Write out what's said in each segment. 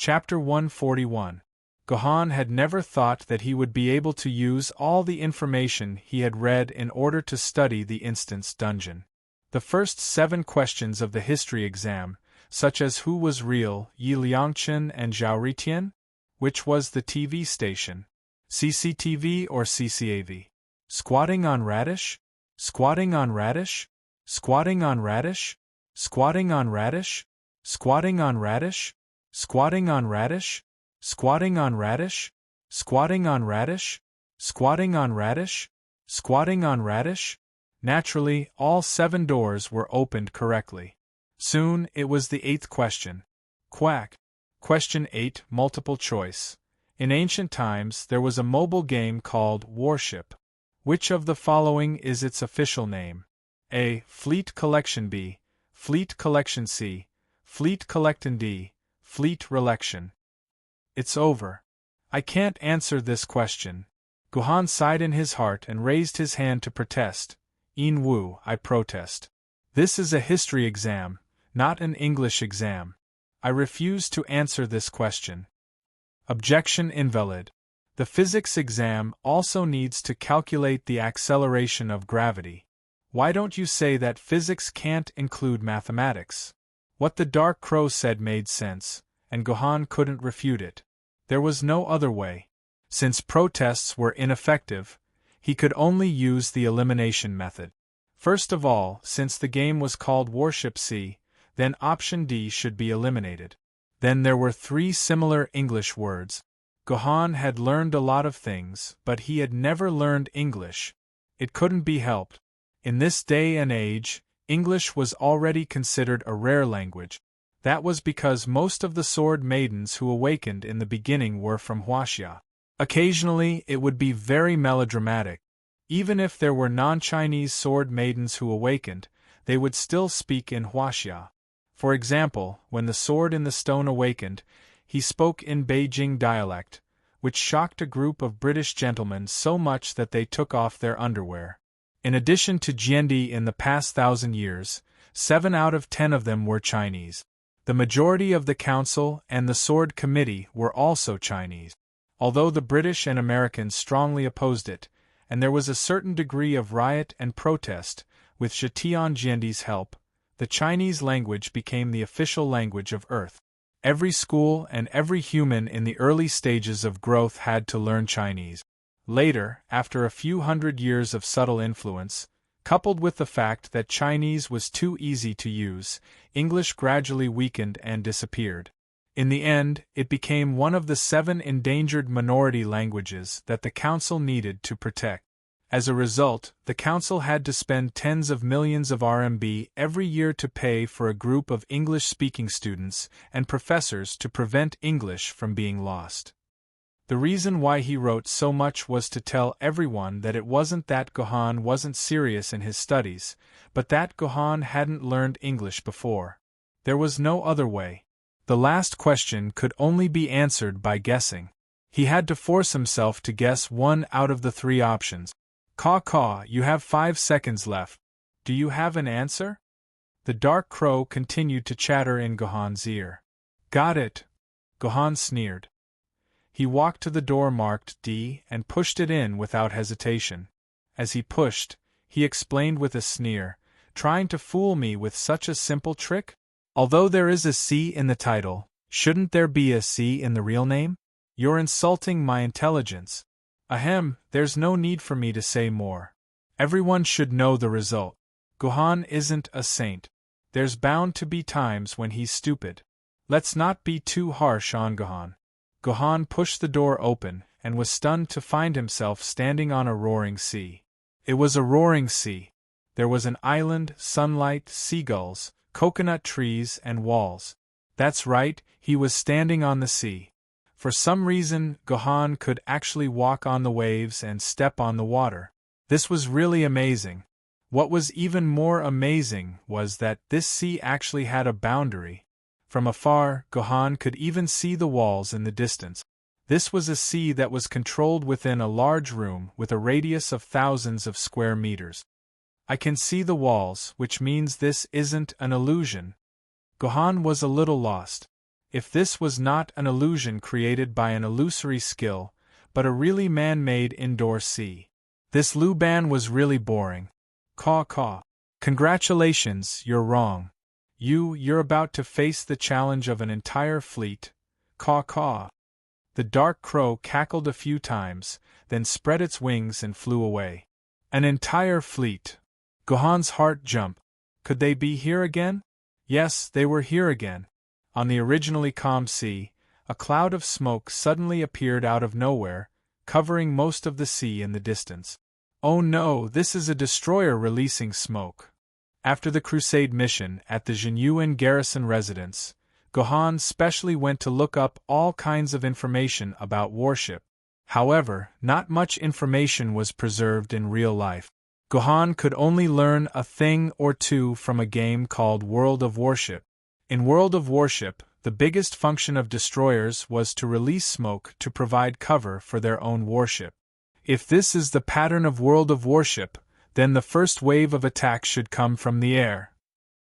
Chapter 141. Gohan had never thought that he would be able to use all the information he had read in order to study the Instance Dungeon. The first 7 questions of the history exam, such as who was real, Yi Liangchen and Zhao Ritian? Which was the TV station? CCTV or CCAV? Squatting on radish? Squatting on radish? Squatting on radish? Squatting on radish? Squatting on radish? Squatting on radish? Squatting on radish? Squatting on radish? Squatting on radish? Squatting on radish? Naturally, all 7 doors were opened correctly. Soon, it was the 8th question. Quack. Question 8, multiple choice. In ancient times, there was a mobile game called Warship. Which of the following is its official name? A. Fleet Collection. B. Fleet Collection. C. Fleet Collectin. D. Fleet Relection. It's over. I can't answer this question. Gohan sighed in his heart and raised his hand to protest. In Wu, I protest. This is a history exam, not an English exam. I refuse to answer this question. Objection invalid. The physics exam also needs to calculate the acceleration of gravity. Why don't you say that physics can't include mathematics? What the Dark Crow said made sense, and Gohan couldn't refute it. There was no other way. Since protests were ineffective, he could only use the elimination method. First of all, since the game was called Warship C, then option D should be eliminated. Then there were 3 similar English words. Gohan had learned a lot of things, but he had never learned English. It couldn't be helped. In this day and age, English was already considered a rare language. That was because most of the sword maidens who awakened in the beginning were from Huaxia. Occasionally, it would be very melodramatic. Even if there were non-Chinese sword maidens who awakened, they would still speak in Huaxia. For example, when the sword in the stone awakened, he spoke in Beijing dialect, which shocked a group of British gentlemen so much that they took off their underwear. In addition to Jiandi in the past 1,000 years, 7 out of 10 of them were Chinese. The majority of the Council and the Sword Committee were also Chinese. Although the British and Americans strongly opposed it, and there was a certain degree of riot and protest, with Zhejian Jiandi's help, the Chinese language became the official language of Earth. Every school and every human in the early stages of growth had to learn Chinese. Later, after a few hundred years of subtle influence, coupled with the fact that Chinese was too easy to use, English gradually weakened and disappeared. In the end, it became one of the 7 endangered minority languages that the Council needed to protect. As a result, the Council had to spend tens of millions of RMB every year to pay for a group of English-speaking students and professors to prevent English from being lost. The reason why he wrote so much was to tell everyone that it wasn't that Gohan wasn't serious in his studies, but that Gohan hadn't learned English before. There was no other way. The last question could only be answered by guessing. He had to force himself to guess one out of the 3 options. Caw, you have 5 seconds left. Do you have an answer? The Dark Crow continued to chatter in Gohan's ear. Got it. Gohan sneered. He walked to the door marked D and pushed it in without hesitation. As he pushed, he explained with a sneer, trying to fool me with such a simple trick? Although there is a C in the title, shouldn't there be a C in the real name? You're insulting my intelligence. Ahem, there's no need for me to say more. Everyone should know the result. Gohan isn't a saint. There's bound to be times when he's stupid. Let's not be too harsh on Gohan. Gohan pushed the door open and was stunned to find himself standing on a roaring sea. It was a roaring sea. There was an island, sunlight, seagulls, coconut trees, and walls. That's right, he was standing on the sea. For some reason, Gohan could actually walk on the waves and step on the water. This was really amazing. What was even more amazing was that this sea actually had a boundary. From afar, Gohan could even see the walls in the distance. This was a sea that was controlled within a large room with a radius of thousands of square meters. I can see the walls, which means this isn't an illusion. Gohan was a little lost. If this was not an illusion created by an illusory skill, but a really man-made indoor sea. This Luban was really boring. Caw caw. Congratulations, you're wrong. You're about to face the challenge of an entire fleet. Caw caw. The dark crow cackled a few times, then spread its wings and flew away. An entire fleet. Gohan's heart jumped. Could they be here again? Yes, they were here again. On the originally calm sea, a cloud of smoke suddenly appeared out of nowhere, covering most of the sea in the distance. Oh no, this is a destroyer releasing smoke. After the Crusade mission at the Jinyuan garrison residence, Gohan specially went to look up all kinds of information about warship. However, not much information was preserved in real life. Gohan could only learn a thing or two from a game called World of Warship. In World of Warship, the biggest function of destroyers was to release smoke to provide cover for their own warship. If this is the pattern of World of Warship, then the first wave of attack should come from the air.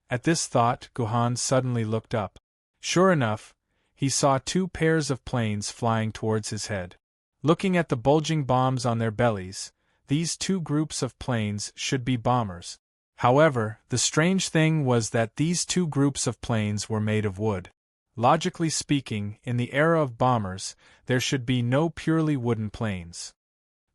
At this thought, Gohan suddenly looked up. Sure enough, he saw two pairs of planes flying towards his head. Looking at the bulging bombs on their bellies, these two groups of planes should be bombers. However, the strange thing was that these two groups of planes were made of wood. Logically speaking, in the era of bombers, there should be no purely wooden planes.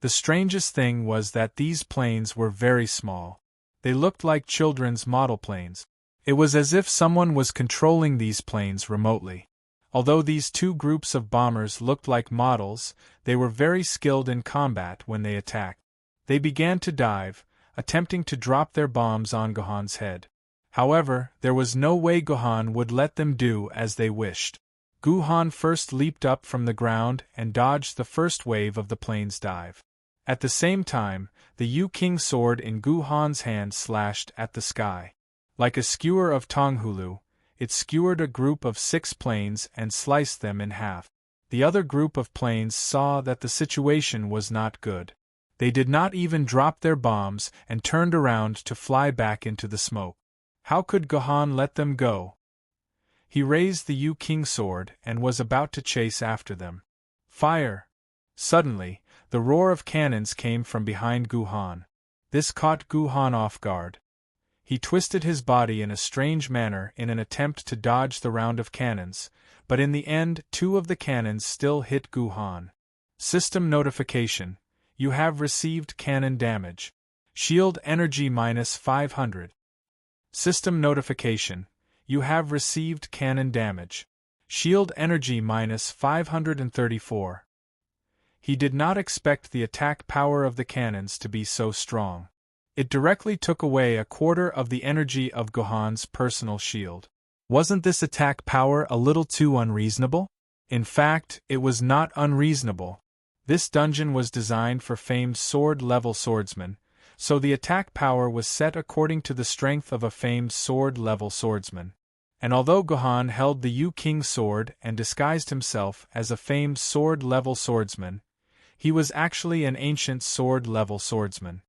The strangest thing was that these planes were very small. They looked like children's model planes. It was as if someone was controlling these planes remotely. Although these two groups of bombers looked like models, they were very skilled in combat when they attacked. They began to dive, attempting to drop their bombs on Gohan's head. However, there was no way Gohan would let them do as they wished. Gohan first leaped up from the ground and dodged the first wave of the plane's dive. At the same time, the Yu-King sword in Gohan's hand slashed at the sky. Like a skewer of Tonghulu, it skewered a group of 6 planes and sliced them in half. The other group of planes saw that the situation was not good. They did not even drop their bombs and turned around to fly back into the smoke. How could Gohan let them go? He raised the Yu-King sword and was about to chase after them. Fire! Suddenly, the roar of cannons came from behind Gohan. This caught Gohan off guard. He twisted his body in a strange manner in an attempt to dodge the round of cannons, but in the end 2 of the cannons still hit Gohan. System notification. You have received cannon damage. Shield energy -500. System notification. You have received cannon damage. Shield energy -534. He did not expect the attack power of the cannons to be so strong. It directly took away a quarter of the energy of Gohan's personal shield. Wasn't this attack power a little too unreasonable? In fact, it was not unreasonable. This dungeon was designed for famed sword-level swordsmen, so the attack power was set according to the strength of a famed sword-level swordsman. And although Gohan held the Yu-King sword and disguised himself as a famed sword-level swordsman, he was actually an ancient sword-level swordsman.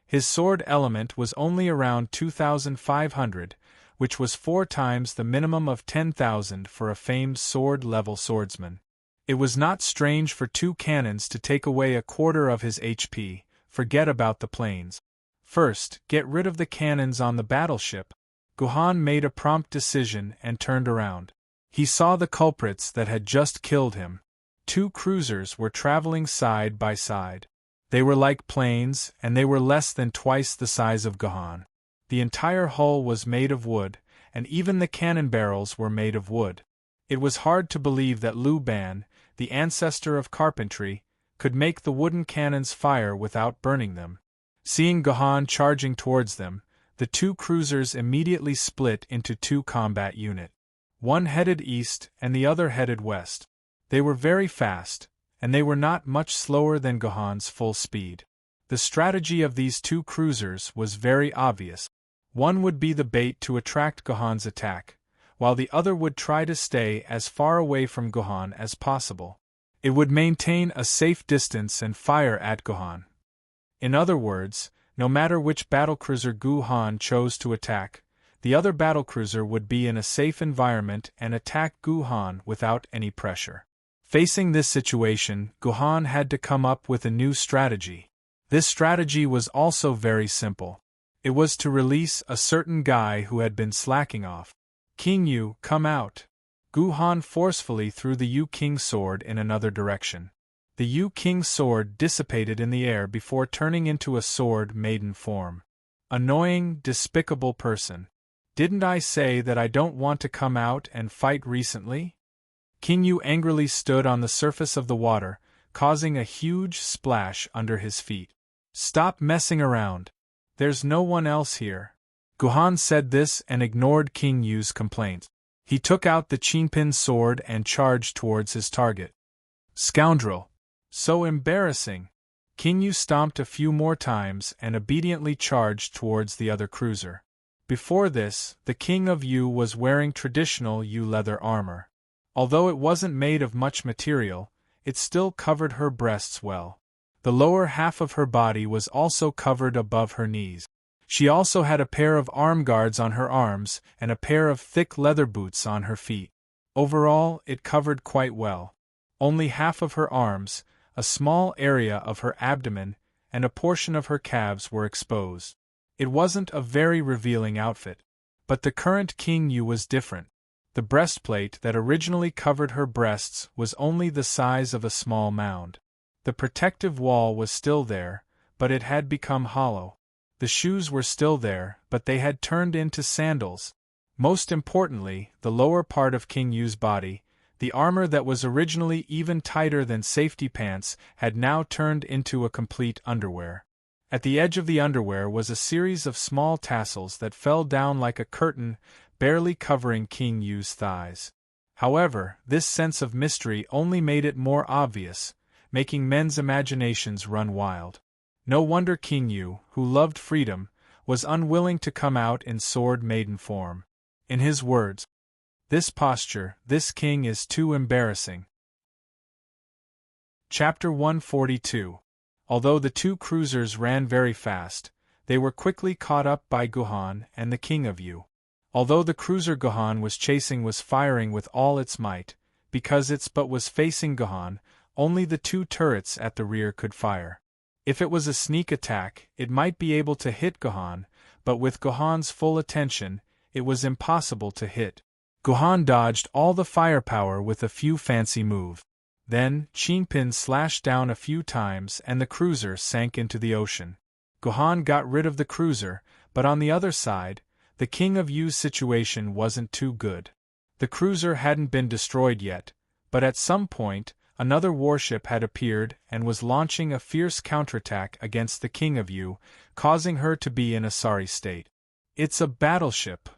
His sword element was only around 2,500, which was 4 times the minimum of 10,000 for a famed sword-level swordsman. It was not strange for 2 cannons to take away a quarter of his HP. Forget about the planes. First, get rid of the cannons on the battleship. Gohan made a prompt decision and turned around. He saw the culprits that had just killed him. 2 cruisers were traveling side by side. They were like planes, and they were less than twice the size of Gohan. The entire hull was made of wood, and even the cannon barrels were made of wood. It was hard to believe that Lu Ban, the ancestor of carpentry, could make the wooden cannons fire without burning them. Seeing Gohan charging towards them, the 2 cruisers immediately split into 2 combat units. One headed east and the other headed west. They were very fast, and they were not much slower than Gohan's full speed. The strategy of these 2 cruisers was very obvious. One would be the bait to attract Gohan's attack, while the other would try to stay as far away from Gohan as possible. It would maintain a safe distance and fire at Gohan. In other words, no matter which battlecruiser Gohan chose to attack, the other battlecruiser would be in a safe environment and attack Guhan without any pressure. Facing this situation, Guhan had to come up with a new strategy. This strategy was also very simple. It was to release a certain guy who had been slacking off. King Yu, come out. Guhan forcefully threw the Yu King sword in another direction. The Yu King sword dissipated in the air before turning into a sword Maiden form. Annoying, despicable person. Didn't I say that I don't want to come out and fight recently? King Yu angrily stood on the surface of the water, causing a huge splash under his feet. Stop messing around. There's no one else here. Guhan said this and ignored King Yu's complaint. He took out the Qinpin sword and charged towards his target. Scoundrel! So embarrassing! King Yu stomped a few more times and obediently charged towards the other cruiser. Before this, the King of Yu was wearing traditional Yu leather armor. Although it wasn't made of much material, it still covered her breasts well. The lower half of her body was also covered above her knees. She also had a pair of arm guards on her arms and a pair of thick leather boots on her feet. Overall, it covered quite well. Only half of her arms, a small area of her abdomen, and a portion of her calves were exposed. It wasn't a very revealing outfit. But the current King Yu was different. The breastplate that originally covered her breasts was only the size of a small mound. The protective wall was still there, but it had become hollow. The shoes were still there, but they had turned into sandals. Most importantly, the lower part of King Yu's body, the armor that was originally even tighter than safety pants, had now turned into a complete underwear. At the edge of the underwear was a series of small tassels that fell down like a curtain, barely covering King Yu's thighs. However, this sense of mystery only made it more obvious, making men's imaginations run wild. No wonder King Yu, who loved freedom, was unwilling to come out in sword maiden form. In his words, "This posture, this king is too embarrassing." Chapter 142. Although the two cruisers ran very fast, they were quickly caught up by Guhan and the King of Yu. Although the cruiser Guhan was chasing was firing with all its might, because its butt was facing Guhan, only the two turrets at the rear could fire. If it was a sneak attack, it might be able to hit Guhan, but with Guhan's full attention, it was impossible to hit. Guhan dodged all the firepower with a few fancy moves. Then, Qinpin slashed down a few times and the cruiser sank into the ocean. Guhan got rid of the cruiser, but on the other side, the King of Yu's situation wasn't too good. The cruiser hadn't been destroyed yet, but at some point, another warship had appeared and was launching a fierce counterattack against the King of Yu, causing her to be in a sorry state. It's a battleship.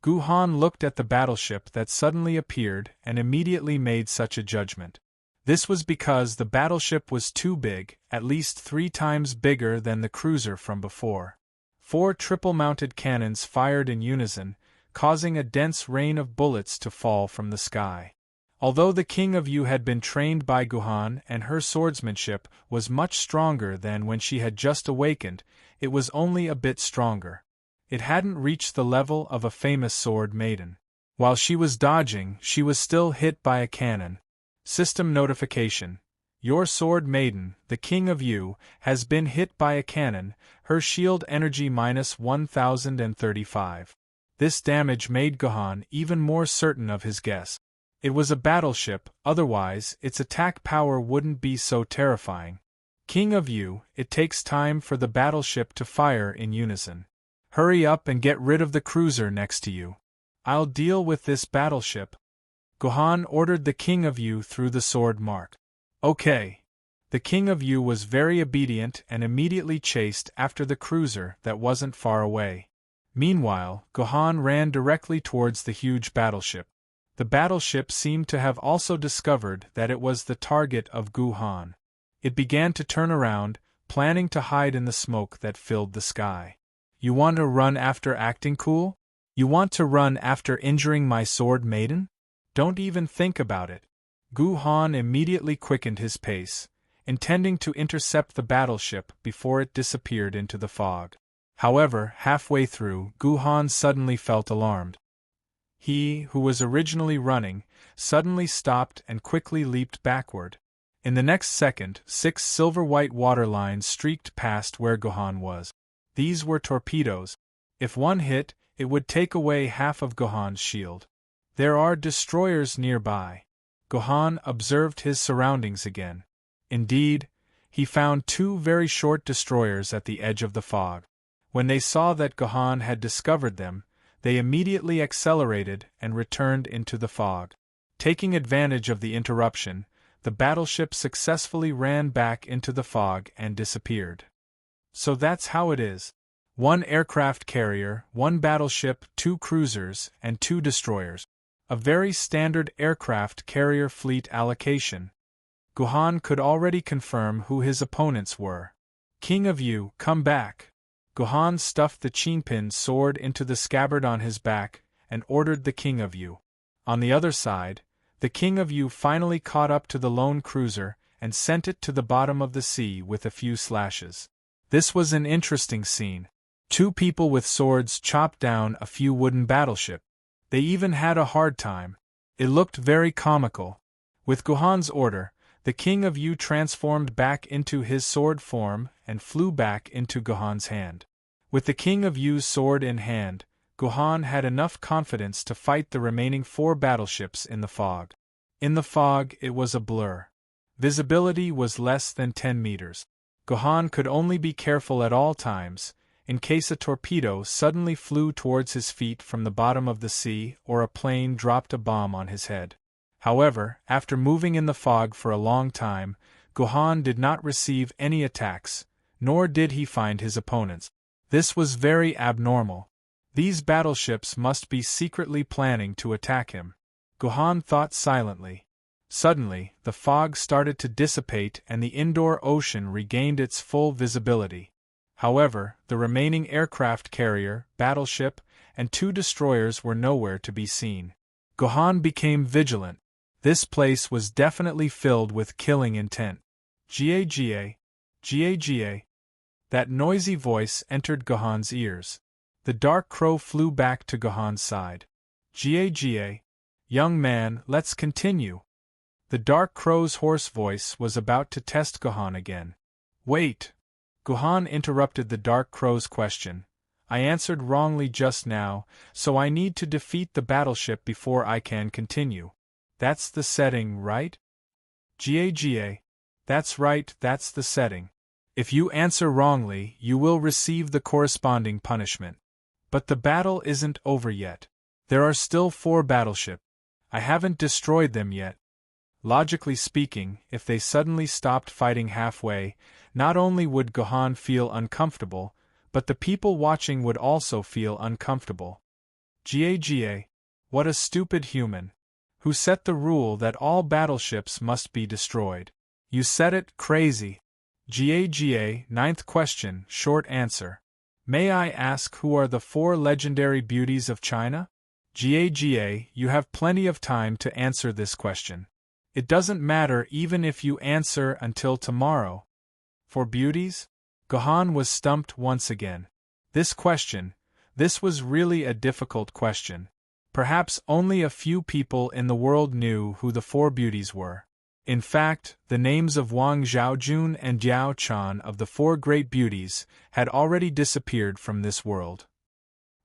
Guhan looked at the battleship that suddenly appeared and immediately made such a judgment. This was because the battleship was too big, at least 3 times bigger than the cruiser from before. 4 triple-mounted cannons fired in unison, causing a dense rain of bullets to fall from the sky. Although the King of Yu had been trained by Guhan and her swordsmanship was much stronger than when she had just awakened, it was only a bit stronger. It hadn't reached the level of a famous sword maiden. While she was dodging, she was still hit by a cannon. System notification. Your sword maiden, the King of Yu, has been hit by a cannon, her shield energy -1035. This damage made Guhan even more certain of his guess. It was a battleship, otherwise its attack power wouldn't be so terrifying. King of Yu, it takes time for the battleship to fire in unison. Hurry up and get rid of the cruiser next to you. I'll deal with this battleship. Guhan ordered the King of Yu through the sword mark. Okay. The King of Yu was very obedient and immediately chased after the cruiser that wasn't far away. Meanwhile, Guhan ran directly towards the huge battleship. The battleship seemed to have also discovered that it was the target of Guhan. It began to turn around, planning to hide in the smoke that filled the sky. You want to run after acting cool? You want to run after injuring my sword maiden? Don't even think about it. Guhan immediately quickened his pace, intending to intercept the battleship before it disappeared into the fog. However, halfway through, Guhan suddenly felt alarmed. He, who was originally running, suddenly stopped and quickly leaped backward. In the next second, 6 silver-white water lines streaked past where Guhan was. These were torpedoes. If one hit, it would take away half of Guhan's shield. There are destroyers nearby. Guhan observed his surroundings again. Indeed, he found 2 very short destroyers at the edge of the fog. When they saw that Guhan had discovered them, they immediately accelerated and returned into the fog. Taking advantage of the interruption, the battleship successfully ran back into the fog and disappeared. So that's how it is. 1 aircraft carrier, 1 battleship, 2 cruisers, and 2 destroyers. A very standard aircraft carrier fleet allocation. Guhan could already confirm who his opponents were. King of Yu, come back! Guhan stuffed the Qinpin sword into the scabbard on his back and ordered the King of Yu. On the other side, the King of Yu finally caught up to the lone cruiser and sent it to the bottom of the sea with a few slashes. This was an interesting scene. 2 people with swords chopped down a few wooden battleships. They even had a hard time. It looked very comical. With Guhan's order, the King of Yu transformed back into his sword form and flew back into Guhan's hand. With the King of Yu's sword in hand, Guhan had enough confidence to fight the remaining 4 battleships in the fog. In the fog, it was a blur. Visibility was less than 10 meters. Guhan could only be careful at all times, in case a torpedo suddenly flew towards his feet from the bottom of the sea or a plane dropped a bomb on his head. However, after moving in the fog for a long time, Guhan did not receive any attacks, nor did he find his opponents. This was very abnormal. These battleships must be secretly planning to attack him. Guhan thought silently. Suddenly, the fog started to dissipate and the indoor ocean regained its full visibility. However, the remaining aircraft carrier, battleship, and 2 destroyers were nowhere to be seen. Guhan became vigilant. This place was definitely filled with killing intent. Ga. That noisy voice entered Guhan's ears. The dark crow flew back to Guhan's side. Ga. Young man, let's continue. The dark crow's hoarse voice was about to test Guhan again. Wait! Guhan interrupted the dark crow's question. I answered wrongly just now, so I need to defeat the battleship before I can continue. That's the setting, right? Ga. That's right, that's the setting. If you answer wrongly, you will receive the corresponding punishment. But the battle isn't over yet. There are still 4 battleships. I haven't destroyed them yet. Logically speaking, if they suddenly stopped fighting halfway, not only would Guhan feel uncomfortable, but the people watching would also feel uncomfortable. Ga. What a stupid human. Who set the rule that all battleships must be destroyed? You said it, crazy. Ga. 9th question, short answer. May I ask who are the 4 legendary beauties of China? Ga. You have plenty of time to answer this question. It doesn't matter even if you answer until tomorrow. 4 beauties? Guhan was stumped once again. This was really a difficult question. Perhaps only a few people in the world knew who the 4 beauties were. In fact, the names of Wang Zhaojun and Jiao Chan of the 4 great beauties had already disappeared from this world.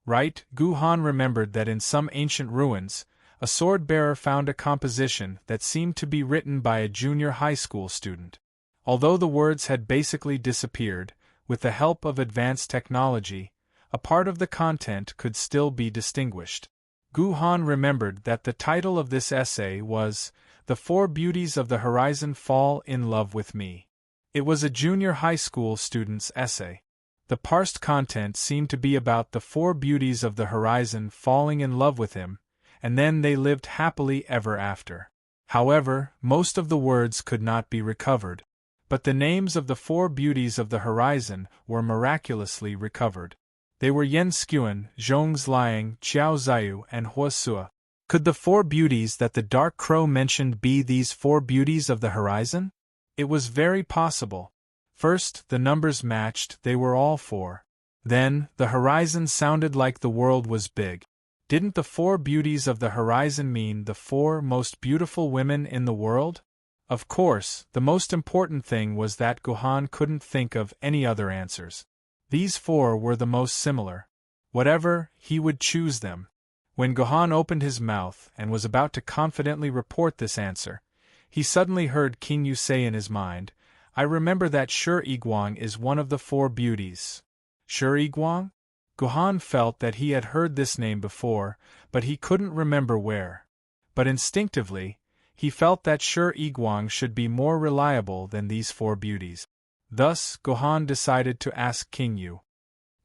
Right, Guhan remembered that in some ancient ruins, a sword-bearer found a composition that seemed to be written by a junior high school student. Although the words had basically disappeared, with the help of advanced technology, a part of the content could still be distinguished. Guhan remembered that the title of this essay was, "The 4 Beauties of the Horizon Fall in Love with Me." It was a junior high school student's essay. The parsed content seemed to be about the 4 beauties of the horizon falling in love with him, and then they lived happily ever after. However, most of the words could not be recovered. But the names of the 4 beauties of the horizon were miraculously recovered. They were Yen Skuan, Zhong Liang, Qiao Ziyu, and Hua Sua. Could the 4 beauties that the dark crow mentioned be these 4 beauties of the horizon? It was very possible. First, the numbers matched, they were all 4. Then, the horizon sounded like the world was big. Didn't the 4 beauties of the horizon mean the 4 most beautiful women in the world? Of course, the most important thing was that Gohan couldn't think of any other answers. These 4 were the most similar. Whatever, he would choose them. When Gohan opened his mouth and was about to confidently report this answer, he suddenly heard King Yu say in his mind, "I remember that Shi-Guang is one of the 4 beauties." Shi-Guang? Gohan felt that he had heard this name before, but he couldn't remember where. But instinctively, he felt that Shi-Guang should be more reliable than these 4 beauties. Thus, Gohan decided to ask King Yu.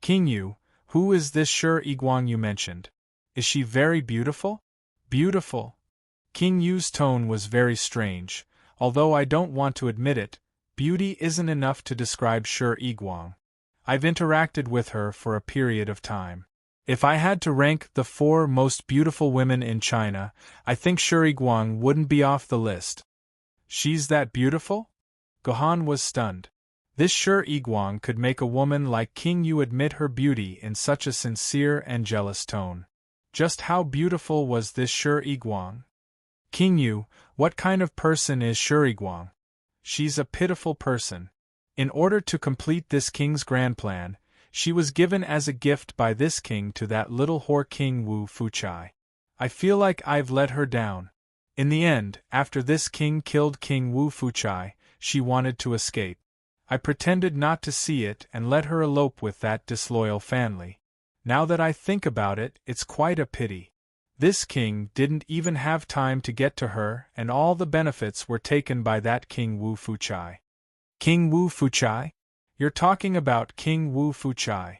"King Yu, who is this Shi-Guang you mentioned? Is she very beautiful?" "Beautiful?" King Yu's tone was very strange. "Although I don't want to admit it, beauty isn't enough to describe Shi-Guang. I've interacted with her for a period of time. If I had to rank the 4 most beautiful women in China, I think Shi-Guang wouldn't be off the list." "She's that beautiful?" Gohan was stunned. This Shi-Guang could make a woman like King Yu admit her beauty in such a sincere and jealous tone. Just how beautiful was this Shi-Guang? "King Yu, what kind of person is Shi-Guang?" "She's a pitiful person. In order to complete this king's grand plan, she was given as a gift by this king to that little whore King Wu Fuchai. I feel like I've let her down. In the end, after this king killed King Wu Fuchai, she wanted to escape. I pretended not to see it and let her elope with that disloyal family. Now that I think about it, it's quite a pity. This king didn't even have time to get to her, and all the benefits were taken by that King Wu Fuchai." "King Wu Fuchai? You're talking about King Wu Fuchai."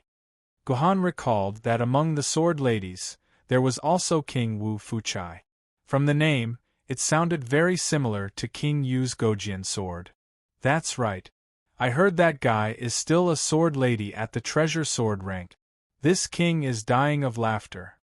Gohan recalled that among the sword ladies, there was also King Wu Fuchai. From the name, it sounded very similar to King Yu's Gojian sword. "That's right. I heard that guy is still a sword lady at the treasure sword rank. This king is dying of laughter.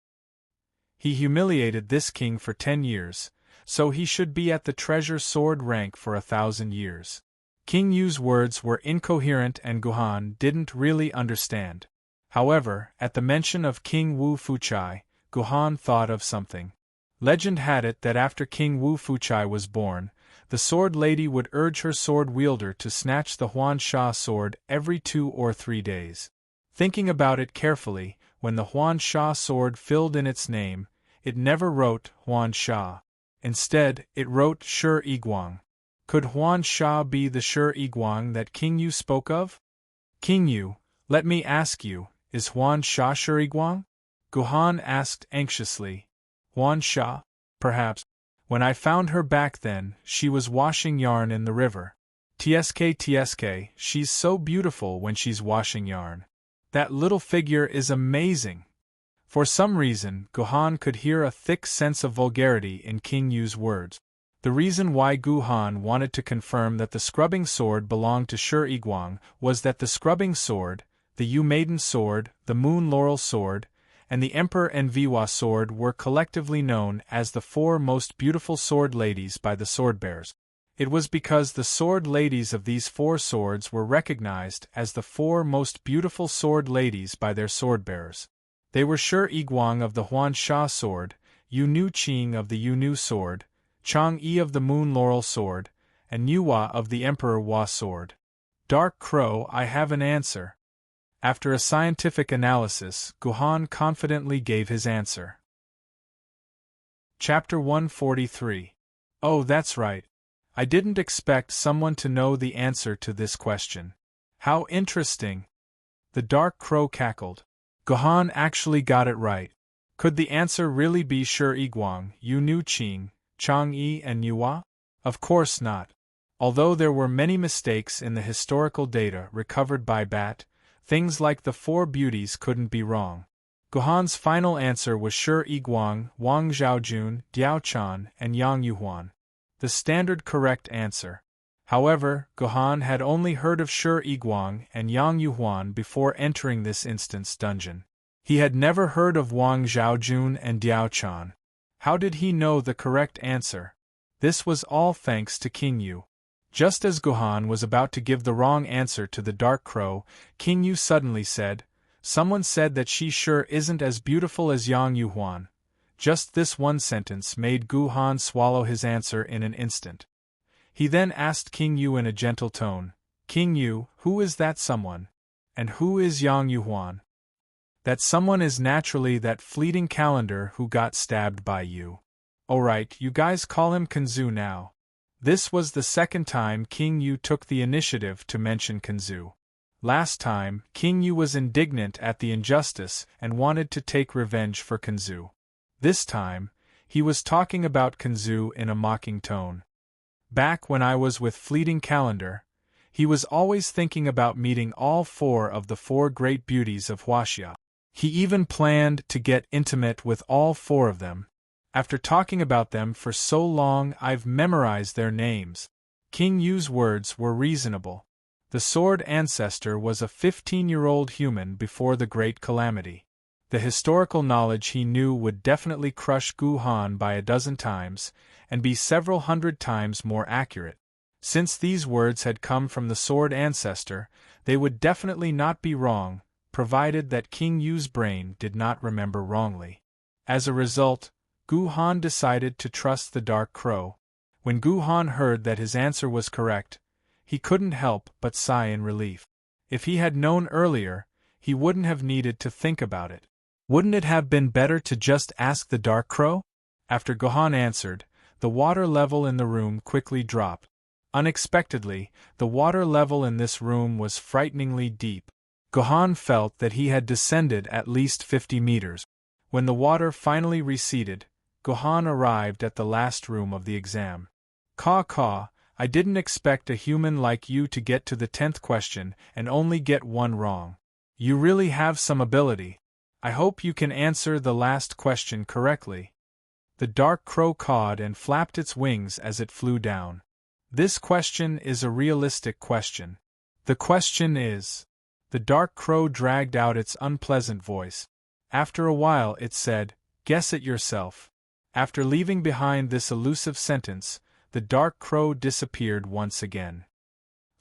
He humiliated this king for 10 years, so he should be at the treasure sword rank for 1,000 years. King Yu's words were incoherent and Gohan didn't really understand. However, at the mention of King Wu Fuchai, Gohan thought of something. Legend had it that after King Wu Fuchai was born, the sword lady would urge her sword wielder to snatch the Huan Sha sword every 2 or 3 days. Thinking about it carefully, when the Huan Sha sword filled in its name, it never wrote Huan Sha. Instead, it wrote Shi-Guang. Could Huan Sha be the Shi-Guang that King Yu spoke of? "King Yu, let me ask you, is Huan Sha Shi-Guang?" Gohan asked anxiously. "Huan Sha? Perhaps. When I found her back then, she was washing yarn in the river. Tsk, she's so beautiful when she's washing yarn. That little figure is amazing." For some reason, Gohan could hear a thick sense of vulgarity in King Yu's words. The reason why Gohan wanted to confirm that the scrubbing sword belonged to Shi-Guang was that the scrubbing sword, the Yu Maiden sword, the Moon Laurel sword, and the Emperor Enviwa sword were collectively known as the 4 most beautiful sword ladies by the swordbearers. It was because the sword ladies of these 4 swords were recognized as the 4 most beautiful sword ladies by their swordbearers. They were Shi-Guang of the Huan Sha sword, Yu Nu Qing of the Yu Nu sword, Chang-Yi of the Moon Laurel sword, and Nuwa of the Emperor Wa sword. "Dark Crow, I have an answer." After a scientific analysis, Gohan confidently gave his answer. Chapter 143. Oh, that's right. I didn't expect someone to know the answer to this question. How interesting! The Dark Crow cackled. Gohan actually got it right. Could the answer really be Shi-Guang, Yu Nu Qing, Chang-Yi and Nuwa? Of course not. Although there were many mistakes in the historical data recovered by BAT, things like the 4 beauties couldn't be wrong. Gohan's final answer was Shi-Guang, Wang Zhaojun, Diao Chan, and Yang Yuhuan. The standard correct answer. However, Gohan had only heard of Shi-Guang and Yang Yuhuan before entering this instant's dungeon. He had never heard of Wang Zhaojun and Diao Chan. How did he know the correct answer? This was all thanks to King Yu. Just as Gohan was about to give the wrong answer to the Dark Crow, King Yu suddenly said, Someone said that she sure isn't as beautiful as Yang Yuhuan. Just this one sentence made Gu Han swallow his answer in an instant. He then asked King Yu in a gentle tone, "King Yu, who is that someone? And who is Yang Yuhuan?" "That someone is naturally that fleeting calendar who got stabbed by you. Alright, you guys call him Kanzu now." This was the second time King Yu took the initiative to mention Kanzu. Last time, King Yu was indignant at the injustice and wanted to take revenge for Kanzu. This time, he was talking about Kanzu in a mocking tone. "Back when I was with Fleeting Calendar, he was always thinking about meeting all four of the four great beauties of Huaxia. He even planned to get intimate with all four of them. After talking about them for so long, I've memorized their names." King Yu's words were reasonable. The sword ancestor was a 15-year-old human before the Great Calamity. The historical knowledge he knew would definitely crush Gu Han by a dozen times, and be several hundred times more accurate. Since these words had come from the sword ancestor, they would definitely not be wrong, provided that King Yu's brain did not remember wrongly. As a result, Gu Han decided to trust the Dark Crow. When Gu Han heard that his answer was correct, he couldn't help but sigh in relief. If he had known earlier, he wouldn't have needed to think about it. Wouldn't it have been better to just ask the Dark Crow? After Gu Han answered, the water level in the room quickly dropped. Unexpectedly, the water level in this room was frighteningly deep. Gu Han felt that he had descended at least 50 meters. When the water finally receded, Gu Han arrived at the last room of the exam. "Caw, I didn't expect a human like you to get to the 10th question and only get one wrong. You really have some ability. I hope you can answer the last question correctly." The Dark Crow cawed and flapped its wings as it flew down. "This question is a realistic question. The question is..." The Dark Crow dragged out its unpleasant voice. After a while it said, "Guess it yourself." After leaving behind this elusive sentence, the Dark Crow disappeared once again.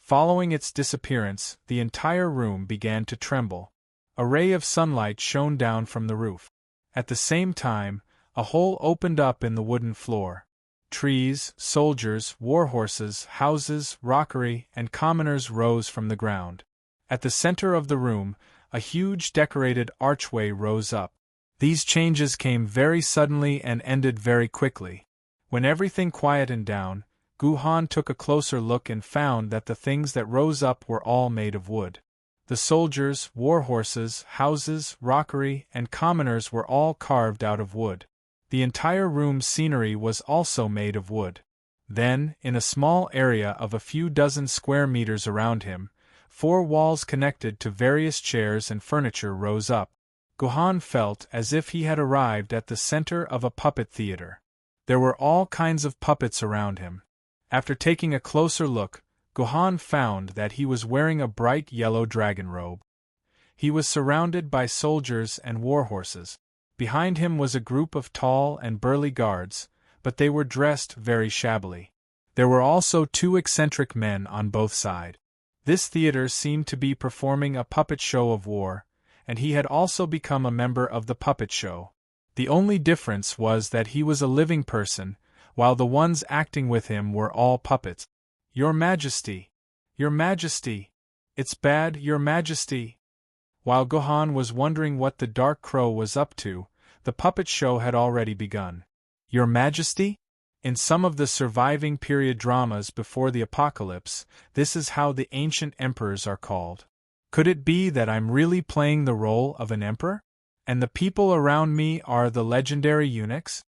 Following its disappearance, the entire room began to tremble. A ray of sunlight shone down from the roof. At the same time, a hole opened up in the wooden floor. Trees, soldiers, warhorses, houses, rockery, and commoners rose from the ground. At the center of the room, a huge decorated archway rose up. These changes came very suddenly and ended very quickly. When everything quietened down, Gu Han took a closer look and found that the things that rose up were all made of wood. The soldiers, warhorses, houses, rockery, and commoners were all carved out of wood. The entire room's scenery was also made of wood. Then, in a small area of a few dozen square meters around him, 4 walls connected to various chairs and furniture rose up. Gu Han felt as if he had arrived at the center of a puppet theater. There were all kinds of puppets around him. After taking a closer look, Gu Han found that he was wearing a bright yellow dragon robe. He was surrounded by soldiers and warhorses. Behind him was a group of tall and burly guards, but they were dressed very shabbily. There were also 2 eccentric men on both sides. This theater seemed to be performing a puppet show of war, and he had also become a member of the puppet show. The only difference was that he was a living person, while the ones acting with him were all puppets. "Your Majesty! Your Majesty! It's bad, Your Majesty!" While Gu Han was wondering what the Dark Crow was up to, the puppet show had already begun. "Your Majesty?" In some of the surviving period dramas before the apocalypse, this is how the ancient emperors are called. Could it be that I'm really playing the role of an emperor? And the people around me are the legendary eunuchs?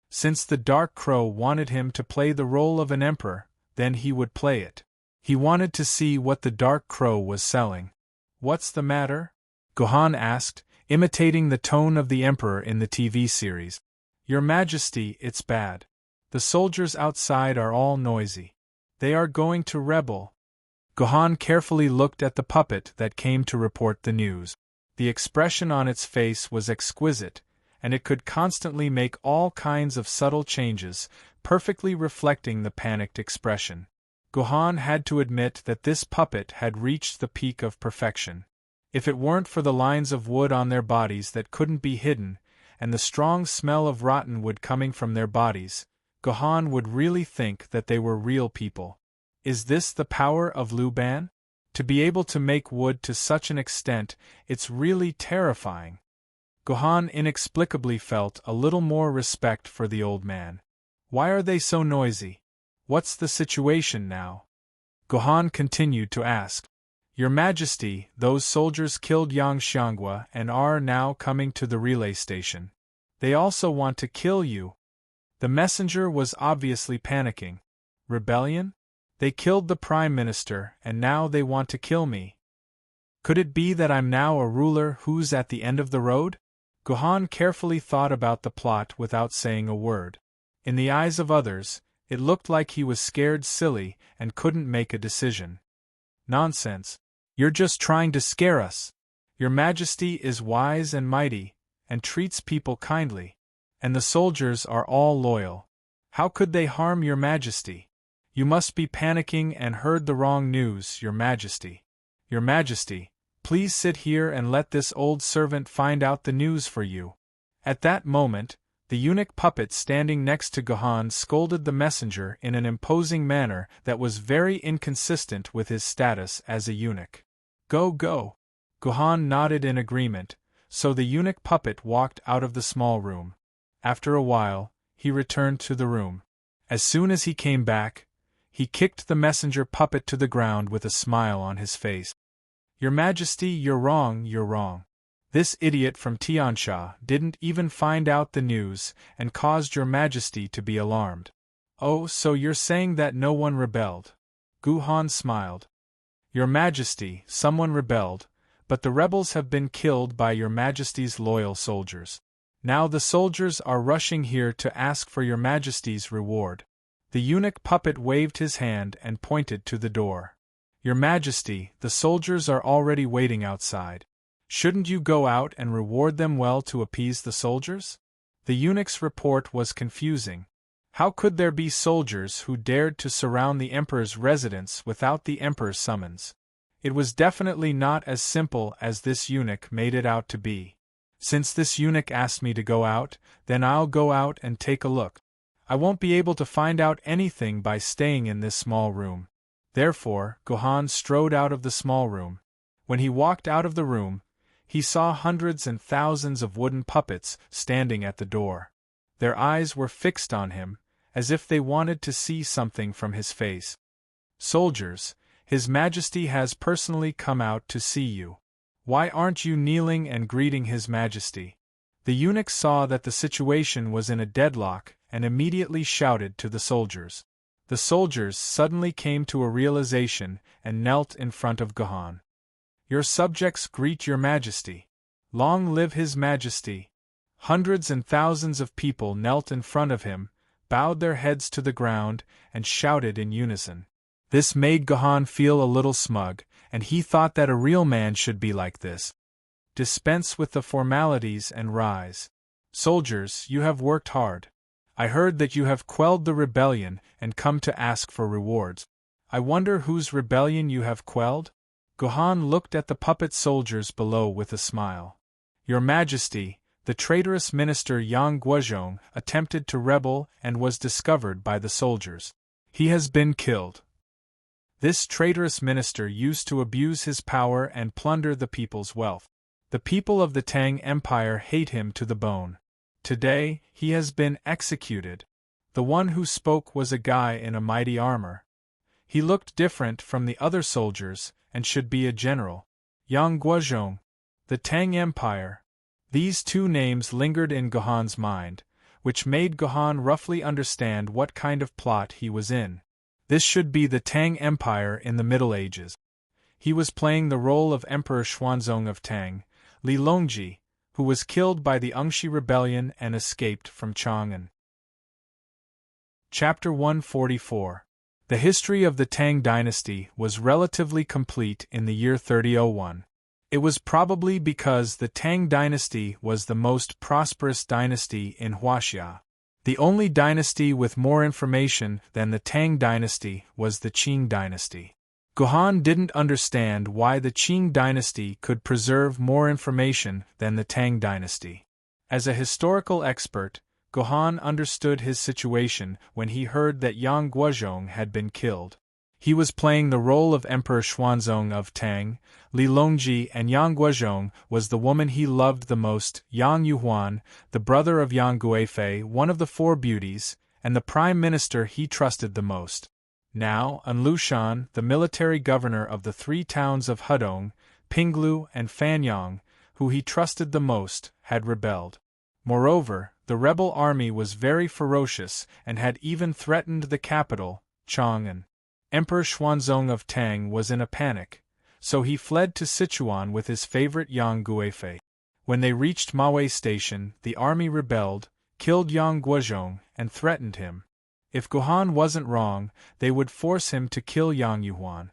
Since the Dark Crow wanted him to play the role of an emperor, then he would play it. He wanted to see what the Dark Crow was selling. "What's the matter?" Gu Han asked, imitating the tone of the emperor in the TV series. "Your Majesty, it's bad. The soldiers outside are all noisy. They are going to rebel." Gu Han carefully looked at the puppet that came to report the news. The expression on its face was exquisite, and it could constantly make all kinds of subtle changes, perfectly reflecting the panicked expression. Gu Han had to admit that this puppet had reached the peak of perfection. If it weren't for the lines of wood on their bodies that couldn't be hidden, and the strong smell of rotten wood coming from their bodies, Gohan would really think that they were real people. Is this the power of Liu Ban? To be able to make wood to such an extent, it's really terrifying. Gohan inexplicably felt a little more respect for the old man. Why are they so noisy? What's the situation now? Gohan continued to ask. Your Majesty, those soldiers killed Yang Xianghua and are now coming to the relay station. They also want to kill you. The messenger was obviously panicking. Rebellion? They killed the Prime Minister, and now they want to kill me. Could it be that I'm now a ruler who's at the end of the road? Gohan carefully thought about the plot without saying a word. In the eyes of others, it looked like he was scared silly and couldn't make a decision. Nonsense. You're just trying to scare us. Your Majesty is wise and mighty, and treats people kindly. And the soldiers are all loyal. How could they harm Your Majesty? You must be panicking and heard the wrong news, Your Majesty. Your Majesty, please sit here and let this old servant find out the news for you. At that moment, the eunuch puppet standing next to Gohan scolded the messenger in an imposing manner that was very inconsistent with his status as a eunuch. Go, go. Gohan nodded in agreement, so the eunuch puppet walked out of the small room. After a while, he returned to the room. As soon as he came back, he kicked the messenger puppet to the ground with a smile on his face. Your Majesty, you're wrong, you're wrong. This idiot from Tiansha didn't even find out the news and caused Your Majesty to be alarmed. Oh, so you're saying that no one rebelled? Gohan smiled. Your Majesty, someone rebelled, but the rebels have been killed by Your Majesty's loyal soldiers. Now the soldiers are rushing here to ask for Your Majesty's reward. The eunuch puppet waved his hand and pointed to the door. Your Majesty, the soldiers are already waiting outside. Shouldn't you go out and reward them well to appease the soldiers? The eunuch's report was confusing. How could there be soldiers who dared to surround the Emperor's residence without the Emperor's summons? It was definitely not as simple as this eunuch made it out to be. Since this eunuch asked me to go out, then I'll go out and take a look. I won't be able to find out anything by staying in this small room. Therefore, Gohan strode out of the small room. When he walked out of the room, he saw hundreds and thousands of wooden puppets standing at the door. Their eyes were fixed on him, as if they wanted to see something from his face. Soldiers, His Majesty has personally come out to see you. Why aren't you kneeling and greeting His Majesty? The eunuch saw that the situation was in a deadlock and immediately shouted to the soldiers. The soldiers suddenly came to a realization and knelt in front of Gohan. Your subjects greet Your Majesty. Long live His Majesty. Hundreds and thousands of people knelt in front of him, bowed their heads to the ground, and shouted in unison. This made Gohan feel a little smug, and he thought that a real man should be like this. Dispense with the formalities and rise. Soldiers, you have worked hard. I heard that you have quelled the rebellion and come to ask for rewards. I wonder whose rebellion you have quelled? Gohan looked at the puppet soldiers below with a smile. Your Majesty, the traitorous minister Yang Guozhong attempted to rebel and was discovered by the soldiers. He has been killed. This traitorous minister used to abuse his power and plunder the people's wealth. The people of the Tang Empire hate him to the bone. Today, he has been executed. The one who spoke was a guy in a mighty armor. He looked different from the other soldiers and should be a general. Yang Guozhong, the Tang Empire. These two names lingered in Gohan's mind, which made Gohan roughly understand what kind of plot he was in. This should be the Tang Empire in the Middle Ages. He was playing the role of Emperor Xuanzong of Tang, Li Longji, who was killed by the Ungshi Rebellion and escaped from Chang'an. Chapter 144. The history of the Tang dynasty was relatively complete in the year 3001. It was probably because the Tang dynasty was the most prosperous dynasty in Huaxia. The only dynasty with more information than the Tang dynasty was the Qing dynasty. Guhan didn't understand why the Qing dynasty could preserve more information than the Tang dynasty. As a historical expert, Guhan understood his situation when he heard that Yang Guozhong had been killed. He was playing the role of Emperor Xuanzong of Tang, Li Longji, and Yang Guozhong was the woman he loved the most, Yang Yuhuan, the brother of Yang Guifei, one of the four beauties, and the prime minister he trusted the most. Now, An Lushan, the military governor of the three towns of Hudong, Pinglu, and Fanyang, who he trusted the most, had rebelled. Moreover, the rebel army was very ferocious and had even threatened the capital, Chang'an. Emperor Xuanzong of Tang was in a panic, so he fled to Sichuan with his favorite Yang Guifei. When they reached Mawei Station, the army rebelled, killed Yang Guozhong, and threatened him. If Guhan wasn't wrong, they would force him to kill Yang Yuhuan.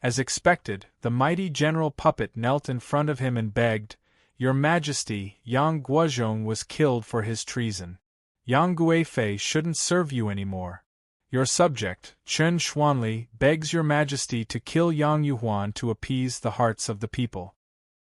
As expected, the mighty general puppet knelt in front of him and begged, "Your Majesty, Yang Guozhong was killed for his treason. Yang Guifei shouldn't serve you anymore. Your subject, Chen Xuanli, begs your Majesty to kill Yang Yuhuan to appease the hearts of the people."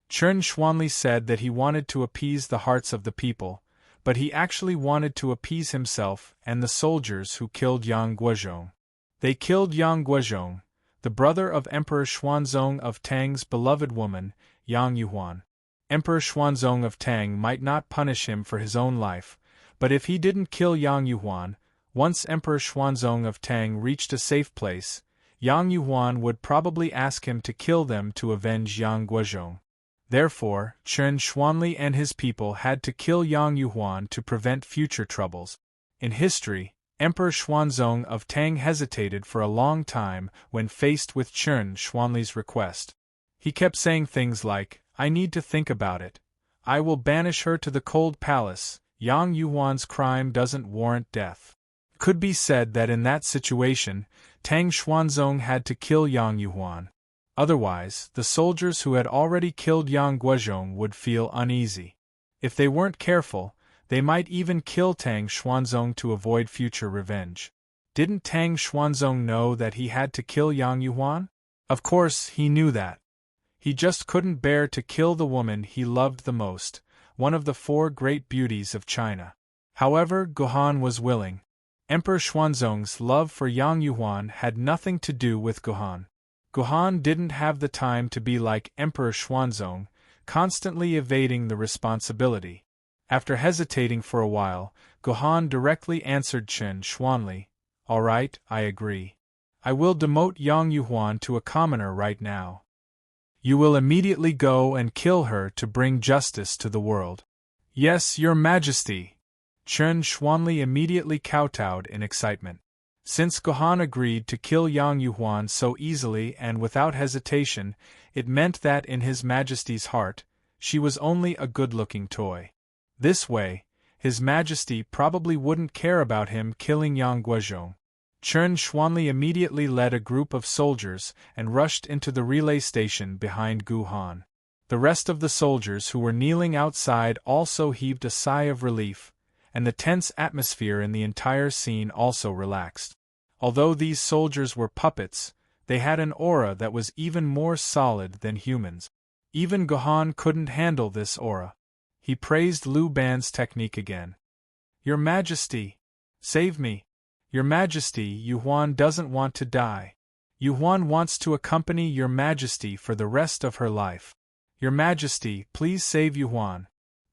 Chen Xuanli said that he wanted to appease the hearts of the people, but he actually wanted to appease himself and the soldiers who killed Yang Guozhong. They killed Yang Guozhong, the brother of Emperor Xuanzong of Tang's beloved woman, Yang Yuhuan. Emperor Xuanzong of Tang might not punish him for his own life, but if he didn't kill Yang Yuhuan, once Emperor Xuanzong of Tang reached a safe place, Yang Yuhuan would probably ask him to kill them to avenge Yang Guozhong. Therefore, Chen Xuanli and his people had to kill Yang Yuhuan to prevent future troubles. In history, Emperor Xuanzong of Tang hesitated for a long time when faced with Chen Xuanli's request. He kept saying things like, "I need to think about it. I will banish her to the cold palace. Yang Yuhuan's crime doesn't warrant death." Could be said that in that situation, Tang Xuanzong had to kill Yang Yuhuan. Otherwise, the soldiers who had already killed Yang Guozhong would feel uneasy. If they weren't careful, they might even kill Tang Xuanzong to avoid future revenge. Didn't Tang Xuanzong know that he had to kill Yang Yuhuan? Of course, he knew that. He just couldn't bear to kill the woman he loved the most, one of the four great beauties of China. However, Guhan was willing. Emperor Xuanzong's love for Yang Yuhuan had nothing to do with Guhan. Guhan didn't have the time to be like Emperor Xuanzong, constantly evading the responsibility. After hesitating for a while, Guhan directly answered Chen Xuanli, "All right, I agree. I will demote Yang Yuhuan to a commoner right now. You will immediately go and kill her to bring justice to the world." "Yes, Your Majesty." Chen Xuanli immediately kowtowed in excitement. Since Guhan agreed to kill Yang Yuhuan so easily and without hesitation, it meant that in His Majesty's heart, she was only a good-looking toy. This way, His Majesty probably wouldn't care about him killing Yang Guozhong. Chen Xuanli immediately led a group of soldiers and rushed into the relay station behind Guhan. The rest of the soldiers who were kneeling outside also heaved a sigh of relief, and the tense atmosphere in the entire scene also relaxed. Although these soldiers were puppets, they had an aura that was even more solid than humans. Even Guhan couldn't handle this aura. He praised Liu Ban's technique again. "Your Majesty, save me. Your Majesty, Yuhuan doesn't want to die. Yuhuan wants to accompany Your Majesty for the rest of her life. Your Majesty, please save Yuhuan."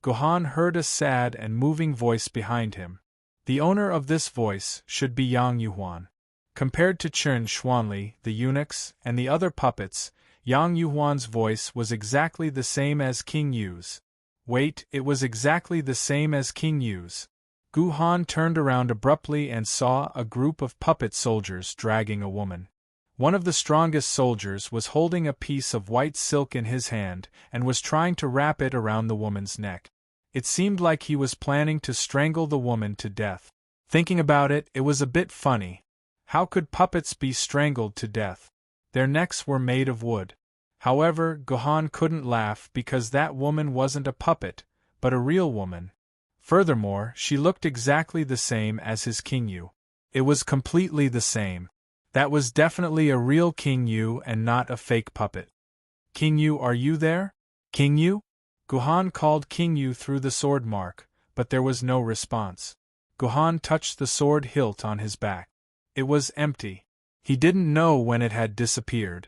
Guhan heard a sad and moving voice behind him. The owner of this voice should be Yang Yuhuan. Compared to Chen Xuanli, the eunuchs, and the other puppets, Yang Yuhuan's voice was exactly the same as King Yu's. Wait, it was exactly the same as King Yu's. Guhan turned around abruptly and saw a group of puppet soldiers dragging a woman. One of the strongest soldiers was holding a piece of white silk in his hand and was trying to wrap it around the woman's neck. It seemed like he was planning to strangle the woman to death. Thinking about it, it was a bit funny. How could puppets be strangled to death? Their necks were made of wood. However, Guhan couldn't laugh because that woman wasn't a puppet, but a real woman. Furthermore, she looked exactly the same as his King Yu. It was completely the same. That was definitely a real King Yu and not a fake puppet. King Yu, are you there? King Yu? Guhan called King Yu through the sword mark, but there was no response. Guhan touched the sword hilt on his back. It was empty. He didn't know when it had disappeared.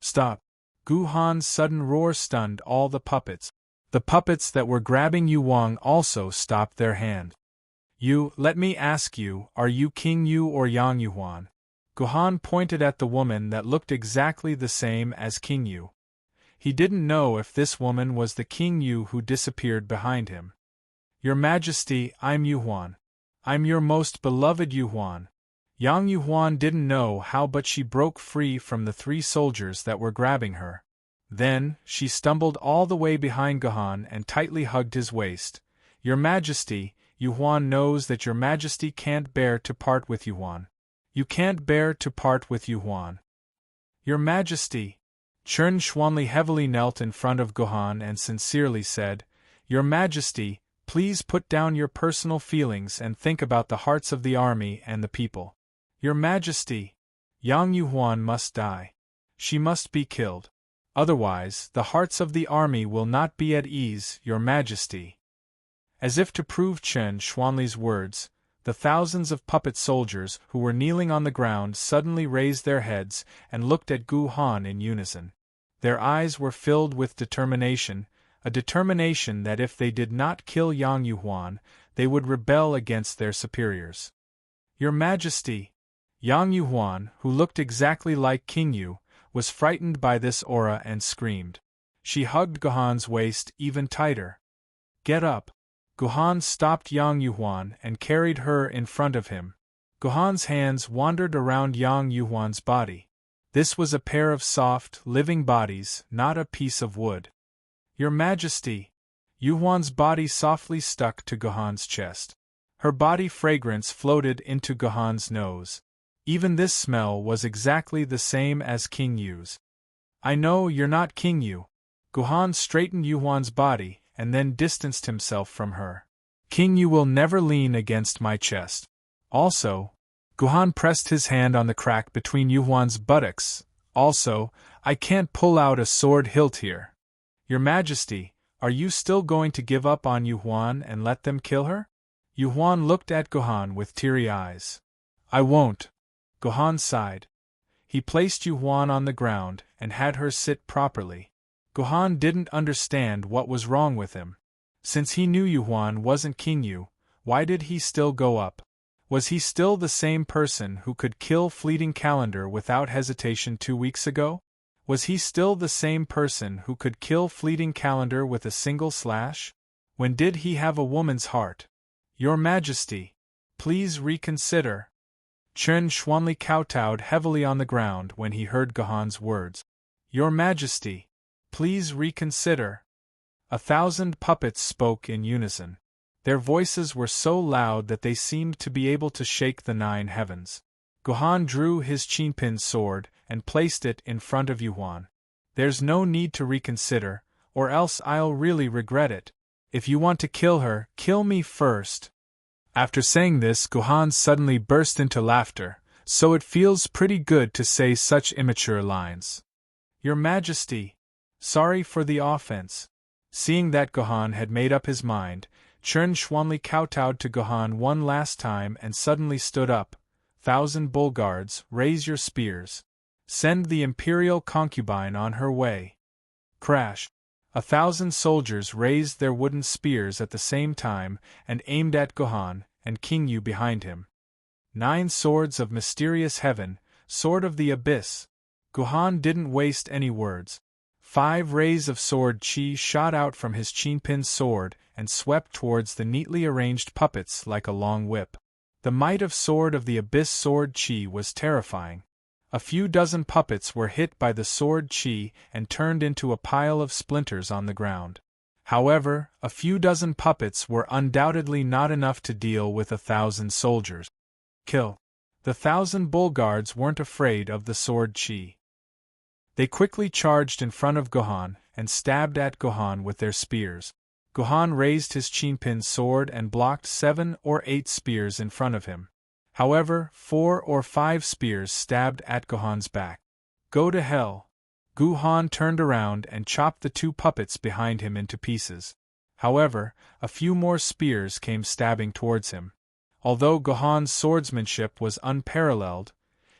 Stop! Guhan's sudden roar stunned all the puppets. The puppets that were grabbing Yu Huang also stopped their hand. You, let me ask you, are you King Yu or Yang Yuhuan? Guhan pointed at the woman that looked exactly the same as King Yu. He didn't know if this woman was the King Yu who disappeared behind him. Your Majesty, I'm Yuhuan. I'm your most beloved Yuhuan. Yang Yuhuan didn't know how, but she broke free from the 3 soldiers that were grabbing her. Then, she stumbled all the way behind Guhan and tightly hugged his waist. Your Majesty, Yuhuan knows that your Majesty can't bear to part with Yuhuan. You can't bear to part with Yuhuan. Your Majesty. Chen Xuanli heavily knelt in front of Guhan and sincerely said, Your Majesty, please put down your personal feelings and think about the hearts of the army and the people. Your Majesty, Yang Yuhuan must die. She must be killed. Otherwise, the hearts of the army will not be at ease, Your Majesty. As if to prove Chen Xuanli's words, the thousands of puppet soldiers who were kneeling on the ground suddenly raised their heads and looked at Guhan in unison. Their eyes were filled with determination, a determination that if they did not kill Yang Yuhuan, they would rebel against their superiors. Your Majesty, Yang Yuhuan, who looked exactly like King Yu, was frightened by this aura and screamed. She hugged Guhan's waist even tighter. Get up! Guhan stopped Yang Yuhuan and carried her in front of him. Guhan's hands wandered around Yang Yuhuan's body. This was a pair of soft, living bodies, not a piece of wood. Your Majesty! Yuhuan's body softly stuck to Guhan's chest. Her body fragrance floated into Guhan's nose. Even this smell was exactly the same as King Yu's. I know you're not King Yu. Guhan straightened Yuhuan's body and then distanced himself from her. King Yu will never lean against my chest. Also, Guhan pressed his hand on the crack between Yuhuan's buttocks. Also, I can't pull out a sword hilt here. Your Majesty, are you still going to give up on Yuhuan and let them kill her? Yuhuan looked at Guhan with teary eyes. I won't. Guhan sighed. He placed Yuhuan on the ground and had her sit properly. Guhan didn't understand what was wrong with him. Since he knew Yuhuan wasn't King Yu, why did he still go up? Was he still the same person who could kill Fleeting Calendar without hesitation 2 weeks ago? Was he still the same person who could kill Fleeting Calendar with a single slash? When did he have a woman's heart? Your Majesty, please reconsider. Chen Xuanli kowtowed heavily on the ground when he heard Guhan's words. Your Majesty, please reconsider. 1,000 puppets spoke in unison. Their voices were so loud that they seemed to be able to shake the 9 heavens. Guhan drew his Qinpin sword and placed it in front of Yuhuan. There's no need to reconsider, or else I'll really regret it. If you want to kill her, kill me first. After saying this, Guhan suddenly burst into laughter, so it feels pretty good to say such immature lines. Your Majesty, sorry for the offense. Seeing that Guhan had made up his mind, Chen Xuanli kowtowed to Guhan one last time and suddenly stood up. 1,000 bull guards, raise your spears. Send the imperial concubine on her way. Crash! 1,000 soldiers raised their wooden spears at the same time and aimed at Guhan and King Yu behind him. 9 swords of mysterious heaven, sword of the abyss. Guhan didn't waste any words. 5 rays of sword chi shot out from his Qinpin sword and swept towards the neatly arranged puppets like a long whip. The might of sword of the abyss sword chi was terrifying. A few dozen puppets were hit by the sword chi and turned into a pile of splinters on the ground. However, a few dozen puppets were undoubtedly not enough to deal with 1,000 soldiers. Kill. The 1,000 bull guards weren't afraid of the sword chi. They quickly charged in front of Guhan and stabbed at Guhan with their spears. Guhan raised his Qinpin sword and blocked 7 or 8 spears in front of him. However, 4 or 5 spears stabbed at Gohan's back. Go to hell! Gohan turned around and chopped the 2 puppets behind him into pieces. However, a few more spears came stabbing towards him. Although Gohan's swordsmanship was unparalleled,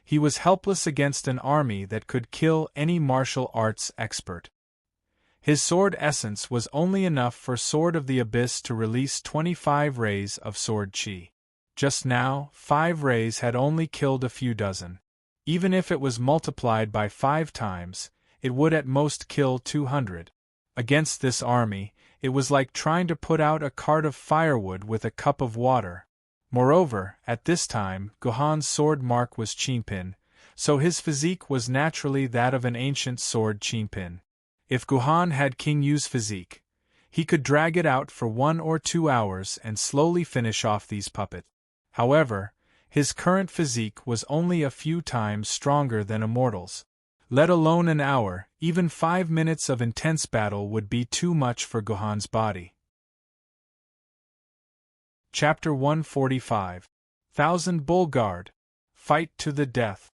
he was helpless against an army that could kill any martial arts expert. His sword essence was only enough for Sword of the Abyss to release 25 rays of sword chi. Just now, 5 rays had only killed a few dozen. Even if it was multiplied by 5 times, it would at most kill 200. Against this army, it was like trying to put out a cart of firewood with a cup of water. Moreover, at this time, Gohan's sword mark was Chinpin, so his physique was naturally that of an ancient sword Chinpin. If Gohan had King Yu's physique, he could drag it out for 1 or 2 hours and slowly finish off these puppets. However, his current physique was only a few times stronger than a mortal's. Let alone an hour, even 5 minutes of intense battle would be too much for Gohan's body. Chapter 145. Thousand Bull Guard. Fight to the death.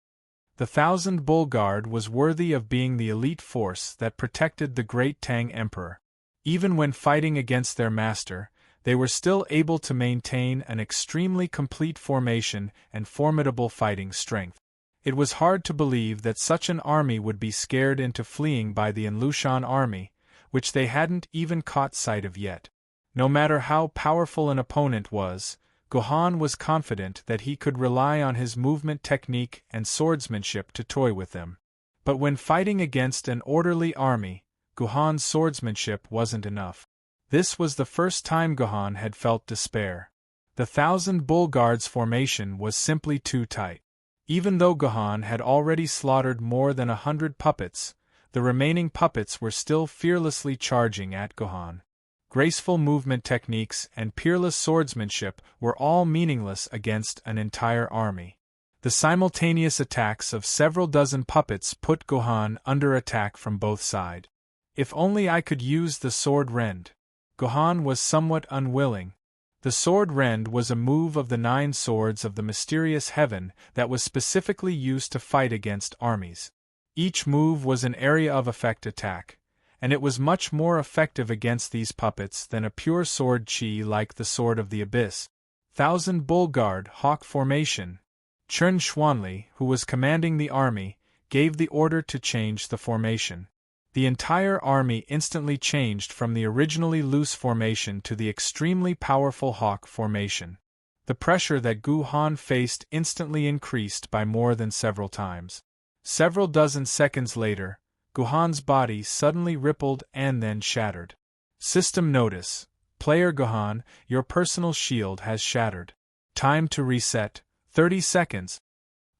The Thousand Bull Guard was worthy of being the elite force that protected the great Tang Emperor. Even when fighting against their master, they were still able to maintain an extremely complete formation and formidable fighting strength. It was hard to believe that such an army would be scared into fleeing by the Enlushan army, which they hadn't even caught sight of yet. No matter how powerful an opponent was, Gohan was confident that he could rely on his movement technique and swordsmanship to toy with them. But when fighting against an orderly army, Gohan's swordsmanship wasn't enough. This was the first time Gohan had felt despair. The Thousand Bull Guard's formation was simply too tight. Even though Gohan had already slaughtered more than 100 puppets, the remaining puppets were still fearlessly charging at Gohan. Graceful movement techniques and peerless swordsmanship were all meaningless against an entire army. The simultaneous attacks of several dozen puppets put Gohan under attack from both sides. If only I could use the sword rend. Gohan was somewhat unwilling. The sword rend was a move of the 9 swords of the mysterious heaven that was specifically used to fight against armies. Each move was an area of effect attack, and it was much more effective against these puppets than a pure sword chi like the Sword of the Abyss. Thousand Bull Guard Hawk Formation. Chen Xuanli, who was commanding the army, gave the order to change the formation. The entire army instantly changed from the originally loose formation to the extremely powerful Hawk Formation. The pressure that Gohan faced instantly increased by more than several times. Several dozen seconds later, Gohan's body suddenly rippled and then shattered. System notice: Player Gohan, your personal shield has shattered. Time to reset, 30 seconds.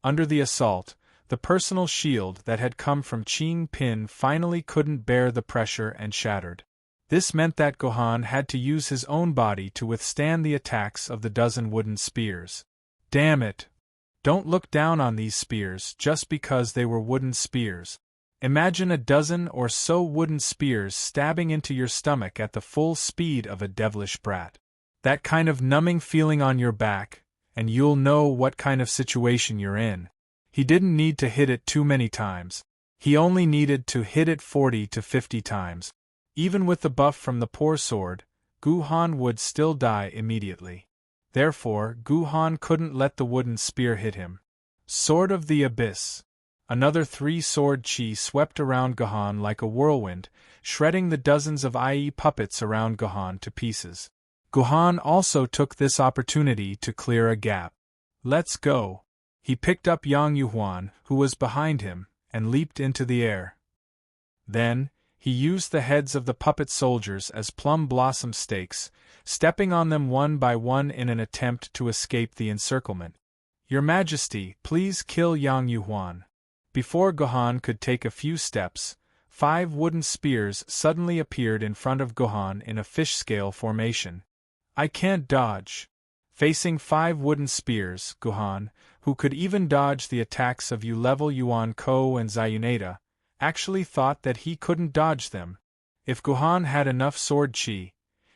Under the assault, the personal shield that had come from Qing Pin finally couldn't bear the pressure and shattered. This meant that Gohan had to use his own body to withstand the attacks of the dozen wooden spears. Damn it! Don't look down on these spears just because they were wooden spears. Imagine a dozen or so wooden spears stabbing into your stomach at the full speed of a devilish brat. That kind of numbing feeling on your back, and you'll know what kind of situation you're in. He didn't need to hit it too many times. He only needed to hit it 40 to 50 times. Even with the buff from the poor sword, Gohan would still die immediately. Therefore, Gohan couldn't let the wooden spear hit him. Sword of the Abyss. Another 3-sword chi swept around Gohan like a whirlwind, shredding the dozens of IE puppets around Gohan to pieces. Gohan also took this opportunity to clear a gap. Let's go. He picked up Yang Yuhuan, who was behind him, and leaped into the air. Then, he used the heads of the puppet soldiers as plum blossom stakes, stepping on them one by one in an attempt to escape the encirclement. Your Majesty, please kill Yang Yuhuan. Before Gohan could take a few steps, 5 wooden spears suddenly appeared in front of Gohan in a fish-scale formation. I can't dodge. Facing 5 wooden spears, Gohan, who could even dodge the attacks of U-level Yuan Ko and Zayuneta, actually thought that he couldn't dodge them. If Gohan had enough sword chi,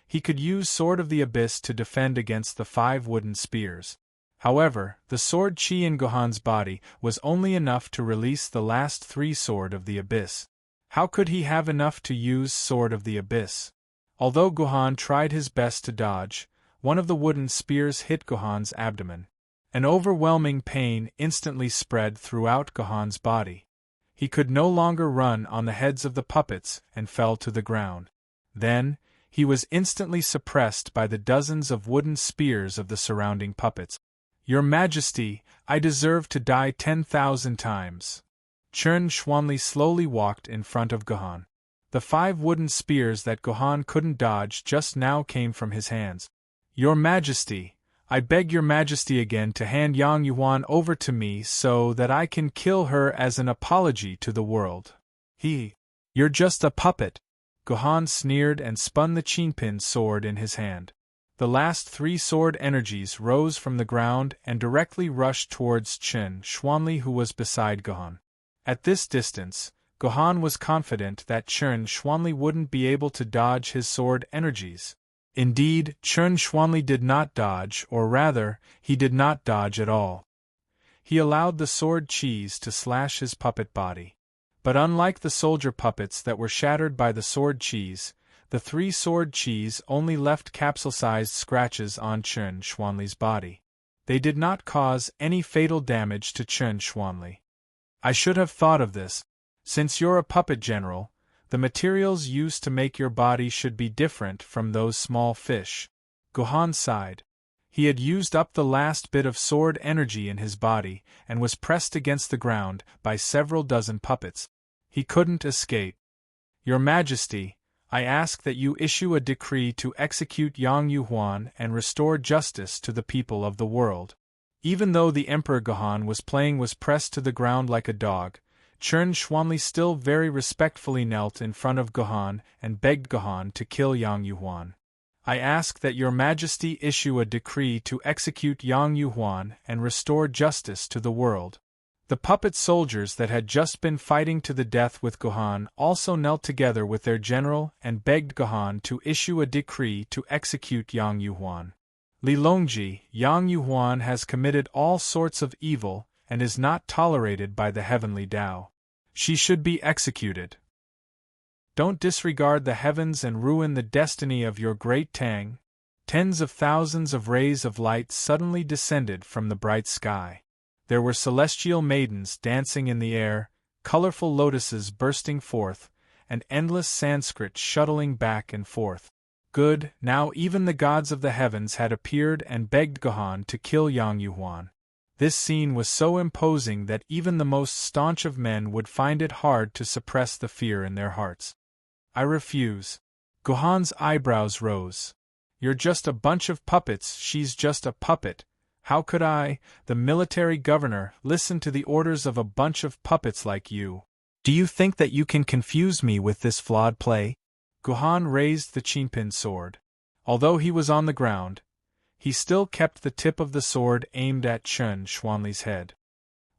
he could use Sword of the Abyss to defend against the 5 wooden spears. However, the sword chi in Gohan's body was only enough to release the last 3 Sword of the Abyss. How could he have enough to use Sword of the Abyss? Although Gohan tried his best to dodge, one of the wooden spears hit Gohan's abdomen. An overwhelming pain instantly spread throughout Gohan's body. He could no longer run on the heads of the puppets and fell to the ground. Then, he was instantly suppressed by the dozens of wooden spears of the surrounding puppets. Your Majesty, I deserve to die 10,000 times. Chen Xuanli slowly walked in front of Gohan. The 5 wooden spears that Gohan couldn't dodge just now came from his hands. Your Majesty, I beg your Majesty again to hand Yang Yuan over to me so that I can kill her as an apology to the world. You're just a puppet. Gohan sneered and spun the Qinpin sword in his hand. The last 3 sword energies rose from the ground and directly rushed towards Chen Xuanli, who was beside Gohan. At this distance, Gohan was confident that Chen Xuanli wouldn't be able to dodge his sword energies. Indeed, Chen Xuanli did not dodge, or rather, he did not dodge at all. He allowed the sword chis to slash his puppet body. But unlike the soldier puppets that were shattered by the sword chis, the 3 sword chis only left capsule-sized scratches on Chen Xuanli's body. They did not cause any fatal damage to Chen Xuanli. I should have thought of this. Since you're a puppet general, the materials used to make your body should be different from those small fish. Gohan sighed. He had used up the last bit of sword energy in his body and was pressed against the ground by several dozen puppets. He couldn't escape. Your Majesty, I ask that you issue a decree to execute Yang Yuhuan and restore justice to the people of the world. Even though the Emperor Gohan was pressed to the ground like a dog, Chen Xuanli still very respectfully knelt in front of Gohan and begged Gohan to kill Yang Yuhuan. I ask that your Majesty issue a decree to execute Yang Yuhuan and restore justice to the world. The puppet soldiers that had just been fighting to the death with Gohan also knelt together with their general and begged Gohan to issue a decree to execute Yang Yuhuan. Li Longji, Yang Yuhuan has committed all sorts of evil and is not tolerated by the heavenly Tao. She should be executed. Don't disregard the heavens and ruin the destiny of your great Tang. Tens of thousands of rays of light suddenly descended from the bright sky. There were celestial maidens dancing in the air, colorful lotuses bursting forth, and endless Sanskrit shuttling back and forth. Good, now even the gods of the heavens had appeared and begged Gohan to kill Yang Yuhuan. This scene was so imposing that even the most staunch of men would find it hard to suppress the fear in their hearts. I refuse. Gohan's eyebrows rose. You're just a bunch of puppets, she's just a puppet. How could I, the military governor, listen to the orders of a bunch of puppets like you? Do you think that you can confuse me with this flawed play? Gohan raised the Qinpin sword. Although he was on the ground, he still kept the tip of the sword aimed at Chen Xuanli's head.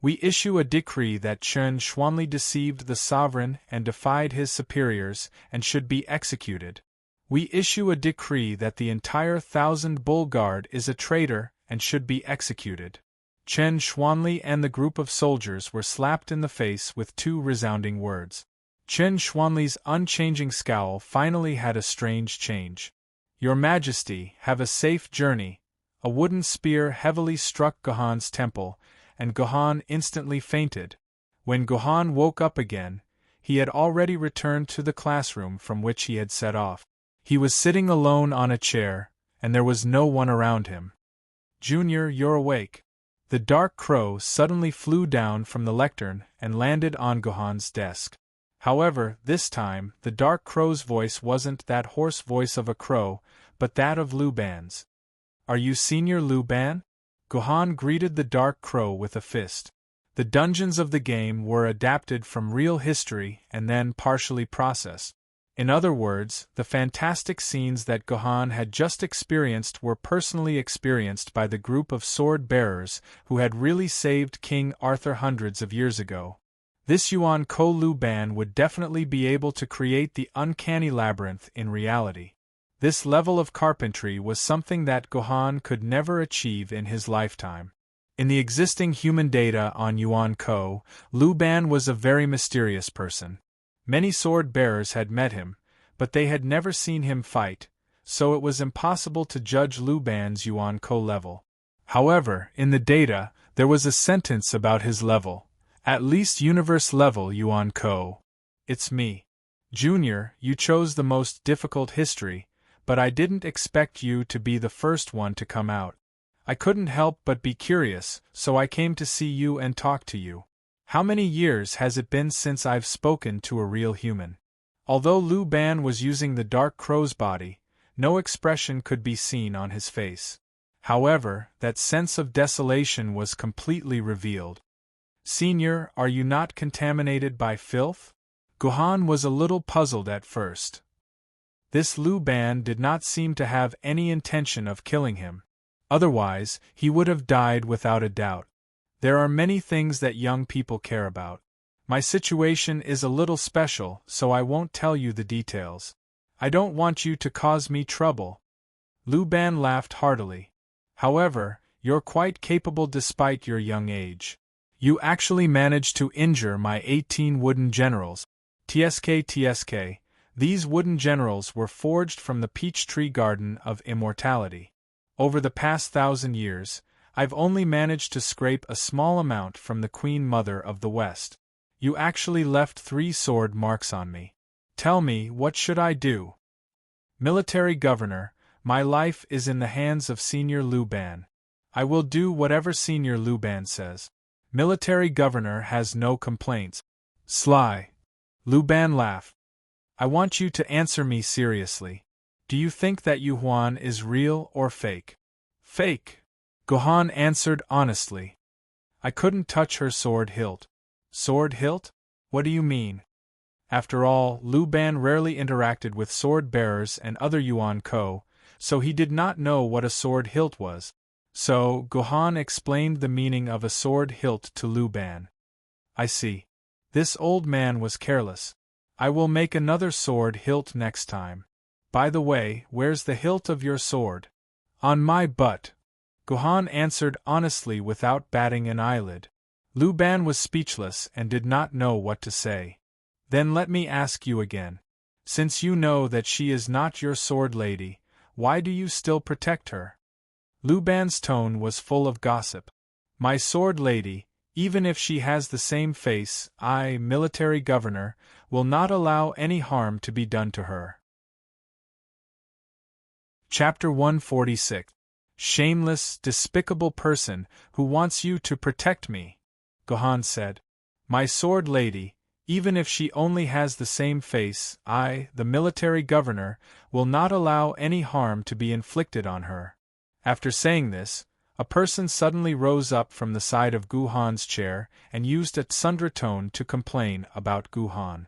We issue a decree that Chen Xuanli deceived the sovereign and defied his superiors and should be executed. We issue a decree that the entire 1,000 Bull Guard is a traitor and should be executed. Chen Xuanli and the group of soldiers were slapped in the face with 2 resounding words. Chen Xuanli's unchanging scowl finally had a strange change. Your Majesty, have a safe journey. A wooden spear heavily struck Gohan's temple, and Gohan instantly fainted. When Gohan woke up again, he had already returned to the classroom from which he had set off. He was sitting alone on a chair, and there was no one around him. Junior, you're awake. The dark crow suddenly flew down from the lectern and landed on Gohan's desk. However, this time, the dark crow's voice wasn't that hoarse voice of a crow, but that of Lu Ban's. Are you Senior Lu Ban? Gohan greeted the dark crow with a fist. The dungeons of the game were adapted from real history and then partially processed. In other words, the fantastic scenes that Gohan had just experienced were personally experienced by the group of sword-bearers who had really saved King Arthur hundreds of years ago. This Yuan Ko Lu Ban would definitely be able to create the uncanny labyrinth in reality. This level of carpentry was something that Gohan could never achieve in his lifetime. In the existing human data on Yuan Ko, Lu Ban was a very mysterious person. Many sword bearers had met him, but they had never seen him fight, so it was impossible to judge Lu Ban's Yuan Ko level. However, in the data, there was a sentence about his level, at least universe level Yuan Ko. It's me. Junior, you chose the most difficult history, but I didn't expect you to be the first one to come out. I couldn't help but be curious, so I came to see you and talk to you. How many years has it been since I've spoken to a real human? Although Lu Ban was using the Dark Crow's body, no expression could be seen on his face. However, that sense of desolation was completely revealed. Senior, are you not contaminated by filth? Gohan was a little puzzled at first. This Lu Ban did not seem to have any intention of killing him. Otherwise, he would have died without a doubt. There are many things that young people care about. My situation is a little special, so I won't tell you the details. I don't want you to cause me trouble. Lu Ban laughed heartily. However, you're quite capable despite your young age. You actually managed to injure my 18 wooden generals. TSK. These wooden generals were forged from the peach tree garden of immortality. Over the past 1,000 years, I've only managed to scrape a small amount from the Queen Mother of the West. You actually left 3 sword marks on me. Tell me, what should I do? Military Governor, my life is in the hands of Senior Lu Ban. I will do whatever Senior Lu Ban says. Military Governor has no complaints. Sly. Lu Ban laughed. I want you to answer me seriously. Do you think that Yu Huan is real or fake? Fake. Gohan answered honestly. I couldn't touch her sword hilt. Sword hilt? What do you mean? After all, Lu Ban rarely interacted with sword bearers and other Yuan Ko, so he did not know what a sword hilt was. So, Gohan explained the meaning of a sword hilt to Lu Ban. I see. This old man was careless. I will make another sword hilt next time. By the way, where's the hilt of your sword? On my butt. Gohan answered honestly without batting an eyelid. Lu Ban was speechless and did not know what to say. Then let me ask you again. Since you know that she is not your sword lady, why do you still protect her? Lu Ban's tone was full of gossip. My sword lady, even if she has the same face, I, military governor, will not allow any harm to be done to her. Chapter 146. Shameless, despicable person who wants you to protect me, Gohan said. My sword lady, even if she only has the same face, I, the military governor, will not allow any harm to be inflicted on her. After saying this, a person suddenly rose up from the side of Gohan's chair and used a tsundra tone to complain about Gohan.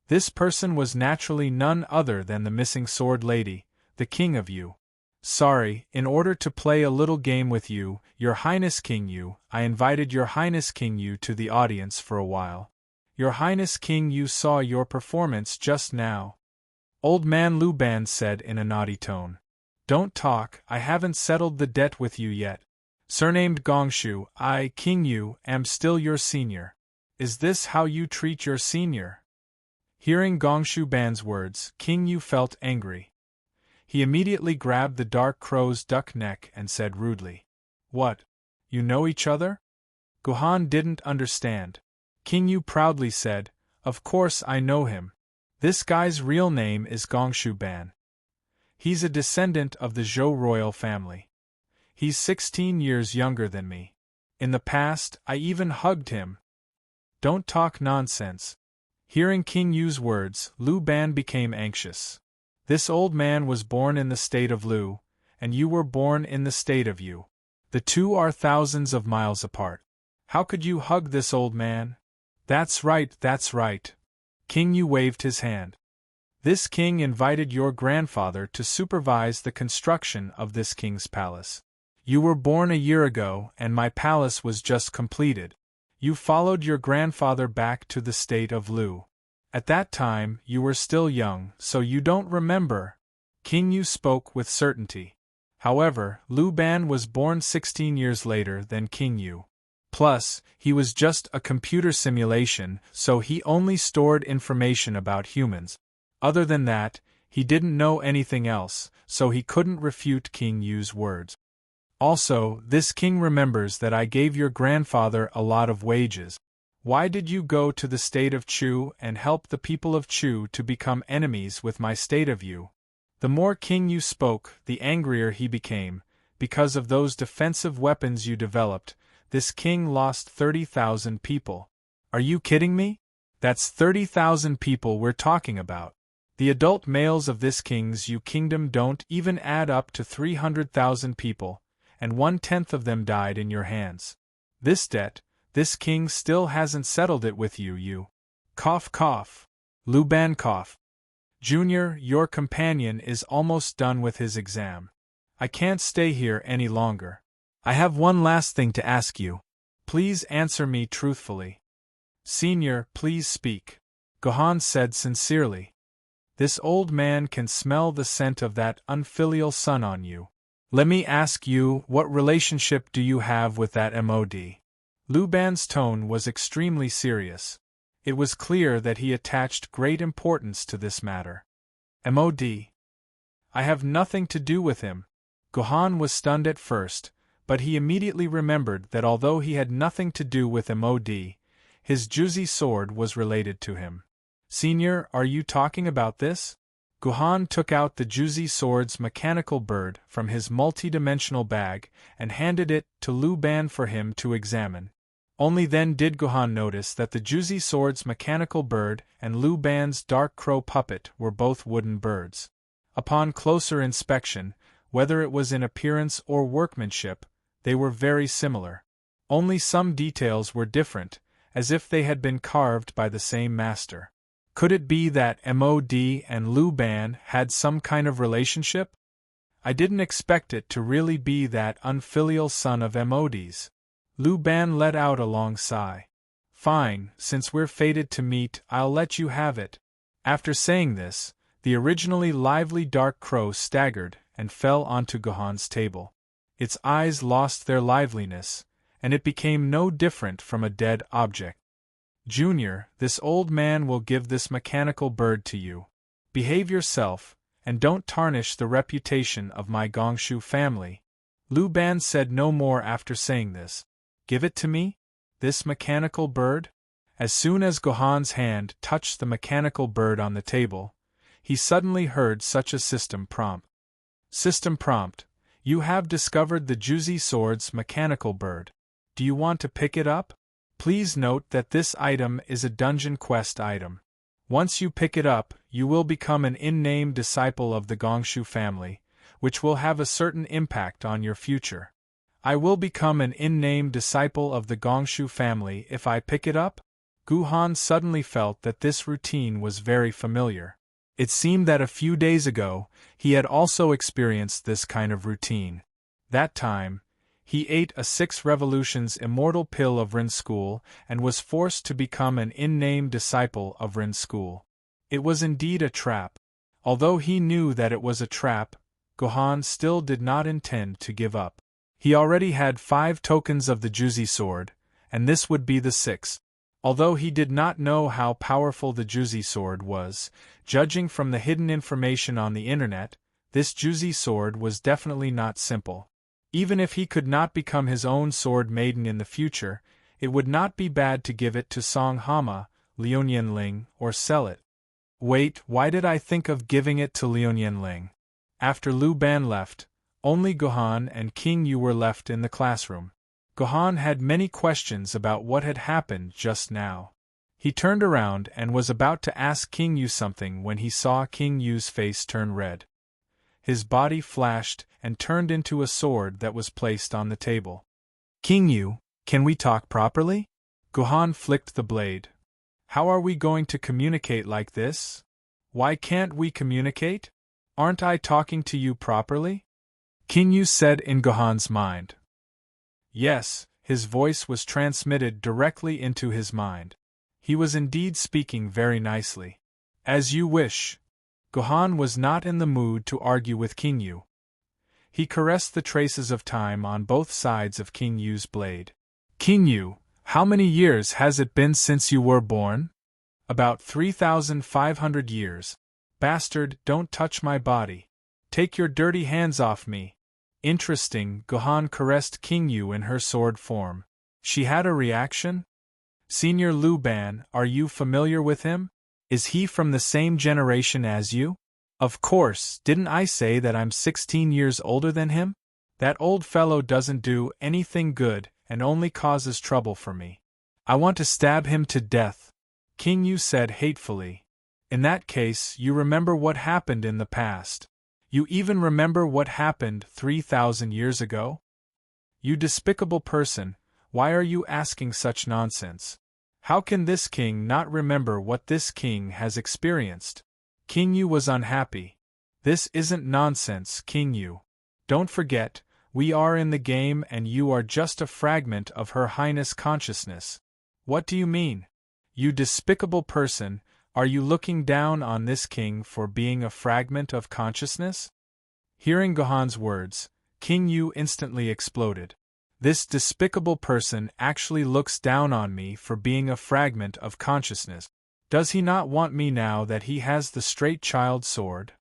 This person was naturally none other than the missing sword lady, the King of Yu. Sorry, in order to play a little game with you, Your Highness King Yu, I invited Your Highness King Yu to the audience for a while. Your Highness King Yu saw your performance just now. Old man Lu Ban said in a naughty tone. Don't talk, I haven't settled the debt with you yet. Surnamed Gongshu, I, King Yu, am still your senior. Is this how you treat your senior? Hearing Gongshu Ban's words, King Yu felt angry. He immediately grabbed the Dark Crow's duck neck and said rudely, What? You know each other? Gohan didn't understand. King Yu proudly said, Of course I know him. This guy's real name is Gongshu Ban. He's a descendant of the Zhou royal family. He's 16 years younger than me. In the past, I even hugged him. Don't talk nonsense. Hearing King Yu's words, Lu Ban became anxious. This old man was born in the state of Lu, and you were born in the state of Yu. The two are thousands of miles apart. How could you hug this old man? That's right, that's right. King Yu waved his hand. This king invited your grandfather to supervise the construction of this king's palace. You were born a year ago, and my palace was just completed. You followed your grandfather back to the state of Lu. At that time, you were still young, so you don't remember. King Yu spoke with certainty. However, Lu Ban was born 16 years later than King Yu. Plus, he was just a computer simulation, so he only stored information about humans. Other than that, he didn't know anything else, so he couldn't refute King Yu's words. Also, this king remembers that I gave your grandfather a lot of wages. Why did you go to the state of Chu and help the people of Chu to become enemies with my state of Yu? The more King Yu spoke, the angrier he became. Because of those defensive weapons you developed, this king lost 30,000 people. Are you kidding me? That's 30,000 people we're talking about. The adult males of this king's Yu kingdom don't even add up to 300,000 people, and 1/10 of them died in your hands. This debt, this king still hasn't settled it with you, Yu. Cough cough. Lu Ban cough. Junior, your companion is almost done with his exam. I can't stay here any longer. I have one last thing to ask you. Please answer me truthfully. Senior, please speak. Gohan said sincerely. This old man can smell the scent of that unfilial son on you. Let me ask you, what relationship do you have with that MOD? Lu Ban's tone was extremely serious. It was clear that he attached great importance to this matter. MOD. I have nothing to do with him. Gohan was stunned at first, but he immediately remembered that although he had nothing to do with MOD, his Juzi sword was related to him. Senior, are you talking about this? Gohan took out the Juzi sword's mechanical bird from his multi-dimensional bag and handed it to Lu Ban for him to examine. Only then did Gohan notice that the Juzi sword's mechanical bird and Lu Ban's dark crow puppet were both wooden birds. Upon closer inspection, whether it was in appearance or workmanship, they were very similar. Only some details were different, as if they had been carved by the same master. Could it be that MOD and Lu Ban had some kind of relationship? I didn't expect it to really be that unfilial son of MOD's. Lu Ban let out a long sigh. Fine, since we're fated to meet, I'll let you have it. After saying this, the originally lively dark crow staggered and fell onto Gohan's table. Its eyes lost their liveliness, and it became no different from a dead object. Junior, this old man will give this mechanical bird to you. Behave yourself, and don't tarnish the reputation of my Gongshu family. Lu Ban said no more after saying this. Give it to me? This mechanical bird? As soon as Gohan's hand touched the mechanical bird on the table, he suddenly heard such a system prompt. System prompt. You have discovered the Juzi sword's mechanical bird. Do you want to pick it up? Please note that this item is a dungeon quest item. Once you pick it up, you will become an in-name disciple of the Gongshu family, which will have a certain impact on your future. I will become an in-name disciple of the Gongshu family if I pick it up? Gohan suddenly felt that this routine was very familiar. It seemed that a few days ago, he had also experienced this kind of routine. That time, he ate a 6 revolutions immortal pill of Rin School and was forced to become an in-name disciple of Rin School. It was indeed a trap. Although he knew that it was a trap, Gohan still did not intend to give up. He already had 5 tokens of the Juzi sword, and this would be the 6th. Although he did not know how powerful the Juzi sword was, judging from the hidden information on the internet, this Juzi sword was definitely not simple. Even if he could not become his own sword maiden in the future, it would not be bad to give it to Song Hama, Liuyan Ling, or sell it. Wait, why did I think of giving it to Liuyan Ling? After Lu Ban left, only Gohan and King Yu were left in the classroom. Gohan had many questions about what had happened just now. He turned around and was about to ask King Yu something when he saw King Yu's face turn red. His body flashed and turned into a sword that was placed on the table. King Yu, can we talk properly? Gohan flicked the blade. How are we going to communicate like this? Why can't we communicate? Aren't I talking to you properly? King Yu said in Gohan's mind. Yes, his voice was transmitted directly into his mind. He was indeed speaking very nicely. As you wish. Gohan was not in the mood to argue with King Yu. He caressed the traces of time on both sides of King Yu's blade. King Yu, how many years has it been since you were born? About 3,500 years. Bastard, don't touch my body. Take your dirty hands off me. Interesting, Gohan caressed King Yu in her sword form. She had a reaction? Senior Liu Ban, are you familiar with him? Is he from the same generation as you? Of course, didn't I say that I'm 16 years older than him? That old fellow doesn't do anything good and only causes trouble for me. I want to stab him to death, King Yu said hatefully. In that case, you remember what happened in the past. You even remember what happened 3,000 years ago? You despicable person, why are you asking such nonsense? How can this king not remember what this king has experienced? King Yu was unhappy. This isn't nonsense, King Yu. Don't forget, we are in the game and you are just a fragment of Her Highness consciousness. What do you mean? You despicable person, are you looking down on this king for being a fragment of consciousness? Hearing Gohan's words, King Yu instantly exploded. This despicable person actually looks down on me for being a fragment of consciousness. Does he not want me now that he has the straight child sword?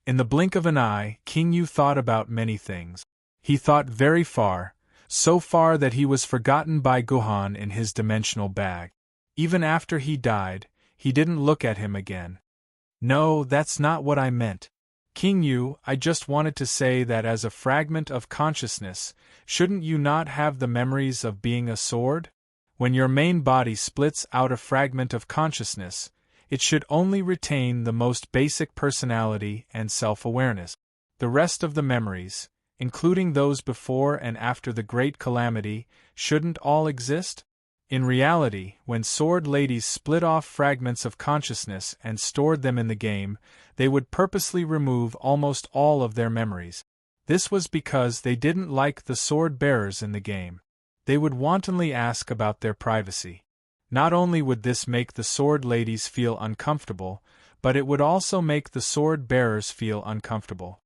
In the blink of an eye, King Yu thought about many things. He thought very far, so far that he was forgotten by Gohan in his dimensional bag. Even after he died, he didn't look at him again. No, that's not what I meant. King Yu, I just wanted to say that as a fragment of consciousness, shouldn't you not have the memories of being a sword? When your main body splits out a fragment of consciousness, it should only retain the most basic personality and self-awareness. The rest of the memories, including those before and after the Great Calamity, shouldn't all exist? In reality, when sword ladies split off fragments of consciousness and stored them in the game, they would purposely remove almost all of their memories. This was because they didn't like the sword bearers in the game. They would wantonly ask about their privacy. Not only would this make the sword ladies feel uncomfortable, but it would also make the sword bearers feel uncomfortable.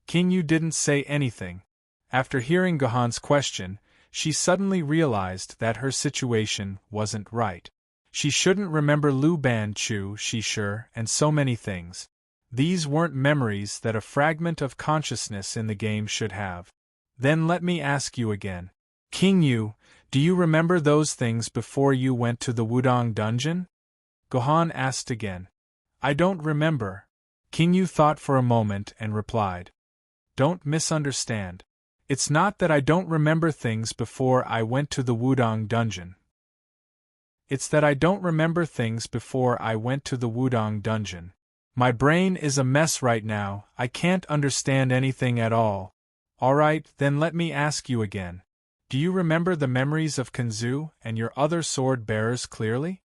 King Yu didn't say anything. After hearing Gohan's question, she suddenly realized that her situation wasn't right. She shouldn't remember Liu Ban Chu Shi Shi and so many things. These weren't memories that a fragment of consciousness in the game should have. Then let me ask you again. King Yu, do you remember those things before you went to the Wudong dungeon? Gohan asked again. I don't remember. King Yu thought for a moment and replied. Don't misunderstand. It's not that I don't remember things before I went to the Wudong dungeon. It's that I don't remember things before I went to the Wudong dungeon. My brain is a mess right now, I can't understand anything at all. Alright, then let me ask you again. Do you remember the memories of Kenzu and your other sword bearers clearly?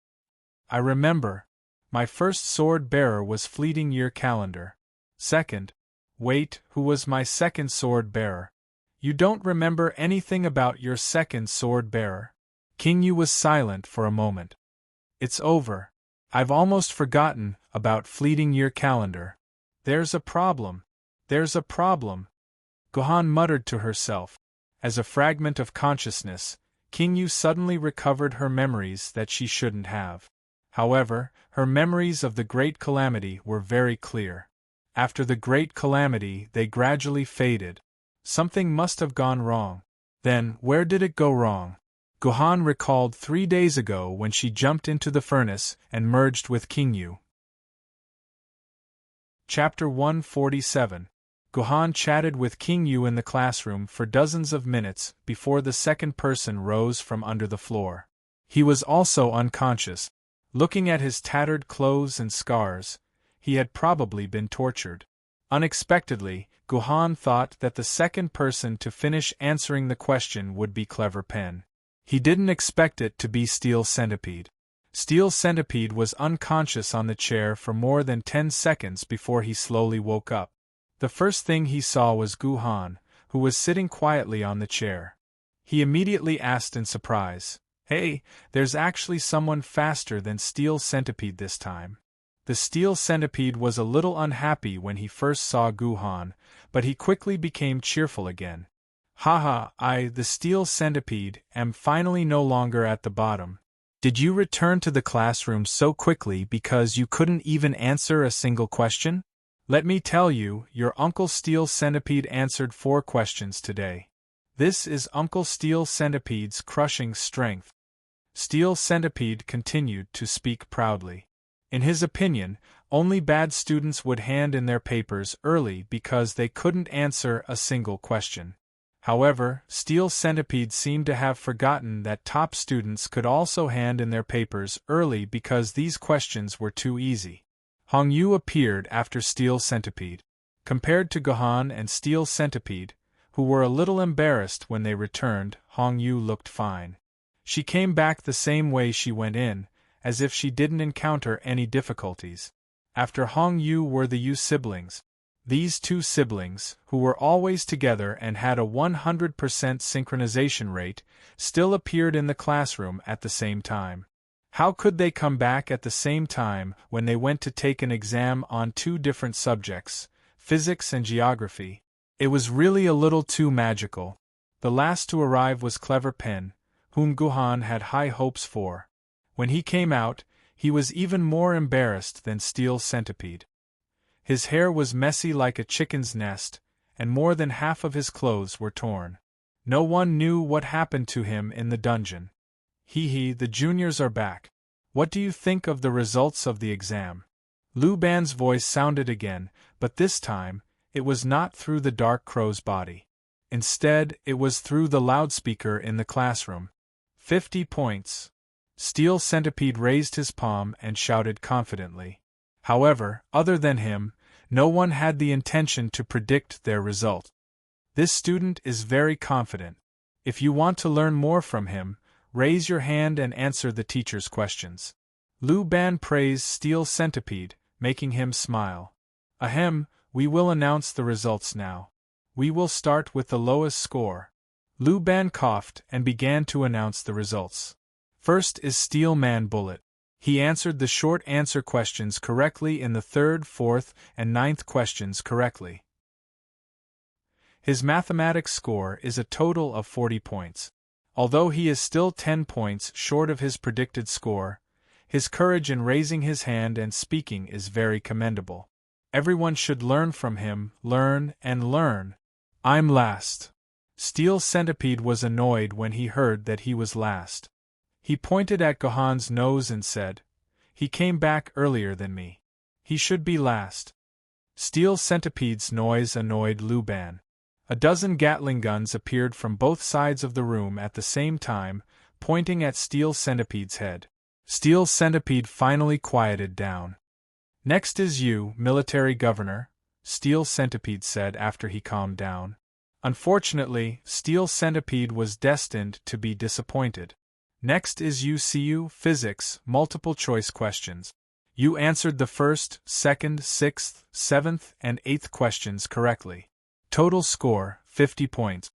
I remember. My first sword bearer was Fleeting Year Calendar. Second. Wait, who was my second sword bearer? You don't remember anything about your second sword bearer? King Yu was silent for a moment. It's over. I've almost forgotten about Fleeting Year Calendar. There's a problem. There's a problem. Gohan muttered to herself. As a fragment of consciousness, King Yu suddenly recovered her memories that she shouldn't have. However, her memories of the Great Calamity were very clear. After the Great Calamity, they gradually faded. Something must have gone wrong. Then, where did it go wrong? Gohan recalled 3 days ago when she jumped into the furnace and merged with King Yu. Chapter 147. Gohan chatted with King Yu in the classroom for dozens of minutes before the second person rose from under the floor. He was also unconscious. Looking at his tattered clothes and scars, he had probably been tortured. Unexpectedly, Gohan thought that the second person to finish answering the question would be Clever Pen. He didn't expect it to be Steel Centipede. Steel Centipede was unconscious on the chair for more than 10 seconds before he slowly woke up. The first thing he saw was Gohan, who was sitting quietly on the chair. He immediately asked in surprise, "Hey, there's actually someone faster than Steel Centipede this time." The steel centipede was a little unhappy when he first saw Guhan, but he quickly became cheerful again. Haha, I, the steel centipede, am finally no longer at the bottom. Did you return to the classroom so quickly because you couldn't even answer a single question? Let me tell you, your Uncle Steel Centipede answered 4 questions today. This is Uncle Steel Centipede's crushing strength. Steel Centipede continued to speak proudly. In his opinion, only bad students would hand in their papers early because they couldn't answer a single question. However, Steel Centipede seemed to have forgotten that top students could also hand in their papers early because these questions were too easy. Hongyu appeared after Steel Centipede. Compared to Gohan and Steel Centipede, who were a little embarrassed when they returned, Hongyu looked fine. She came back the same way she went in, as if she didn't encounter any difficulties. After Hongyu were the Yu siblings. These 2 siblings, who were always together and had a 100% synchronization rate, still appeared in the classroom at the same time. How could they come back at the same time when they went to take an exam on 2 different subjects, physics and geography? It was really a little too magical. The last to arrive was Clever Pen, whom Guhan had high hopes for. When he came out, he was even more embarrassed than Steel Centipede. His hair was messy like a chicken's nest, and more than half of his clothes were torn. No one knew what happened to him in the dungeon. Hee, the juniors are back. What do you think of the results of the exam? Lu Ban's voice sounded again, but this time, it was not through the dark crow's body. Instead, it was through the loudspeaker in the classroom. 50 points. Steel Centipede raised his palm and shouted confidently. However, other than him, no one had the intention to predict their result. This student is very confident. If you want to learn more from him, raise your hand and answer the teacher's questions. Lu Ban praised Steel Centipede, making him smile. Ahem, we will announce the results now. We will start with the lowest score. Lu Ban coughed and began to announce the results. First is Steel Man Bullet. He answered the short answer questions correctly in the 3rd, 4th, and 9th questions correctly. His mathematics score is a total of 40 points. Although he is still 10 points short of his predicted score, his courage in raising his hand and speaking is very commendable. Everyone should learn from him, learn and learn. I'm last. Steel Centipede was annoyed when he heard that he was last. He pointed at Gohan's nose and said, "He came back earlier than me. He should be last." Steel Centipede's noise annoyed Lu Ban. A dozen Gatling guns appeared from both sides of the room at the same time, pointing at Steel Centipede's head. Steel Centipede finally quieted down. "Next is you, Military Governor," Steel Centipede said after he calmed down. Unfortunately, Steel Centipede was destined to be disappointed. Next is UCU Physics multiple choice questions. You answered the 1st, 2nd, 6th, 7th, and 8th questions correctly. Total score, 50 points.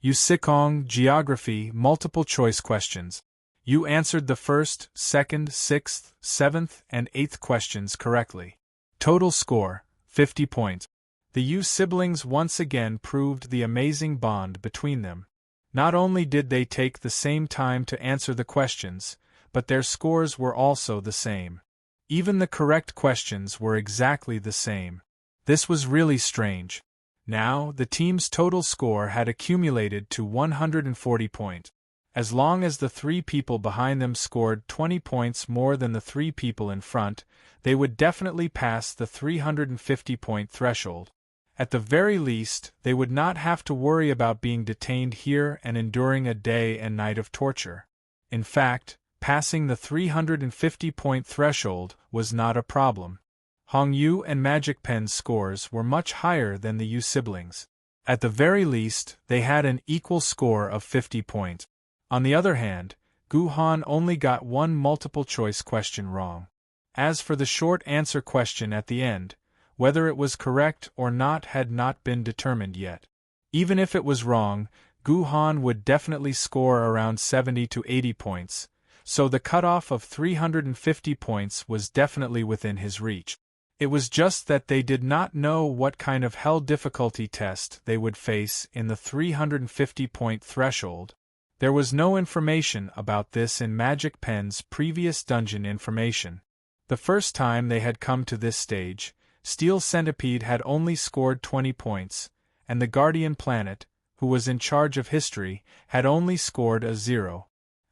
USikong Geography multiple choice questions. You answered the 1st, 2nd, 6th, 7th, and 8th questions correctly. Total score, 50 points. The Yu siblings once again proved the amazing bond between them. Not only did they take the same time to answer the questions, but their scores were also the same. Even the correct questions were exactly the same. This was really strange. Now, the team's total score had accumulated to 140 points. As long as the 3 people behind them scored 20 points more than the 3 people in front, they would definitely pass the 350-point threshold. At the very least, they would not have to worry about being detained here and enduring a day and night of torture. In fact, passing the 350-point threshold was not a problem. Hongyu and Magic Pen's scores were much higher than the Yu siblings. At the very least, they had an equal score of 50 points. On the other hand, Guhan only got 1 multiple-choice question wrong. As for the short answer question at the end, whether it was correct or not had not been determined yet. Even if it was wrong, Guhan would definitely score around 70 to 80 points, so the cutoff of 350 points was definitely within his reach. It was just that they did not know what kind of hell difficulty test they would face in the 350-point threshold. There was no information about this in Magic Pen's previous dungeon information. The first time they had come to this stage, Steel Centipede had only scored 20 points, and the Guardian Planet, who was in charge of history, had only scored a 0.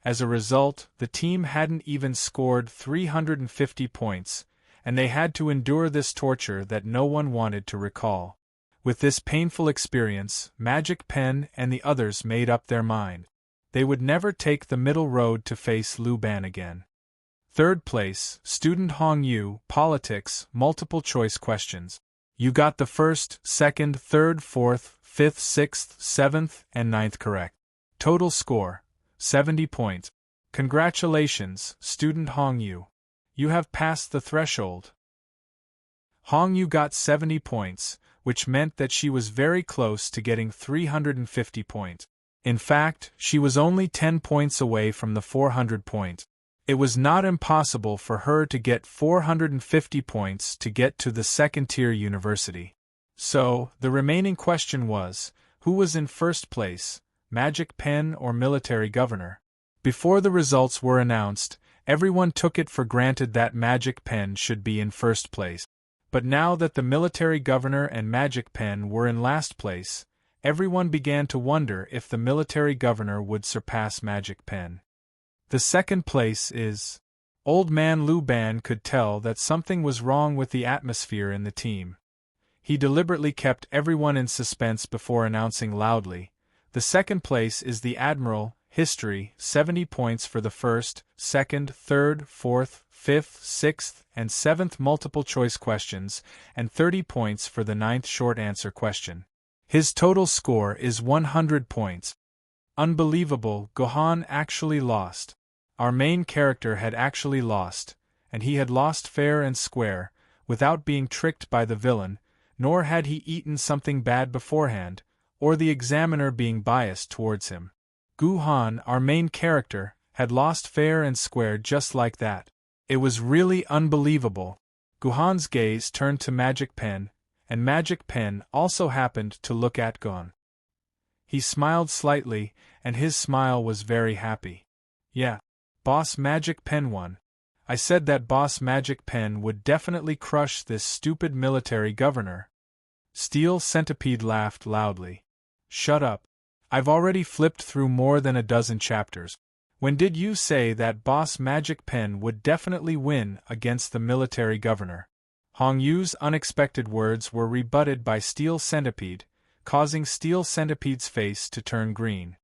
As a result, the team hadn't even scored 350 points, and they had to endure this torture that no one wanted to recall. With this painful experience, Magic Pen and the others made up their mind. They would never take the middle road to face Lu Ban again. Third place, Student Hong Yu, Politics, Multiple Choice Questions. You got the first, second, third, fourth, fifth, sixth, seventh, and ninth correct. Total score, 70 points. Congratulations, Student Hong Yu. You have passed the threshold. Hong Yu got 70 points, which meant that she was very close to getting 350 points. In fact, she was only 10 points away from the 400 points. It was not impossible for her to get 450 points to get to the second-tier university. So, the remaining question was, who was in first place, Magic Pen or Military Governor? Before the results were announced, everyone took it for granted that Magic Pen should be in first place. But now that the Military Governor and Magic Pen were in last place, everyone began to wonder if the Military Governor would surpass Magic Pen. The second place is... Old Man Lu Ban could tell that something was wrong with the atmosphere in the team. He deliberately kept everyone in suspense before announcing loudly, "The second place is the Admiral, History, 70 points for the first, second, third, fourth, fifth, sixth, and seventh multiple-choice questions, and 30 points for the ninth short-answer question. His total score is 100 points. Unbelievable, Gohan actually lost. Our main character had actually lost, and he had lost fair and square, without being tricked by the villain, nor had he eaten something bad beforehand, or the examiner being biased towards him. Gohan, our main character, had lost fair and square just like that. It was really unbelievable." Gohan's gaze turned to Magic Pen, and Magic Pen also happened to look at Gohan. He smiled slightly, and his smile was very happy. "Yeah. Boss Magic Pen won. I said that Boss Magic Pen would definitely crush this stupid military governor." Steel Centipede laughed loudly. "Shut up. I've already flipped through more than a dozen chapters. When did you say that Boss Magic Pen would definitely win against the military governor?" Hong Yu's unexpected words were rebutted by Steel Centipede, causing Steel Centipede's face to turn green.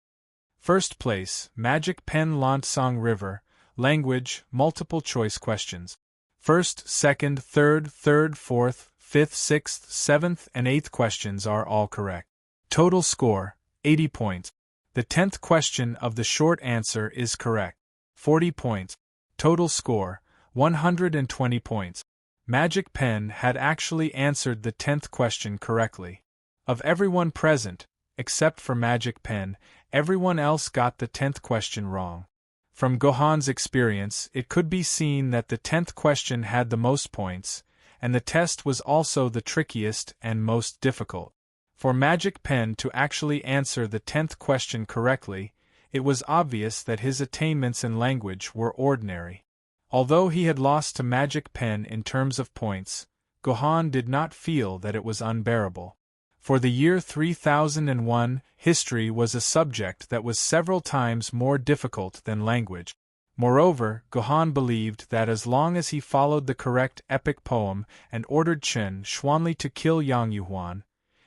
First place, Magic Pen Lansong River, Language, Multiple Choice Questions. First, second, third, fourth, fifth, sixth, seventh, and eighth questions are all correct. Total score, 80 points. The 10th question of the short answer is correct. 40 points. Total score, 120 points. Magic Pen had actually answered the 10th question correctly. Of everyone present, except for Magic Pen, everyone else got the 10th question wrong. From Gohan's experience, it could be seen that the 10th question had the most points, and the test was also the trickiest and most difficult. For Magic Pen to actually answer the 10th question correctly, it was obvious that his attainments in language were ordinary. Although he had lost to Magic Pen in terms of points, Gohan did not feel that it was unbearable. For the year 3001, history was a subject that was several times more difficult than language. Moreover, Gohan believed that as long as he followed the correct epic poem and ordered Chen Xuanli to kill Yang Yuhuan,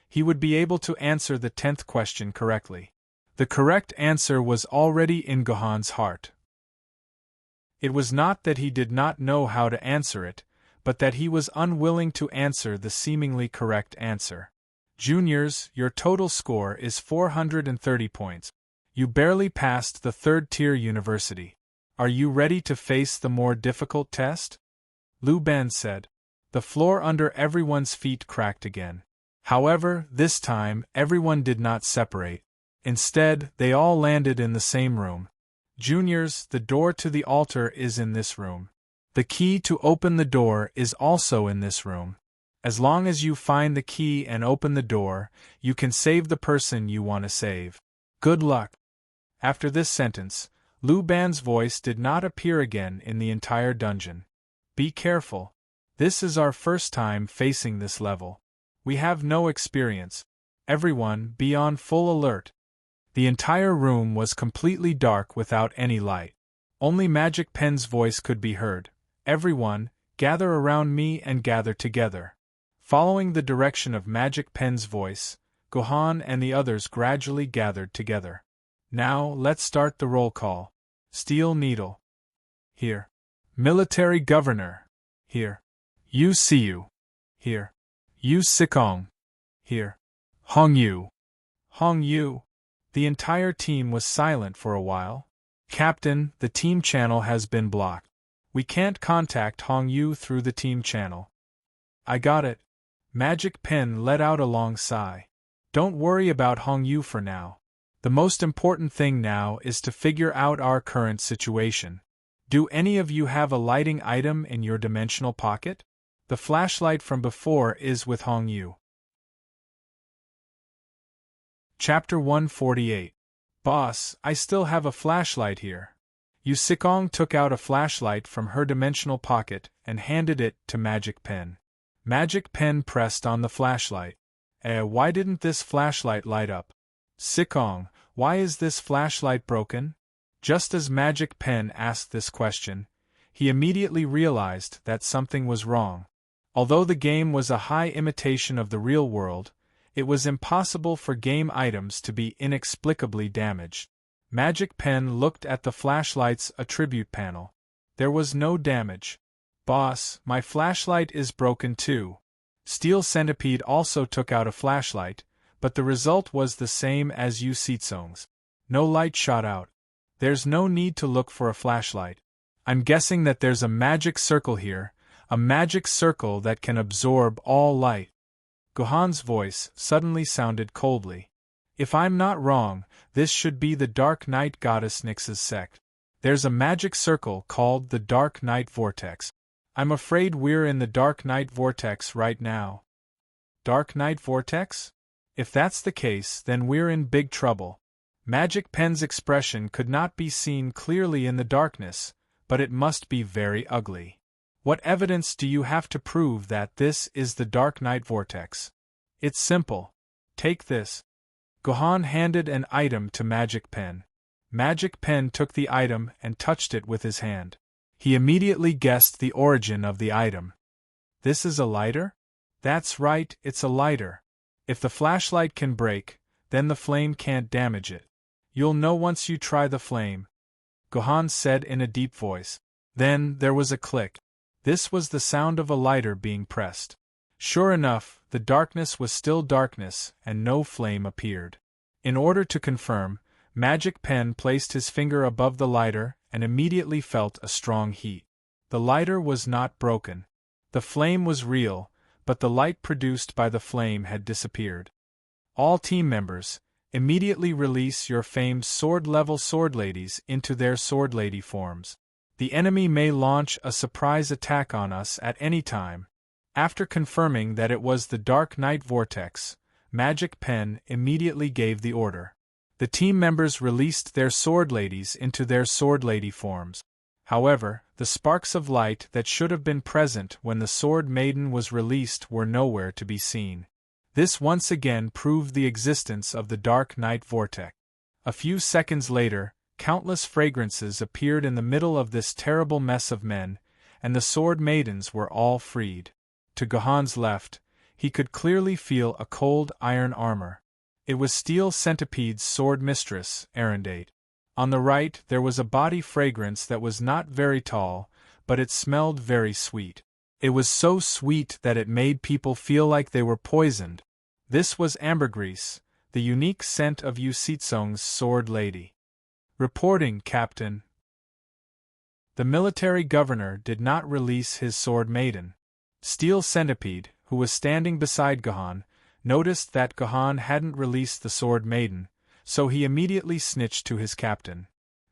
he would be able to answer the 10th question correctly. The correct answer was already in Gohan's heart. It was not that he did not know how to answer it, but that he was unwilling to answer the seemingly correct answer. Juniors, your total score is 430 points. You barely passed the third-tier university. Are you ready to face the more difficult test? Lu Ban said. The floor under everyone's feet cracked again. However, this time, everyone did not separate. Instead, they all landed in the same room. Juniors, the door to the altar is in this room. The key to open the door is also in this room. As long as you find the key and open the door, you can save the person you want to save. Good luck. After this sentence, Lu Ban's voice did not appear again in the entire dungeon. Be careful. This is our first time facing this level. We have no experience. Everyone, be on full alert. The entire room was completely dark without any light. Only Magic Pen's voice could be heard. Everyone, gather around me and gather together. Following the direction of Magic Pen's voice, Gohan and the others gradually gathered together. Now, let's start the roll call. Steel Needle. Here. Military Governor. Here. Yu Siu. Here. Yu Sikong. Here. Hong Yu. Hong Yu. The entire team was silent for a while. Captain, the team channel has been blocked. We can't contact Hong Yu through the team channel. I got it. Magic Pen let out a long sigh. Don't worry about Hong Yu for now. The most important thing now is to figure out our current situation. Do any of you have a lighting item in your dimensional pocket? The flashlight from before is with Hong Yu. Chapter 148. Boss, I still have a flashlight here. Yu Sikong took out a flashlight from her dimensional pocket and handed it to Magic Pen. Magic Pen pressed on the flashlight. Why didn't this flashlight light up? Sikong, why is this flashlight broken? Just as Magic Pen asked this question, he immediately realized that something was wrong. Although the game was a high imitation of the real world, it was impossible for game items to be inexplicably damaged. Magic Pen looked at the flashlight's attribute panel. There was no damage. Boss, my flashlight is broken too. Steel Centipede also took out a flashlight, but the result was the same as Yu Sitsong's. No light shot out. There's no need to look for a flashlight. I'm guessing that there's a magic circle here, a magic circle that can absorb all light. Gohan's voice suddenly sounded coldly. If I'm not wrong, this should be the Dark Knight Goddess Nyx's sect. There's a magic circle called the Dark Knight Vortex. I'm afraid we're in the Dark Knight Vortex right now. Dark Knight Vortex? If that's the case, then we're in big trouble. Magic Pen's expression could not be seen clearly in the darkness, but it must be very ugly. What evidence do you have to prove that this is the Dark Knight Vortex? It's simple. Take this. Gohan handed an item to Magic Pen. Magic Pen took the item and touched it with his hand. He immediately guessed the origin of the item. This is a lighter? That's right, it's a lighter. If the flashlight can break, then the flame can't damage it. You'll know once you try the flame, Gohan said in a deep voice. Then there was a click. This was the sound of a lighter being pressed. Sure enough, the darkness was still darkness, and no flame appeared. In order to confirm, Magic Pen placed his finger above the lighter and immediately felt a strong heat. The lighter was not broken. The flame was real, but the light produced by the flame had disappeared. All team members, immediately release your famed sword-level sword ladies into their sword lady forms. The enemy may launch a surprise attack on us at any time. After confirming that it was the Dark Knight Vortex, Magic Pen immediately gave the order. The team members released their sword ladies into their sword lady forms. However, the sparks of light that should have been present when the Sword Maiden was released were nowhere to be seen. This once again proved the existence of the Dark Knight Vortex. A few seconds later, countless fragrances appeared in the middle of this terrible mess of men, and the Sword Maidens were all freed. To Gohan's left, he could clearly feel a cold iron armor. It was Steel Centipede's sword mistress, Arendate. On the right there was a body fragrance that was not very tall, but it smelled very sweet. It was so sweet that it made people feel like they were poisoned. This was ambergris, the unique scent of Yu Sitsong's sword lady. Reporting, Captain. The military governor did not release his sword maiden. Steel Centipede, who was standing beside Gohan, noticed that Gohan hadn't released the sword maiden, so he immediately snitched to his captain.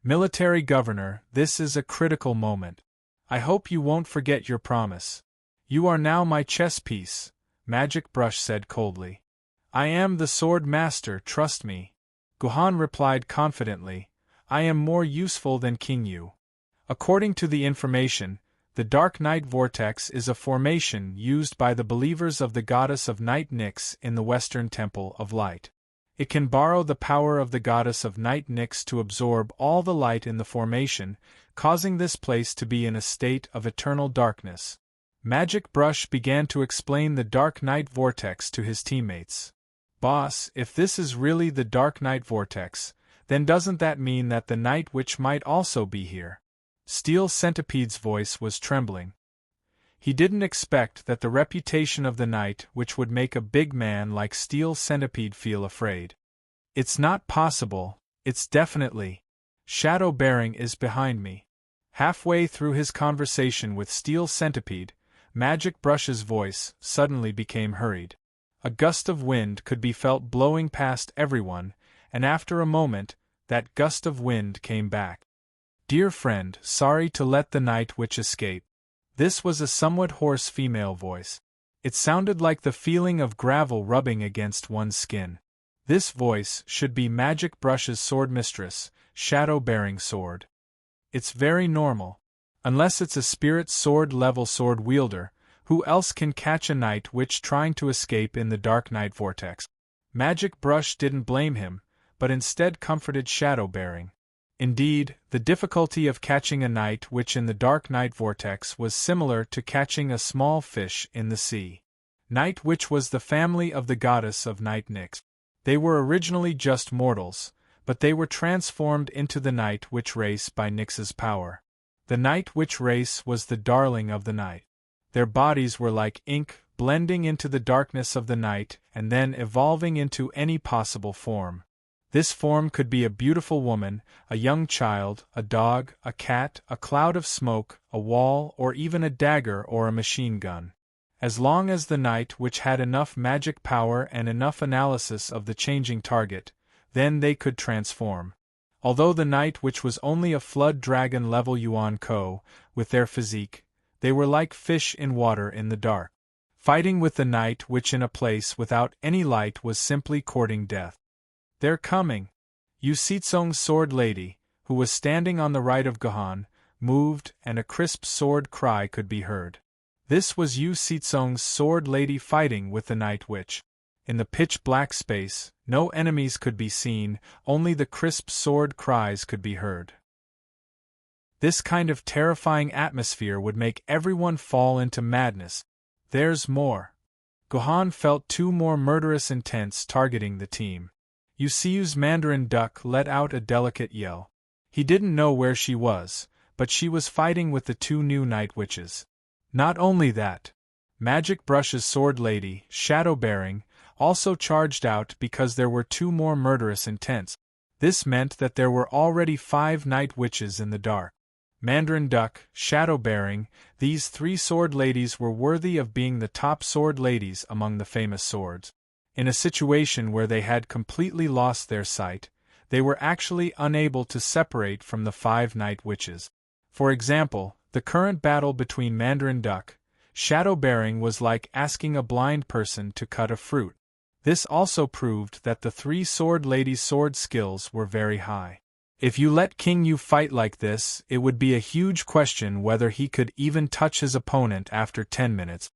Military Governor, this is a critical moment. I hope you won't forget your promise. You are now my chess piece, Magic Brush said coldly. I am the sword master, trust me. Guhan replied confidently, I am more useful than King Yu. According to the information, the Dark Night Vortex is a formation used by the believers of the goddess of night Nyx in the Western Temple of Light. It can borrow the power of the goddess of night Nyx to absorb all the light in the formation, causing this place to be in a state of eternal darkness. Magic Brush began to explain the Dark Night Vortex to his teammates. Boss, if this is really the Dark Night Vortex, then doesn't that mean that the Night Witch might also be here? Steel Centipede's voice was trembling. He didn't expect that the reputation of the Night Witch would make a big man like Steel Centipede feel afraid. It's not possible, it's definitely. Shadow Bearing is behind me. Halfway through his conversation with Steel Centipede, Magic Brush's voice suddenly became hurried. A gust of wind could be felt blowing past everyone, and after a moment, that gust of wind came back. Dear friend, sorry to let the Night Witch escape. This was a somewhat hoarse female voice. It sounded like the feeling of gravel rubbing against one's skin. This voice should be Magic Brush's sword mistress, Shadow Bearing Sword. It's very normal. Unless it's a spirit sword level sword wielder, who else can catch a Night Witch trying to escape in the Dark Night Vortex? Magic Brush didn't blame him, but instead comforted Shadow Bearing. Indeed, the difficulty of catching a Night Witch in the Dark Night Vortex was similar to catching a small fish in the sea. Night Witch was the family of the goddess of night Nyx. They were originally just mortals, but they were transformed into the Night Witch race by Nyx's power. The Night Witch race was the darling of the night. Their bodies were like ink, blending into the darkness of the night and then evolving into any possible form. This form could be a beautiful woman, a young child, a dog, a cat, a cloud of smoke, a wall, or even a dagger or a machine gun. As long as the Night Witch had enough magic power and enough analysis of the changing target, then they could transform. Although the Night Witch was only a flood dragon level Yuan Ko, with their physique, they were like fish in water in the dark. Fighting with the Night Witch in a place without any light was simply courting death. They're coming! Yu Sitsong's sword lady, who was standing on the right of Guhan, moved and a crisp sword cry could be heard. This was Yu Sitsong's sword lady fighting with the Night Witch. In the pitch-black space, no enemies could be seen, only the crisp sword cries could be heard. This kind of terrifying atmosphere would make everyone fall into madness. There's more. Guhan felt two more murderous intents targeting the team. Yusiu's Mandarin Duck let out a delicate yell. He didn't know where she was, but she was fighting with the two new Night Witches. Not only that, Magic Brush's sword lady, Shadow Bearing, also charged out because there were two more murderous intents. This meant that there were already 5 Night Witches in the dark. Mandarin Duck, Shadow Bearing, these 3 sword ladies were worthy of being the top sword ladies among the famous swords. In a situation where they had completely lost their sight, they were actually unable to separate from the 5 Night Witches. For example, the current battle between Mandarin Duck, Shadow Bearing was like asking a blind person to cut a fruit. This also proved that the 3 sword ladies' sword skills were very high. If you let King Yu fight like this, it would be a huge question whether he could even touch his opponent after 10 minutes.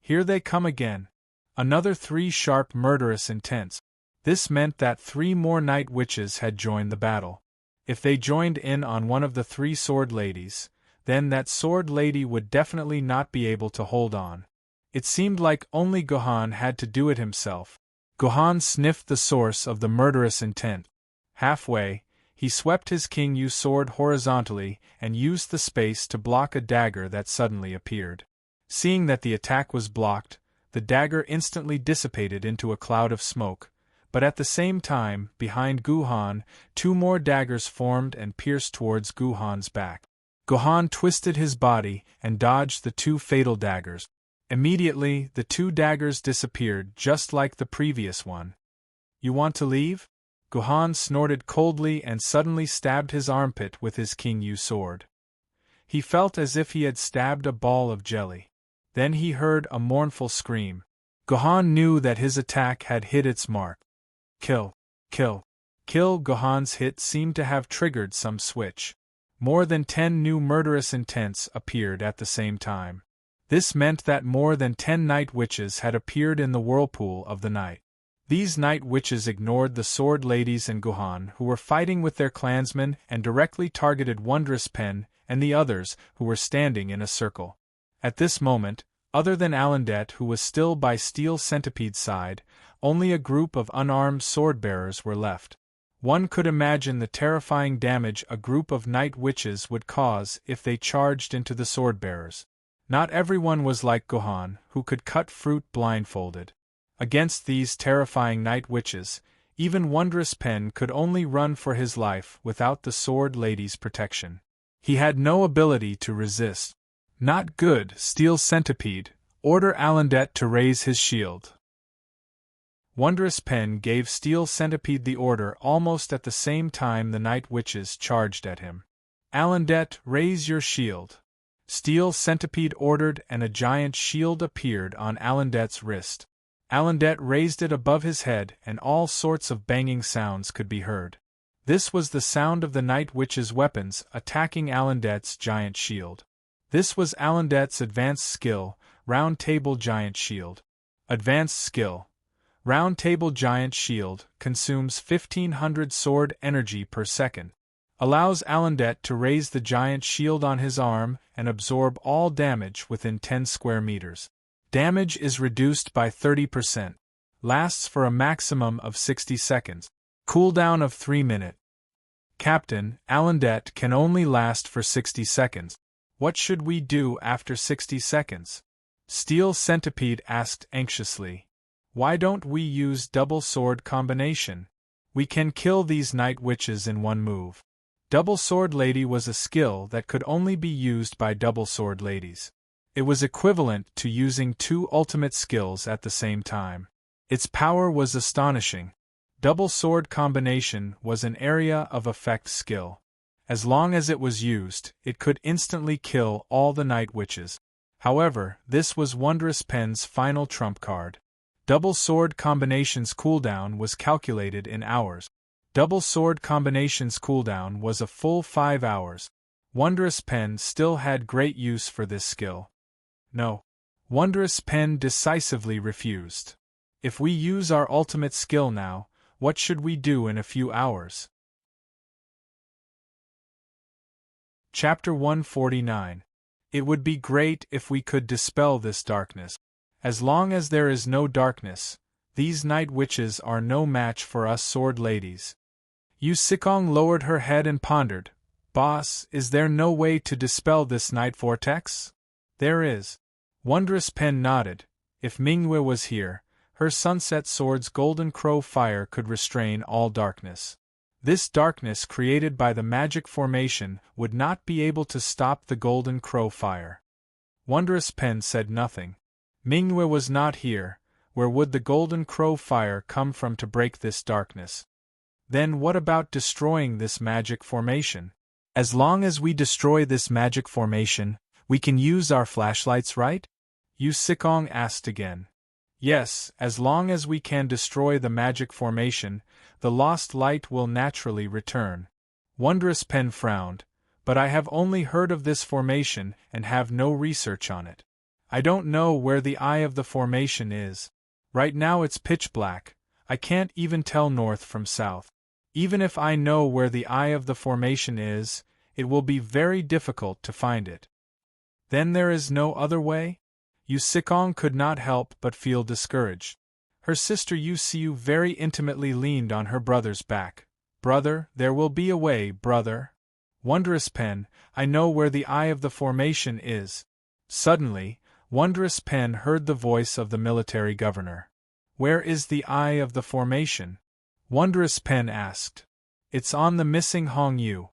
Here they come again. Another 3 sharp murderous intents. This meant that 3 more Night Witches had joined the battle. If they joined in on one of the 3 sword ladies, then that sword lady would definitely not be able to hold on. It seemed like only Guhan had to do it himself. Guhan sniffed the source of the murderous intent. Halfway, he swept his King Yu sword horizontally and used the space to block a dagger that suddenly appeared. Seeing that the attack was blocked, the dagger instantly dissipated into a cloud of smoke, but at the same time, behind Guhan, 2 more daggers formed and pierced towards Guhan's back. Guhan twisted his body and dodged the 2 fatal daggers. Immediately, the 2 daggers disappeared just like the previous one. You want to leave? Guhan snorted coldly and suddenly stabbed his armpit with his King-Yu sword. He felt as if he had stabbed a ball of jelly. Then he heard a mournful scream. Guhan knew that his attack had hit its mark. Kill! Kill! Kill! Guhan's hit seemed to have triggered some switch. More than 10 new murderous intents appeared at the same time. This meant that more than 10 night witches had appeared in the whirlpool of the night. These night witches ignored the sword ladies and Guhan, who were fighting with their clansmen, and directly targeted Wondrous Pen and the others, who were standing in a circle. At this moment, other than Alandet, who was still by Steel Centipede's side, only a group of unarmed sword-bearers were left. One could imagine the terrifying damage a group of night witches would cause if they charged into the sword-bearers. Not everyone was like Guhan, who could cut fruit blindfolded. Against these terrifying night witches, even Wondrous Pen could only run for his life without the sword lady's protection. He had no ability to resist. Not good, Steel Centipede. Order Alandet to raise his shield. Wondrous Pen gave Steel Centipede the order almost at the same time the night witches charged at him. Alandet, raise your shield. Steel Centipede ordered, and a giant shield appeared on Alandet's wrist. Alandet raised it above his head, and all sorts of banging sounds could be heard. This was the sound of the night witches' weapons attacking Alandet's giant shield. This was Alandet's advanced skill, Round Table Giant Shield. Advanced skill. Round Table Giant Shield consumes 1500 sword energy per second. Allows Alandet to raise the giant shield on his arm and absorb all damage within 10 square meters. Damage is reduced by 30%. Lasts for a maximum of 60 seconds. Cooldown of 3 minutes. Captain, Alandet can only last for 60 seconds. What should we do after 60 seconds? Steel Centipede asked anxiously. Why don't we use double sword combination? We can kill these night witches in one move. Double Sword Lady was a skill that could only be used by double sword ladies. It was equivalent to using 2 ultimate skills at the same time. Its power was astonishing. Double sword combination was an area of effect skill. As long as it was used, it could instantly kill all the night witches. However, this was Wondrous Pen's final trump card. Double sword combination's cooldown was calculated in hours. Double sword combination's cooldown was a full 5 hours. Wondrous Pen still had great use for this skill. No. Wondrous Pen decisively refused. If we use our ultimate skill now, what should we do in a few hours? Chapter 149. It would be great if we could dispel this darkness. As long as there is no darkness, these night witches are no match for us sword ladies. Yu Sikong lowered her head and pondered. Boss, is there no way to dispel this night vortex? There is. Wondrous Pen nodded. If Mingwe was here, her sunset sword's golden crow fire could restrain all darkness. This darkness created by the magic formation would not be able to stop the golden crow fire. Wondrous Pen said nothing. Mingwe was not here. Where would the golden crow fire come from to break this darkness? Then what about destroying this magic formation? As long as we destroy this magic formation, we can use our flashlights, right? Yu Sikong asked again. Yes, as long as we can destroy the magic formation, the lost light will naturally return. Wondrous Pen frowned, but I have only heard of this formation and have no research on it. I don't know where the eye of the formation is. Right now it's pitch black. I can't even tell north from south. Even if I know where the eye of the formation is, it will be very difficult to find it. Then there is no other way? Yu Sikong could not help but feel discouraged. Her sister Yu Siu very intimately leaned on her brother's back. Brother, there will be a way, brother. Wondrous Pen, I know where the eye of the formation is. Suddenly, Wondrous Pen heard the voice of the military governor. Where is the eye of the formation? Wondrous Pen asked. It's on the missing Hong Yu.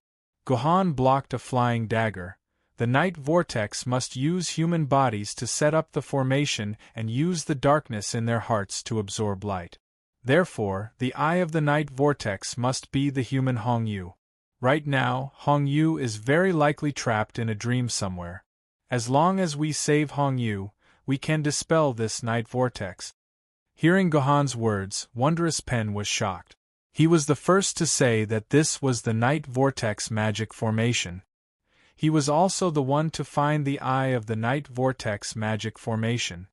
Guhan blocked a flying dagger. The night vortex must use human bodies to set up the formation and use the darkness in their hearts to absorb light. Therefore, the eye of the night vortex must be the human Hong Yu. Right now, Hong Yu is very likely trapped in a dream somewhere. As long as we save Hong Yu, we can dispel this night vortex. Hearing Gohan's words, Wondrous Pen was shocked. He was the first to say that this was the night vortex magic formation. He was also the one to find the eye of the night vortex magic formation.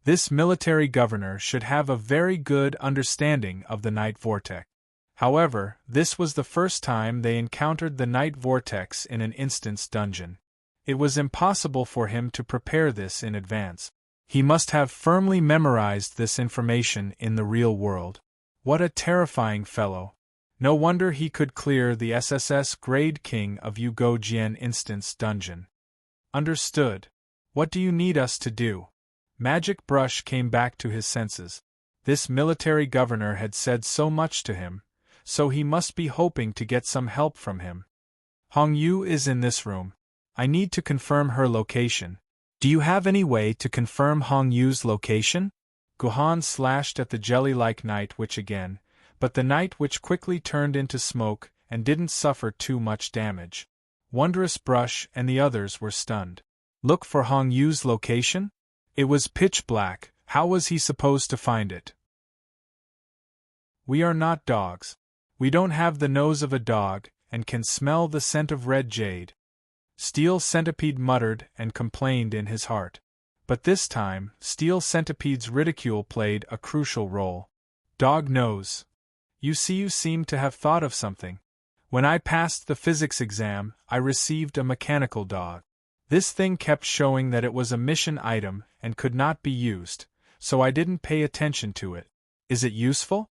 This military governor should have a very good understanding of the night vortex. However, this was the first time they encountered the night vortex in an instance dungeon. It was impossible for him to prepare this in advance. He must have firmly memorized this information in the real world. What a terrifying fellow. No wonder he could clear the SSS grade King of Yugo Jian instance dungeon. Understood. What do you need us to do? Magic Brush came back to his senses. This military governor had said so much to him, so he must be hoping to get some help from him. Hong Yu is in this room. I need to confirm her location. Do you have any way to confirm Hong Yu's location? Gohan slashed at the jelly-like night witch again, but the night witch quickly turned into smoke and didn't suffer too much damage. Wondrous Brush and the others were stunned. Look for Hong Yu's location? It was pitch black. How was he supposed to find it? We are not dogs. We don't have the nose of a dog, and can smell the scent of red jade. Steel Centipede muttered and complained in his heart. But this time, Steel Centipede's ridicule played a crucial role. Dog nose. You seem to have thought of something. When I passed the physics exam, I received a mechanical dog. This thing kept showing that it was a mission item and could not be used, so I didn't pay attention to it. Is it useful?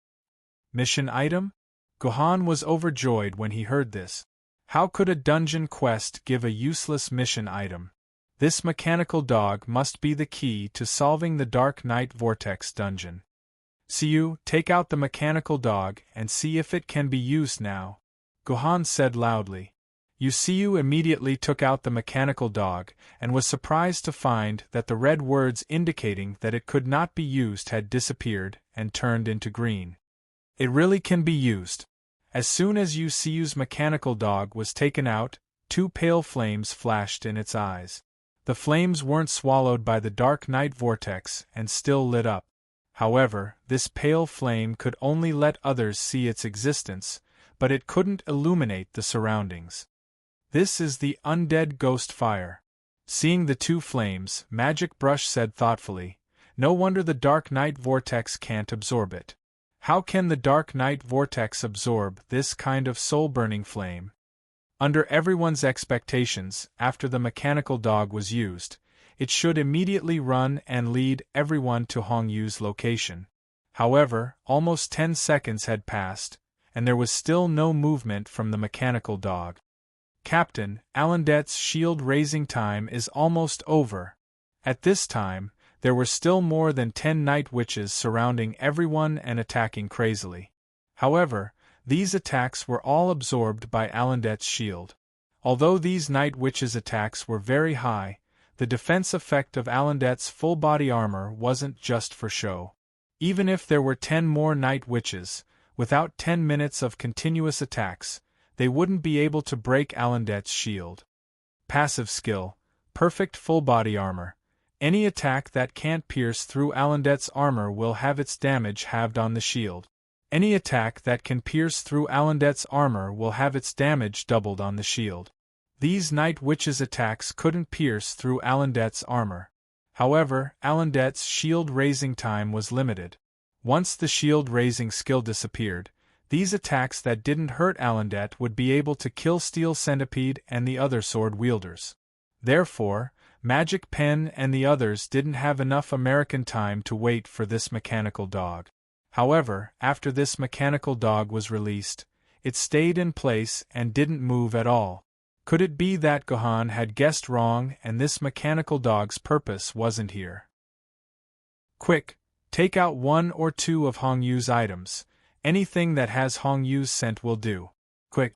Mission item? Gohan was overjoyed when he heard this. How could a dungeon quest give a useless mission item? This mechanical dog must be the key to solving the Dark Night Vortex dungeon. Siyu, take out the mechanical dog and see if it can be used now, Gohan said loudly. Siyu immediately took out the mechanical dog and was surprised to find that the red words indicating that it could not be used had disappeared and turned into green. It really can be used. As soon as Siyu's mechanical dog was taken out, two pale flames flashed in its eyes. The flames weren't swallowed by the Dark Night Vortex and still lit up. However, this pale flame could only let others see its existence, but it couldn't illuminate the surroundings. This is the undead ghost fire. Seeing the two flames, Magic Brush said thoughtfully, no wonder the Dark Night Vortex can't absorb it. How can the Dark Night Vortex absorb this kind of soul-burning flame? Under everyone's expectations, after the mechanical dog was used, it should immediately run and lead everyone to Hong Yu's location. However, almost 10 seconds had passed, and there was still no movement from the mechanical dog. Captain, Alandet's shield raising time is almost over. At this time, there were still more than 10 night witches surrounding everyone and attacking crazily. However, these attacks were all absorbed by Alandet's shield. Although these night witches' attacks were very high, the defense effect of Alandet's full body armor wasn't just for show. Even if there were 10 more night witches, without 10 minutes of continuous attacks, they wouldn't be able to break Alandet's shield. Passive skill, perfect full body armor. Any attack that can't pierce through Alandet's armor will have its damage halved on the shield. Any attack that can pierce through Alandet's armor will have its damage doubled on the shield. These night witches' attacks couldn't pierce through Alandet's armor. However, Alandet's shield raising time was limited. Once the shield raising skill disappeared, these attacks that didn't hurt Alandet would be able to kill Steel Centipede and the other sword wielders. Therefore, Magic Pen and the others didn't have enough American time to wait for this mechanical dog. However, after this mechanical dog was released, it stayed in place and didn't move at all. Could it be that Gohan had guessed wrong and this mechanical dog's purpose wasn't here? Quick, take out 1 or 2 of Hong Yu's items. Anything that has Hong Yu's scent will do. Quick.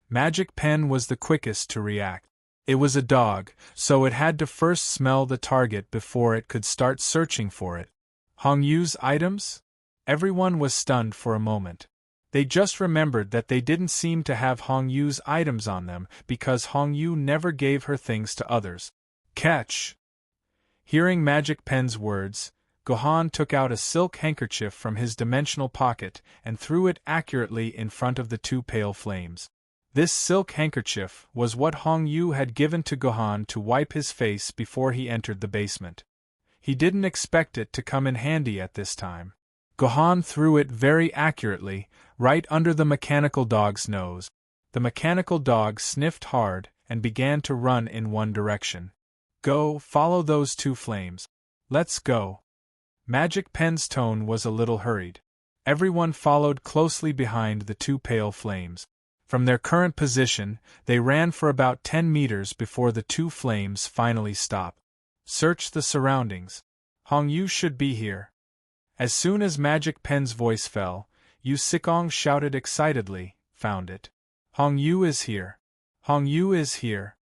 Magic Pen was the quickest to react. It was a dog, so it had to first smell the target before it could start searching for it. Hong Yu's items? Everyone was stunned for a moment. They just remembered that they didn't seem to have Hong Yu's items on them because Hong Yu never gave her things to others. Catch! Hearing Magic Pen's words, Gohan took out a silk handkerchief from his dimensional pocket and threw it accurately in front of the two pale flames. This silk handkerchief was what Hong Yu had given to Gohan to wipe his face before he entered the basement. He didn't expect it to come in handy at this time. Gohan threw it very accurately, right under the mechanical dog's nose. The mechanical dog sniffed hard and began to run in one direction. Go, follow those two flames. Let's go. Magic Pen's tone was a little hurried. Everyone followed closely behind the two pale flames. From their current position, they ran for about 10 meters before the two flames finally stopped. Search the surroundings. Hong Yu should be here. As soon as Magic Pen's voice fell, Yu Sikong shouted excitedly, found it. Hong Yu is here. Hong Yu is here.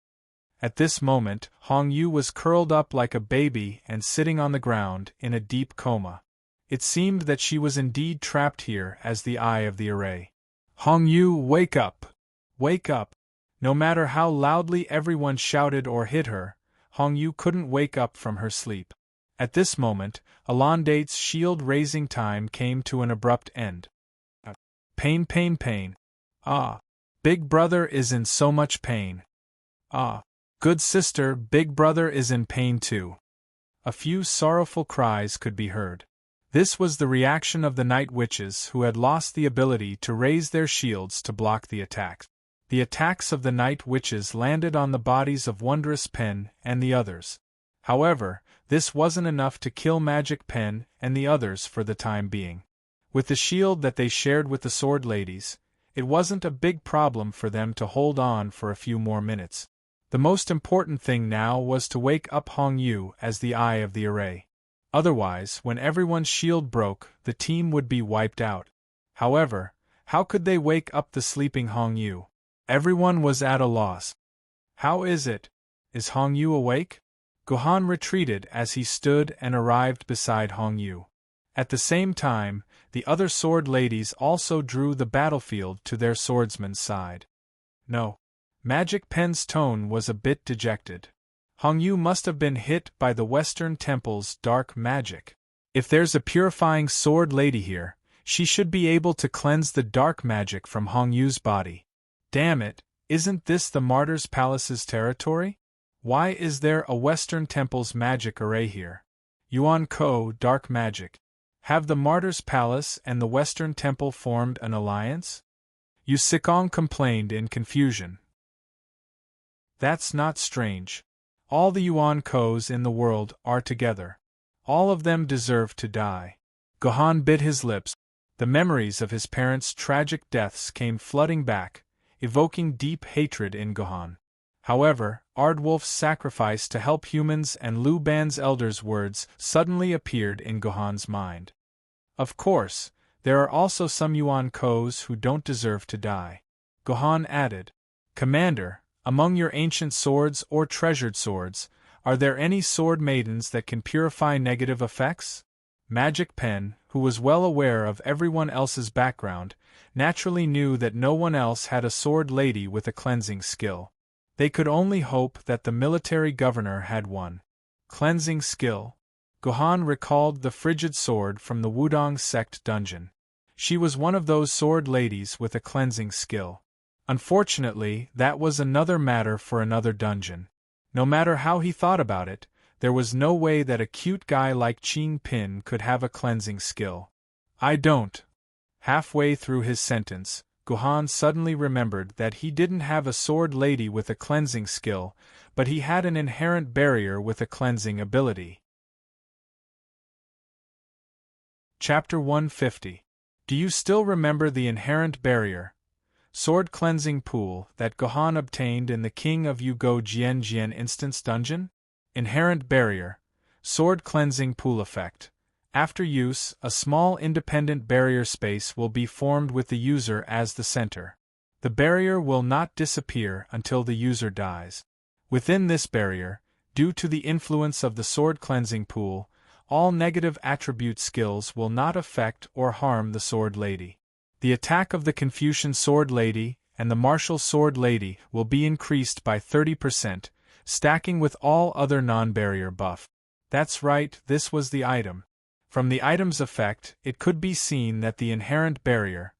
At this moment, Hong Yu was curled up like a baby and sitting on the ground in a deep coma. It seemed that she was indeed trapped here as the eye of the array. Hong Yu, wake up! Wake up! No matter how loudly everyone shouted or hit her, Hong Yu couldn't wake up from her sleep. At this moment, Alandate's shield-raising time came to an abrupt end. Pain, pain, pain. Ah! Big brother is in so much pain. Ah! Good sister, big brother is in pain too. A few sorrowful cries could be heard. This was the reaction of the night witches who had lost the ability to raise their shields to block the attacks. The attacks of the night witches landed on the bodies of Wondrous Pen and the others. However, this wasn't enough to kill Magic Pen and the others for the time being. With the shield that they shared with the Sword Ladies, it wasn't a big problem for them to hold on for a few more minutes. The most important thing now was to wake up Hong Yu as the eye of the array. Otherwise, when everyone's shield broke, the team would be wiped out. However, how could they wake up the sleeping Hong Yu? Everyone was at a loss. How is it? Is Hong Yu awake? Gohan retreated as he stood and arrived beside Hong Yu. At the same time, the other sword ladies also drew the battlefield to their swordsman's side. No. Magic Pen's tone was a bit dejected. Hong Yu must have been hit by the Western Temple's dark magic. If there's a purifying sword lady here, she should be able to cleanse the dark magic from Hong Yu's body. Damn it, isn't this the Martyr's Palace's territory? Why is there a Western Temple's magic array here? Yuan Ko, dark magic. Have the Martyr's Palace and the Western Temple formed an alliance? Yu Sikong complained in confusion. That's not strange. All the Yuan Kos in the world are together. All of them deserve to die. Gohan bit his lips. The memories of his parents' tragic deaths came flooding back, evoking deep hatred in Gohan. However, Ardwolf's sacrifice to help humans and Lu Ban's elders' words suddenly appeared in Gohan's mind. Of course, there are also some Yuan Kos who don't deserve to die. Gohan added, Commander, among your ancient swords or treasured swords, are there any sword maidens that can purify negative effects? Magic Pen, who was well aware of everyone else's background, naturally knew that no one else had a sword lady with a cleansing skill. They could only hope that the military governor had one. Cleansing skill. Gohan recalled the frigid sword from the Wudong sect dungeon. She was one of those sword ladies with a cleansing skill. Unfortunately, that was another matter for another dungeon. No matter how he thought about it, there was no way that a cute guy like Qing Pin could have a cleansing skill. I don't. Halfway through his sentence, Gohan suddenly remembered that he didn't have a sword lady with a cleansing skill, but he had an inherent barrier with a cleansing ability. Chapter 150. Do you still remember the inherent barrier? Sword cleansing pool that Gohan obtained in the King of Yugo Jian Jian instance dungeon? Inherent barrier. Sword cleansing pool effect. After use, a small independent barrier space will be formed with the user as the center. The barrier will not disappear until the user dies. Within this barrier, due to the influence of the sword cleansing pool, all negative attribute skills will not affect or harm the Sword Lady. The attack of the Confucian Sword Lady and the Martial Sword Lady will be increased by 30%, stacking with all other non-barrier buff. That's right, this was the item. From the item's effect, it could be seen that the inherent barrier,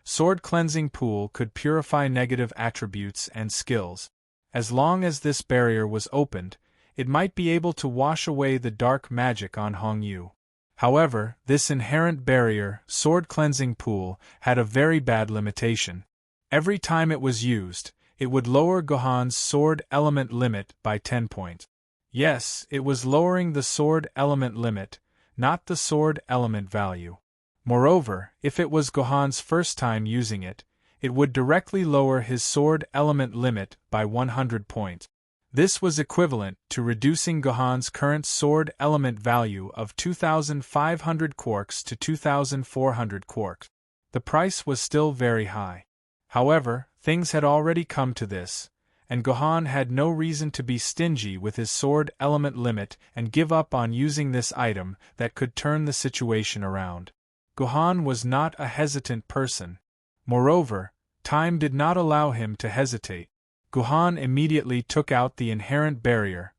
Sword Cleansing Pool, could purify negative attributes and skills. As long as this barrier was opened, it might be able to wash away the dark magic on Hongyu. However, this inherent barrier, Sword Cleansing Pool, had a very bad limitation. Every time it was used, it would lower Gohan's sword element limit by 10 points. Yes, it was lowering the sword element limit, not the sword element value. Moreover, if it was Gohan's first time using it, it would directly lower his sword element limit by 100 points. This was equivalent to reducing Gohan's current sword element value of 2,500 quarks to 2,400 quarks. The price was still very high. However, things had already come to this, and Gohan had no reason to be stingy with his sword element limit and give up on using this item that could turn the situation around. Gohan was not a hesitant person. Moreover, time did not allow him to hesitate. Gohan immediately took out the inherent barrier,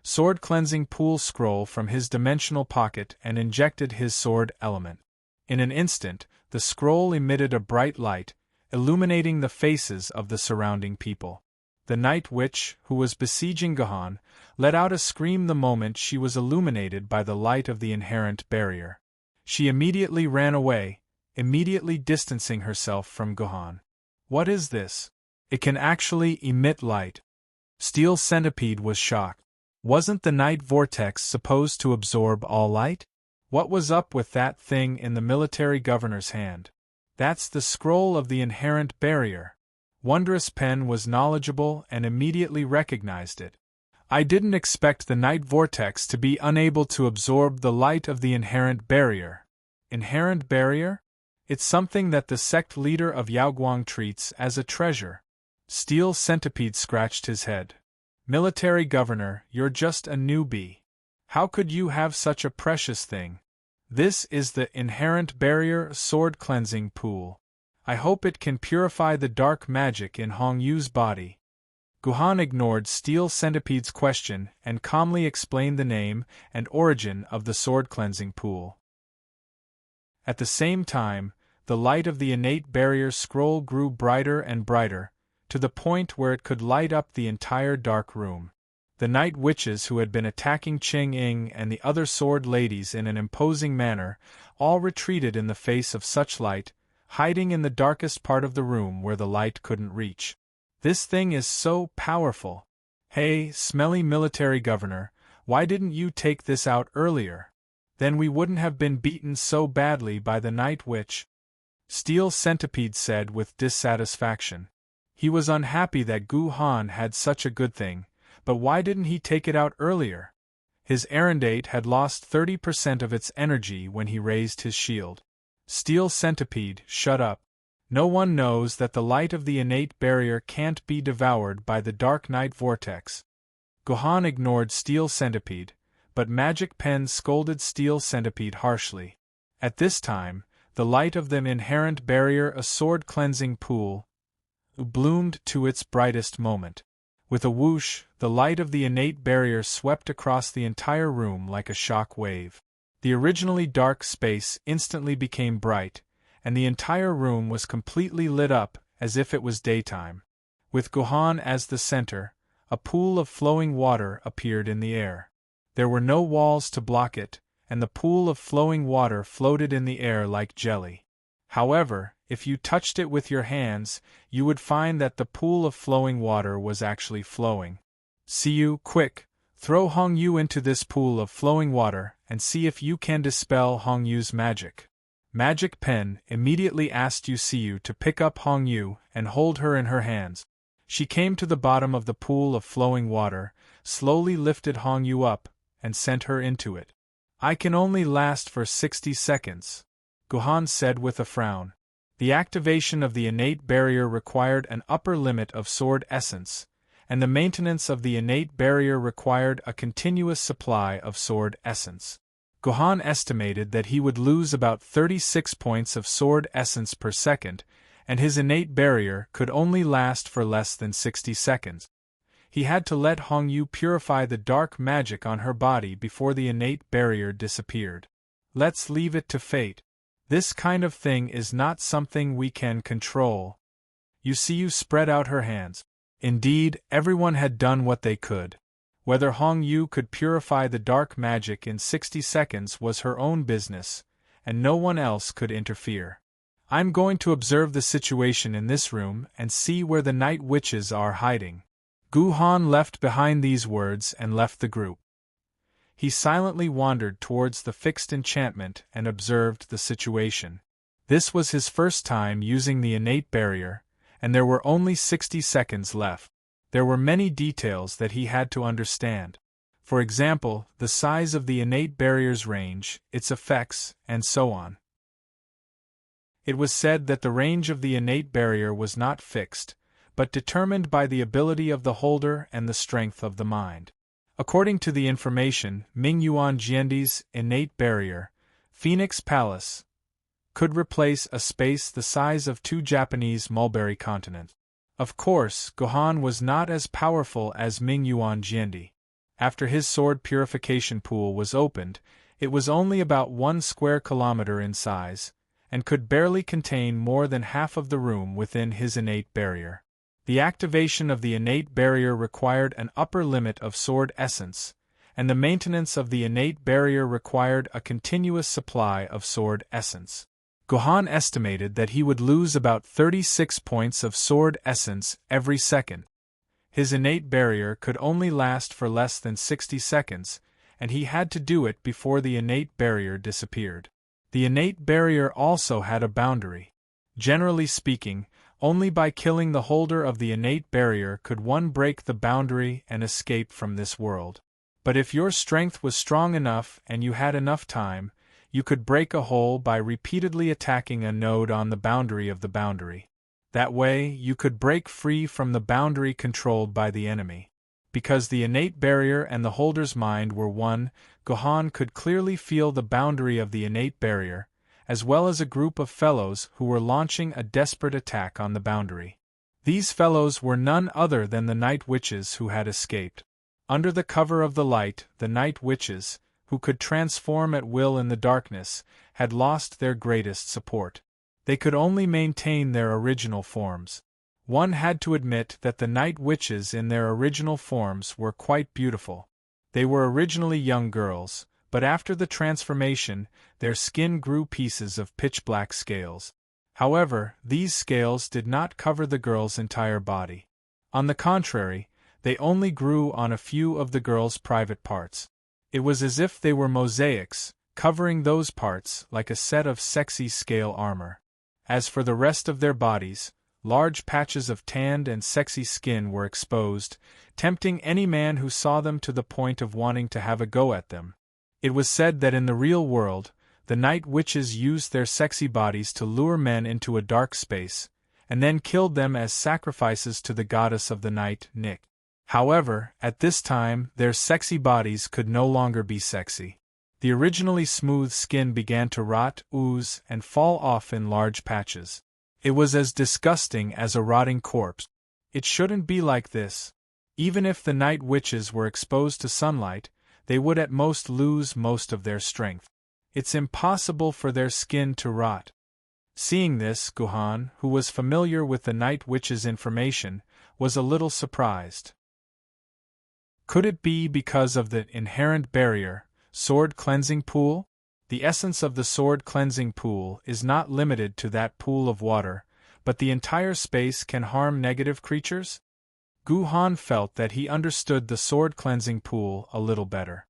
Sword Cleansing Pool scroll from his dimensional pocket and injected his sword element. In an instant, the scroll emitted a bright light, illuminating the faces of the surrounding people. The Night Witch, who was besieging Gohan, let out a scream the moment she was illuminated by the light of the inherent barrier. She immediately ran away, immediately distancing herself from Gohan. What is this? It can actually emit light. Steel Centipede was shocked. Wasn't the night vortex supposed to absorb all light? What was up with that thing in the military governor's hand? That's the scroll of the inherent barrier. Wondrous Pen was knowledgeable and immediately recognized it. I didn't expect the night vortex to be unable to absorb the light of the inherent barrier. Inherent barrier? It's something that the sect leader of Yaoguang treats as a treasure. Steel Centipede scratched his head. Military Governor, you're just a newbie. How could you have such a precious thing? This is the inherent barrier Sword Cleansing Pool. I hope it can purify the dark magic in Hongyu's body. Gohan ignored Steel Centipede's question and calmly explained the name and origin of the Sword Cleansing Pool. At the same time, the light of the innate barrier scroll grew brighter and brighter, to the point where it could light up the entire dark room. The Night Witches who had been attacking Ching Ying and the other sword ladies in an imposing manner all retreated in the face of such light, hiding in the darkest part of the room where the light couldn't reach. This thing is so powerful. Hey, smelly military governor, why didn't you take this out earlier? Then we wouldn't have been beaten so badly by the Night Witch. Steel Centipede said with dissatisfaction. He was unhappy that Gohan had such a good thing, but why didn't he take it out earlier? His Erendate had lost 30% of its energy when he raised his shield. Steel Centipede, shut up. No one knows that the light of the innate barrier can't be devoured by the dark night vortex. Gohan ignored Steel Centipede, but Magic Pen scolded Steel Centipede harshly. At this time, the light of the inherent barrier, a sword cleansing pool, bloomed to its brightest moment. With a whoosh, the light of the innate barrier swept across the entire room like a shock wave. The originally dark space instantly became bright, and the entire room was completely lit up as if it was daytime. With Gohan as the center, a pool of flowing water appeared in the air. There were no walls to block it, and the pool of flowing water floated in the air like jelly. However, if you touched it with your hands, you would find that the pool of flowing water was actually flowing. See you, quick, throw Hongyu into this pool of flowing water and see if you can dispel Hongyu's magic. Magic Pen immediately asked Yusiu to pick up Hongyu and hold her in her hands. She came to the bottom of the pool of flowing water, slowly lifted Hongyu up, and sent her into it. I can only last for 60 seconds, Gohan said with a frown. The activation of the innate barrier required an upper limit of sword essence, and the maintenance of the innate barrier required a continuous supply of sword essence. Gohan estimated that he would lose about 36 points of sword essence per second, and his innate barrier could only last for less than 60 seconds. He had to let Hongyu purify the dark magic on her body before the innate barrier disappeared. Let's leave it to fate. This kind of thing is not something we can control. You spread out her hands. Indeed, everyone had done what they could. Whether Hongyu could purify the dark magic in 60 seconds was her own business, and no one else could interfere. I'm going to observe the situation in this room and see where the night witches are hiding. Gohan left behind these words and left the group. He silently wandered towards the fixed enchantment and observed the situation. This was his first time using the innate barrier, and there were only 60 seconds left. There were many details that he had to understand. For example, the size of the innate barrier's range, its effects, and so on. It was said that the range of the innate barrier was not fixed, but determined by the ability of the holder and the strength of the mind. According to the information, Mingyuan Jiandi's innate barrier, Phoenix Palace, could replace a space the size of 2 Japanese mulberry continents. Of course, Gohan was not as powerful as Mingyuan Jiandi. After his sword purification pool was opened, it was only about 1 square kilometer in size, and could barely contain more than half of the room within his innate barrier. The activation of the innate barrier required an upper limit of sword essence, and the maintenance of the innate barrier required a continuous supply of sword essence. Gohan estimated that he would lose about 36 points of sword essence every second. His innate barrier could only last for less than 60 seconds, and he had to do it before the innate barrier disappeared. The innate barrier also had a boundary. Generally speaking, only by killing the holder of the innate barrier could one break the boundary and escape from this world. But if your strength was strong enough and you had enough time, you could break a hole by repeatedly attacking a node on the boundary of the boundary. That way, you could break free from the boundary controlled by the enemy. Because the innate barrier and the holder's mind were one, Gohan could clearly feel the boundary of the innate barrier, as well as a group of fellows who were launching a desperate attack on the boundary. These fellows were none other than the night witches who had escaped. Under the cover of the light, the night witches, who could transform at will in the darkness, had lost their greatest support. They could only maintain their original forms. One had to admit that the night witches in their original forms were quite beautiful. They were originally young girls, but after the transformation, their skin grew pieces of pitch-black scales. However, these scales did not cover the girl's entire body. On the contrary, they only grew on a few of the girl's private parts. It was as if they were mosaics, covering those parts like a set of sexy scale armor. As for the rest of their bodies, large patches of tanned and sexy skin were exposed, tempting any man who saw them to the point of wanting to have a go at them. It was said that in the real world, the night witches used their sexy bodies to lure men into a dark space, and then killed them as sacrifices to the goddess of the night, Nyx. However, at this time, their sexy bodies could no longer be sexy. The originally smooth skin began to rot, ooze, and fall off in large patches. It was as disgusting as a rotting corpse. It shouldn't be like this. Even if the night witches were exposed to sunlight, they would at most lose most of their strength. It's impossible for their skin to rot. Seeing this, Gohan, who was familiar with the night witch's information, was a little surprised. Could it be because of the inherent barrier, sword cleansing pool? The essence of the sword cleansing pool is not limited to that pool of water, but the entire space can harm negative creatures? Gohan felt that he understood the sword cleansing pool a little better.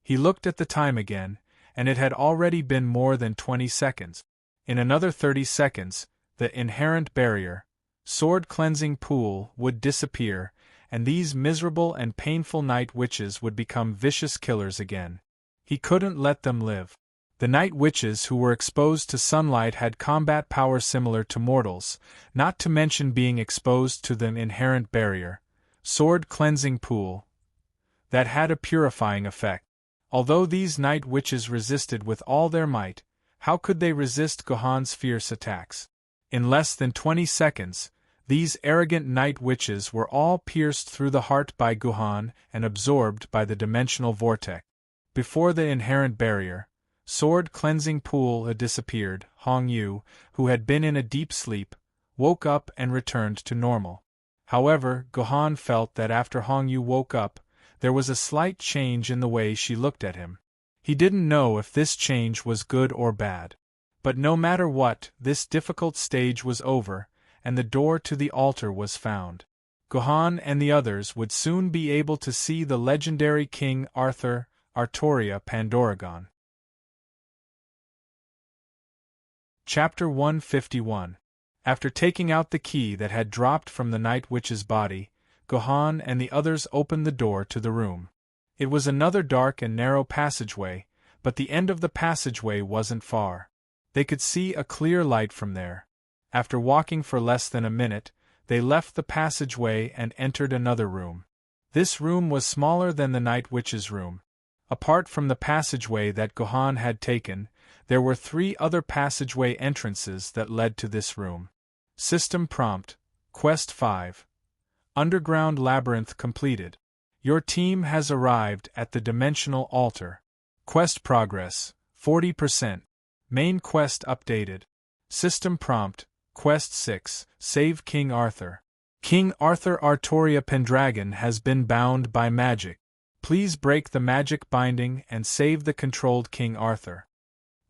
He looked at the time again, and it had already been more than 20 seconds. In another 30 seconds, the inherent barrier, sword cleansing pool would disappear, and these miserable and painful night witches would become vicious killers again. He couldn't let them live. The night witches who were exposed to sunlight had combat power similar to mortals, not to mention being exposed to the inherent barrier, sword cleansing pool, that had a purifying effect. Although these night witches resisted with all their might, how could they resist Gohan's fierce attacks? In less than 20 seconds, these arrogant night witches were all pierced through the heart by Gohan and absorbed by the dimensional vortex. Before the inherent barrier, sword cleansing pool had disappeared. Hong Yu, who had been in a deep sleep, woke up and returned to normal. However, Gohan felt that after Hong Yu woke up, there was a slight change in the way she looked at him. He didn't know if this change was good or bad. But no matter what, this difficult stage was over, and the door to the altar was found. Gohan and the others would soon be able to see the legendary King Arthur, Artoria Pandoragon. Chapter 151. After taking out the key that had dropped from the Night Witch's body, Gohan and the others opened the door to the room. It was another dark and narrow passageway, but the end of the passageway wasn't far. They could see a clear light from there. After walking for less than a minute, they left the passageway and entered another room. This room was smaller than the Night Witch's room. Apart from the passageway that Gohan had taken, there were 3 other passageway entrances that led to this room. System prompt, Quest 5. Underground labyrinth completed. Your team has arrived at the dimensional altar. Quest progress, 40%. Main quest updated. System prompt, Quest 6, Save King Arthur. King Arthur Artoria Pendragon has been bound by magic. Please break the magic binding and save the controlled King Arthur.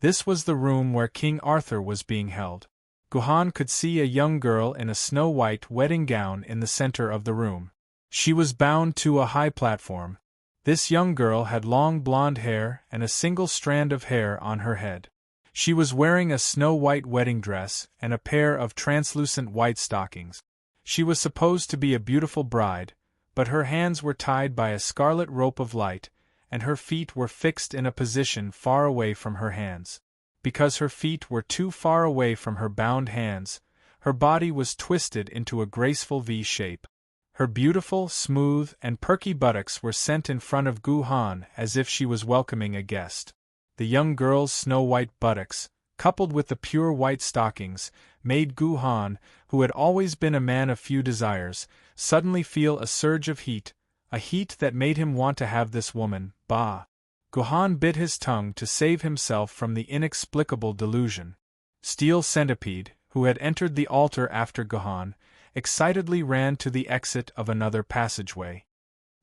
This was the room where King Arthur was being held. Gohan could see a young girl in a snow-white wedding gown in the center of the room. She was bound to a high platform. This young girl had long blonde hair and a single strand of hair on her head. She was wearing a snow-white wedding dress and a pair of translucent white stockings. She was supposed to be a beautiful bride, but her hands were tied by a scarlet rope of light, and her feet were fixed in a position far away from her hands. Because her feet were too far away from her bound hands, her body was twisted into a graceful V shape. Her beautiful, smooth, and perky buttocks were sent in front of Gohan as if she was welcoming a guest. The young girl's snow-white buttocks, coupled with the pure white stockings, made Gohan, who had always been a man of few desires, suddenly feel a surge of heat, a heat that made him want to have this woman, Ba. Gohan bit his tongue to save himself from the inexplicable delusion. Steel Centipede, who had entered the altar after Gohan, excitedly ran to the exit of another passageway.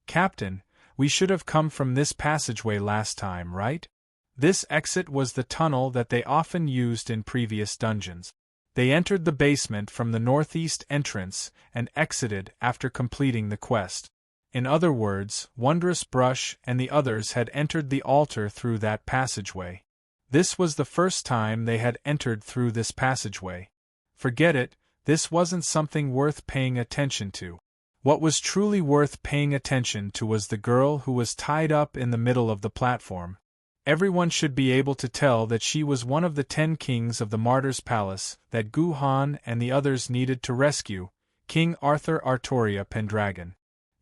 Captain, we should have come from this passageway last time, right? This exit was the tunnel that they often used in previous dungeons. They entered the basement from the northeast entrance and exited after completing the quest. In other words, Wondrous Brush and the others had entered the altar through that passageway. This was the first time they had entered through this passageway. Forget it, this wasn't something worth paying attention to. What was truly worth paying attention to was the girl who was tied up in the middle of the platform. Everyone should be able to tell that she was one of the 10 kings of the Martyr's Palace that Gohan and the others needed to rescue, King Arthur Artoria Pendragon.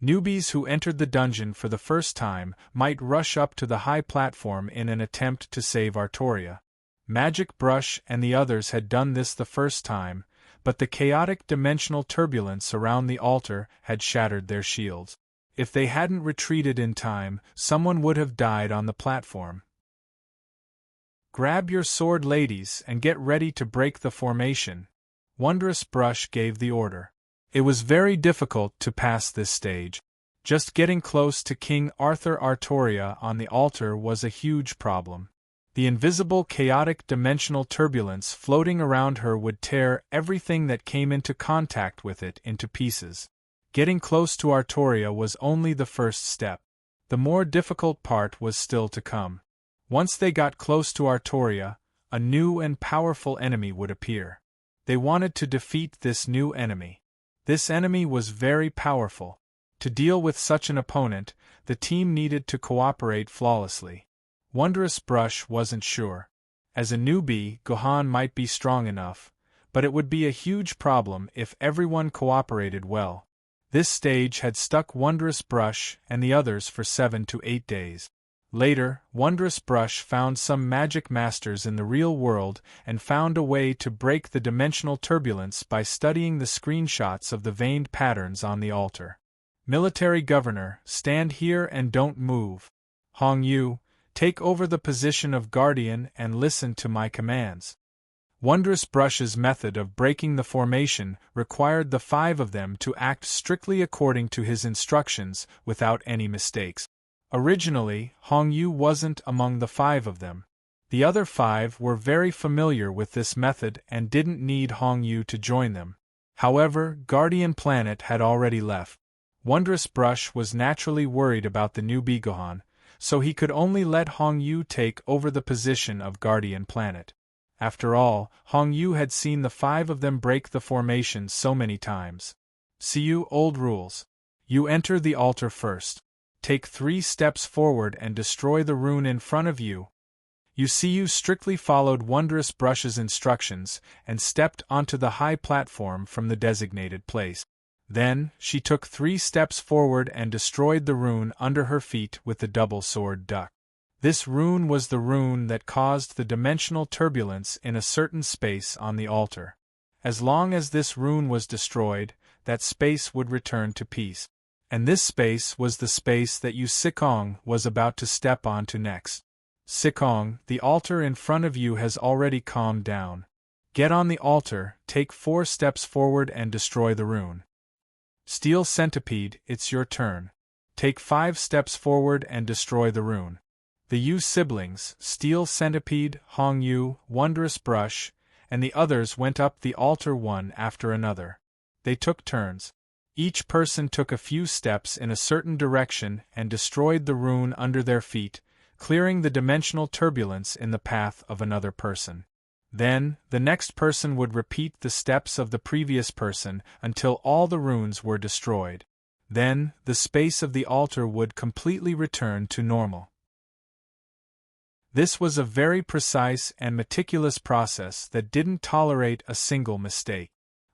Newbies who entered the dungeon for the first time might rush up to the high platform in an attempt to save Artoria. Magic Brush and the others had done this the first time, but the chaotic dimensional turbulence around the altar had shattered their shields. If they hadn't retreated in time, someone would have died on the platform. Grab your sword, ladies, and get ready to break the formation. Wondrous Brush gave the order. It was very difficult to pass this stage. Just getting close to King Arthur Artoria on the altar was a huge problem. The invisible chaotic dimensional turbulence floating around her would tear everything that came into contact with it into pieces. Getting close to Artoria was only the first step. The more difficult part was still to come. Once they got close to Artoria, a new and powerful enemy would appear. They wanted to defeat this new enemy. This enemy was very powerful. To deal with such an opponent, the team needed to cooperate flawlessly. Wondrous Brush wasn't sure. As a newbie, Gohan might be strong enough, but it would be a huge problem if everyone cooperated well. This stage had stuck Wondrous Brush and the others for 7 to 8 days. Later, Wondrous Brush found some magic masters in the real world and found a way to break the dimensional turbulence by studying the screenshots of the veined patterns on the altar. Military Governor, stand here and don't move. Hong Yu, take over the position of Guardian and listen to my commands. Wondrous Brush's method of breaking the formation required the 5 of them to act strictly according to his instructions without any mistakes. Originally, Hong Yu wasn't among the 5 of them. The other 5 were very familiar with this method and didn't need Hong Yu to join them. However, Guardian Planet had already left. Wondrous Brush was naturally worried about the newbie Gohan, so he could only let Hong Yu take over the position of Guardian Planet. After all, Hong Yu had seen the 5 of them break the formation so many times. See you, old rules. You enter the altar first. Take 3 steps forward and destroy the rune in front of you. You strictly followed Wondrous Brush's instructions and stepped onto the high platform from the designated place. Then, she took 3 steps forward and destroyed the rune under her feet with the double sword duck. This rune was the rune that caused the dimensional turbulence in a certain space on the altar. As long as this rune was destroyed, that space would return to peace. And this space was the space that Yu Sikong was about to step onto next. Sikong, the altar in front of you has already calmed down. Get on the altar, take 4 steps forward and destroy the rune. Steel Centipede, it's your turn. Take 5 steps forward and destroy the rune. The Yu siblings, Steel Centipede, Hong Yu, Wondrous Brush, and the others went up the altar one after another. They took turns. Each person took a few steps in a certain direction and destroyed the rune under their feet, clearing the dimensional turbulence in the path of another person. Then, the next person would repeat the steps of the previous person until all the runes were destroyed. Then, the space of the altar would completely return to normal. This was a very precise and meticulous process that didn't tolerate a single mistake.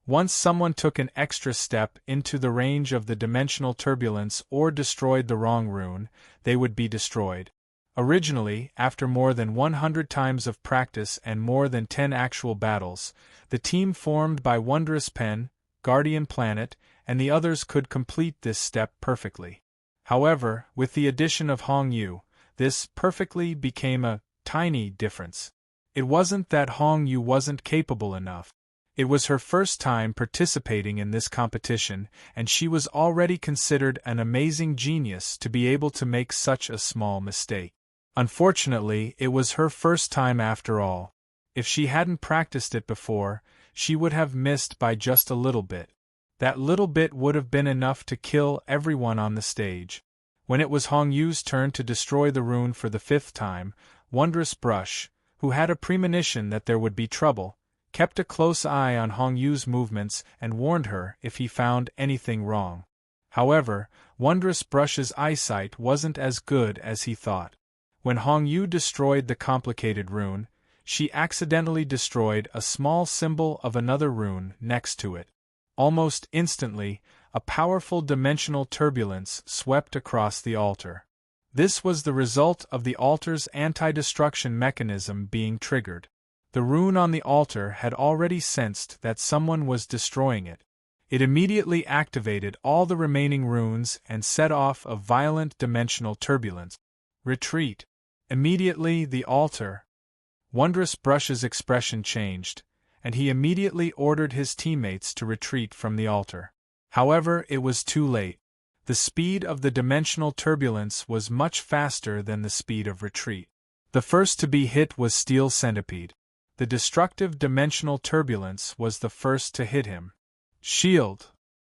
Once someone took an extra step into the range of the dimensional turbulence or destroyed the wrong rune, they would be destroyed. Originally, after more than 100 times of practice and more than 10 actual battles, the team formed by Wondrous Pen, Guardian Planet, and the others could complete this step perfectly. However, with the addition of Hong Yu, this perfectly became a tiny difference. It wasn't that Hong Yu wasn't capable enough. It was her first time participating in this competition, and she was already considered an amazing genius to be able to make such a small mistake. Unfortunately, it was her first time after all. If she hadn't practiced it before, she would have missed by just a little bit. That little bit would have been enough to kill everyone on the stage. When it was Hong Yu's turn to destroy the rune for the 5th time, Wondrous Brush, who had a premonition that there would be trouble, kept a close eye on Hong Yu's movements and warned her if he found anything wrong. However, Wondrous Brush's eyesight wasn't as good as he thought. When Hong Yu destroyed the complicated rune, she accidentally destroyed a small symbol of another rune next to it. Almost instantly, a powerful dimensional turbulence swept across the altar. This was the result of the altar's anti-destruction mechanism being triggered. The rune on the altar had already sensed that someone was destroying it. It immediately activated all the remaining runes and set off a violent dimensional turbulence. Retreat. Immediately the altar. Wondrous Brush's expression changed, and he immediately ordered his teammates to retreat from the altar. However, it was too late. The speed of the dimensional turbulence was much faster than the speed of retreat. The first to be hit was Steel Centipede. The destructive dimensional turbulence was the first to hit him. Shield.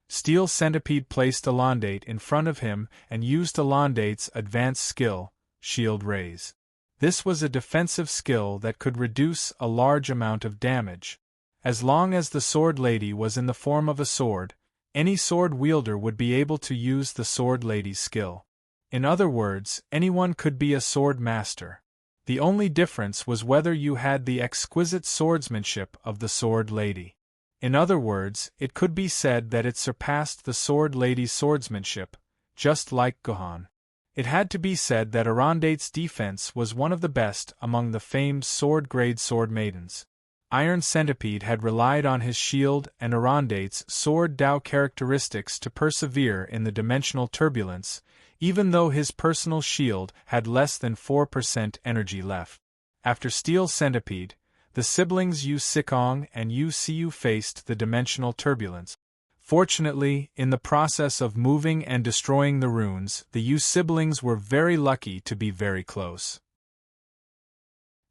Steel Centipede placed Elondate in front of him and used Elondate's advanced skill, Shield Raise. This was a defensive skill that could reduce a large amount of damage. As long as the Sword Lady was in the form of a sword, any sword wielder would be able to use the Sword Lady's skill. In other words, anyone could be a sword master. The only difference was whether you had the exquisite swordsmanship of the Sword Lady. In other words, it could be said that it surpassed the Sword Lady's swordsmanship, just like Gohan. It had to be said that Arondate's defense was one of the best among the famed sword-grade sword maidens. Iron Centipede had relied on his shield and Arondate's sword Dao characteristics to persevere in the dimensional turbulence, even though his personal shield had less than 4% energy left. After Steel Centipede, the siblings Yu Sikong and Yu Siu faced the dimensional turbulence. Fortunately, in the process of moving and destroying the runes, the Yu siblings were very lucky to be very close.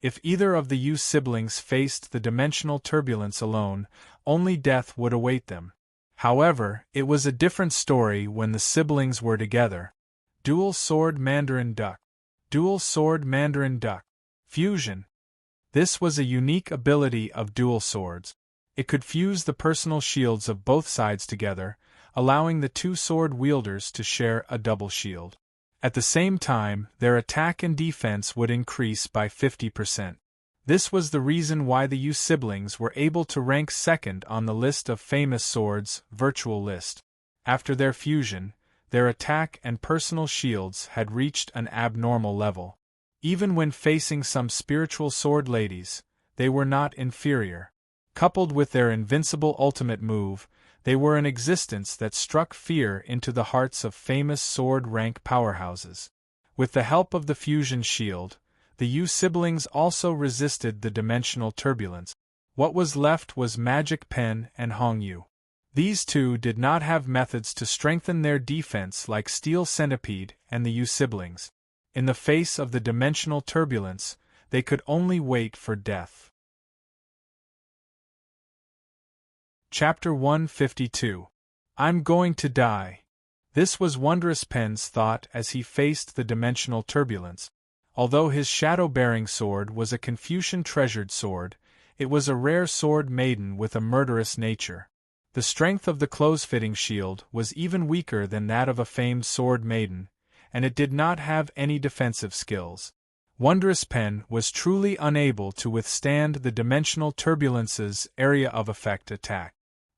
If either of the Yu siblings faced the dimensional turbulence alone, only death would await them. However, it was a different story when the siblings were together. Dual Sword Mandarin Duck. Dual Sword Mandarin Duck. Fusion. This was a unique ability of dual swords. It could fuse the personal shields of both sides together, allowing the two sword wielders to share a double shield. At the same time, their attack and defense would increase by 50%. This was the reason why the Yu siblings were able to rank second on the list of famous swords, virtual list. After their fusion, their attack and personal shields had reached an abnormal level. Even when facing some spiritual sword ladies, they were not inferior. Coupled with their invincible ultimate move, they were an existence that struck fear into the hearts of famous sword rank powerhouses. With the help of the fusion shield, the Yu siblings also resisted the dimensional turbulence. What was left was Magic Pen and Hong Yu. These two did not have methods to strengthen their defense like Steel Centipede and the Yu siblings. In the face of the dimensional turbulence, they could only wait for death. Chapter 152. I'm going to die. This was Wondrous Pen's thought as he faced the dimensional turbulence. Although his shadow-bearing sword was a Confucian-treasured sword, it was a rare sword maiden with a murderous nature. The strength of the close-fitting shield was even weaker than that of a famed sword maiden, and it did not have any defensive skills. Wondrous Pen was truly unable to withstand the dimensional turbulence's area of effect attack.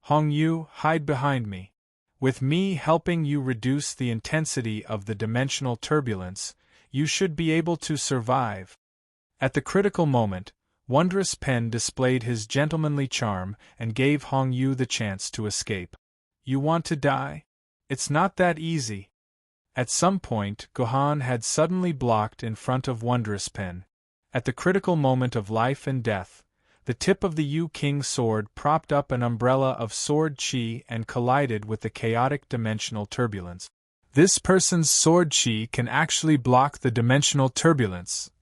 Hong Yu, hide behind me. With me helping you reduce the intensity of the dimensional turbulence, you should be able to survive. At the critical moment, Wondrous Pen displayed his gentlemanly charm and gave Hong Yu the chance to escape. You want to die? It's not that easy. At some point, Gohan had suddenly blocked in front of Wondrous Pen. At the critical moment of life and death, the tip of the Yu King sword propped up an umbrella of sword chi and collided with the chaotic dimensional turbulence. This person's sword chi can actually block the dimensional turbulence.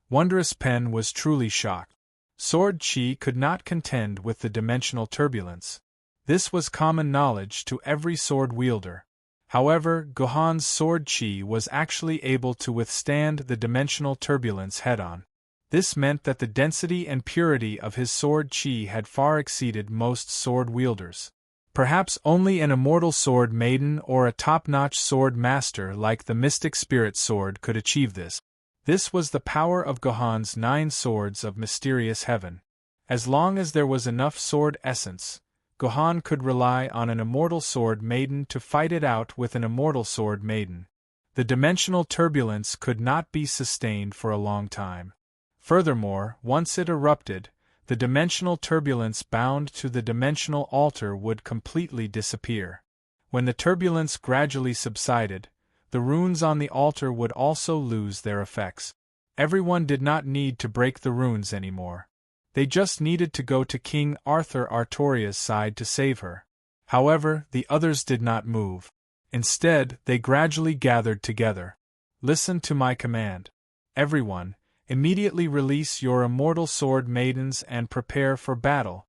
Wondrous Pen was truly shocked. Sword chi could not contend with the dimensional turbulence. This was common knowledge to every sword wielder. However, Gohan's sword chi was actually able to withstand the dimensional turbulence head-on. This meant that the density and purity of his sword chi had far exceeded most sword wielders. Perhaps only an immortal sword maiden or a top-notch sword master like the Mystic Spirit Sword could achieve this. This was the power of Gohan's 9 swords of mysterious heaven. As long as there was enough sword essence, Gohan could rely on an immortal sword maiden to fight it out with an immortal sword maiden. The dimensional turbulence could not be sustained for a long time. Furthermore, once it erupted, the dimensional turbulence bound to the dimensional altar would completely disappear. When the turbulence gradually subsided, the runes on the altar would also lose their effects. Everyone did not need to break the runes anymore. They just needed to go to King Arthur Artoria's side to save her. However, the others did not move. Instead, they gradually gathered together. Listen to my command. Everyone, immediately release your immortal sword maidens and prepare for battle.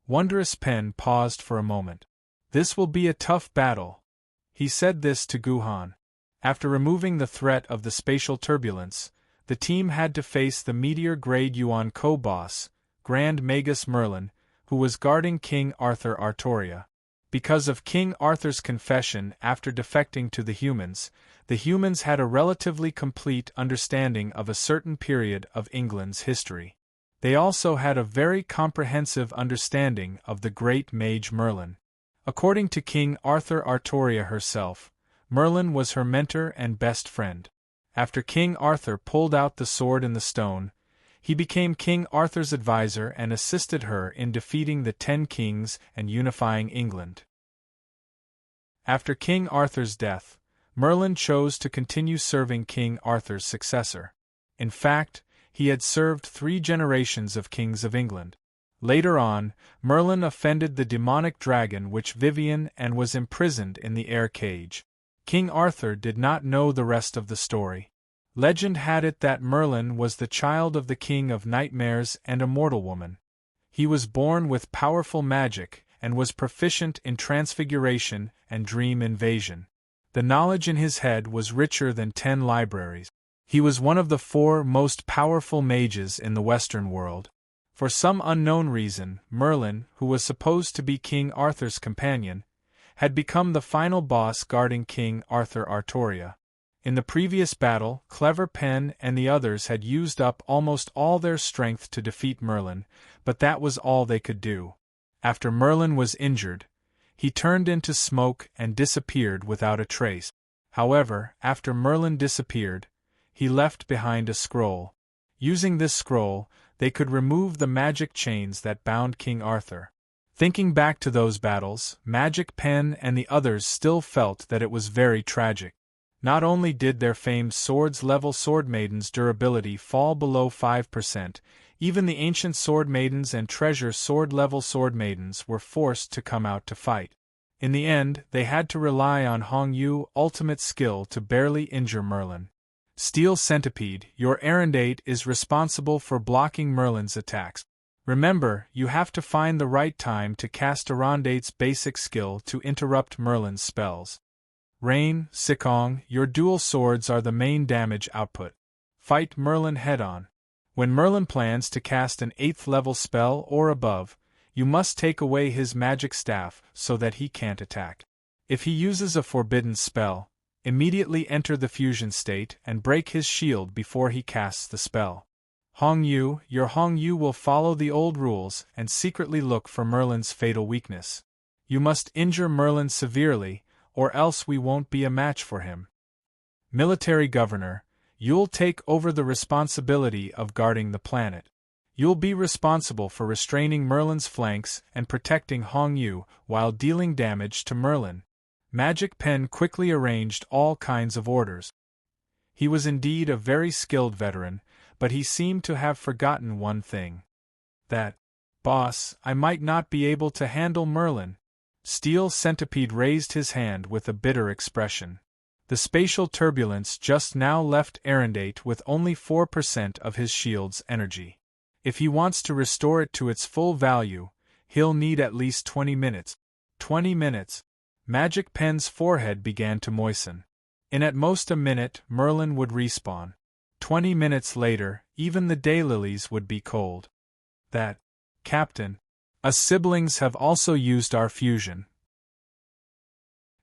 Wondrous Pen paused for a moment. This will be a tough battle. He said this to Gohan. After removing the threat of the spatial turbulence, the team had to face the meteor-grade Yuan Ko boss, Grand Magus Merlin, who was guarding King Arthur Artoria. Because of King Arthur's confession after defecting to the humans had a relatively complete understanding of a certain period of England's history. They also had a very comprehensive understanding of the great mage Merlin. According to King Arthur Artoria herself, Merlin was her mentor and best friend. After King Arthur pulled out the sword in the stone, he became King Arthur's advisor and assisted her in defeating the 10 kings and unifying England. After King Arthur's death, Merlin chose to continue serving King Arthur's successor. In fact, he had served 3 generations of kings of England. Later on, Merlin offended the demonic dragon witch Vivian and was imprisoned in the air cage. King Arthur did not know the rest of the story. Legend had it that Merlin was the child of the king of nightmares and a mortal woman. He was born with powerful magic and was proficient in transfiguration and dream invasion. The knowledge in his head was richer than 10 libraries. He was one of the 4 most powerful mages in the Western world. For some unknown reason, Merlin, who was supposed to be King Arthur's companion, had become the final boss guarding King Arthur Artoria. In the previous battle, Clever Pen and the others had used up almost all their strength to defeat Merlin, but that was all they could do. After Merlin was injured, he turned into smoke and disappeared without a trace. However, after Merlin disappeared, he left behind a scroll. Using this scroll, they could remove the magic chains that bound King Arthur. Thinking back to those battles, Magic Pen and the others still felt that it was very tragic. Not only did their famed swords-level sword maidens' durability fall below 5%, even the ancient sword maidens and treasure sword-level sword maidens were forced to come out to fight. In the end, they had to rely on Hong Yu's ultimate skill to barely injure Merlin. Steel Centipede, your errandate is responsible for blocking Merlin's attacks. Remember, you have to find the right time to cast Erandate's basic skill to interrupt Merlin's spells. Rain, Sikong, your dual swords are the main damage output. Fight Merlin head-on. When Merlin plans to cast an 8th level spell or above, you must take away his magic staff so that he can't attack. If he uses a forbidden spell, immediately enter the fusion state and break his shield before he casts the spell. Hong Yu, your Hong Yu will follow the old rules and secretly look for Merlin's fatal weakness. You must injure Merlin severely, or else we won't be a match for him. Military Governor, you'll take over the responsibility of guarding the planet. You'll be responsible for restraining Merlin's flanks and protecting Hong Yu while dealing damage to Merlin. Magic Pen quickly arranged all kinds of orders. He was indeed a very skilled veteran, but he seemed to have forgotten one thing. That, boss, I might not be able to handle Merlin. Steel Centipede raised his hand with a bitter expression. The spatial turbulence just now left Erandate with only 4% of his shield's energy. If he wants to restore it to its full value, he'll need at least 20 minutes. 20 minutes. Magic Pen's forehead began to moisten. In at most a minute, Merlin would respawn. 20 minutes later, even the daylilies would be cold. That, Captain, us siblings have also used our fusion.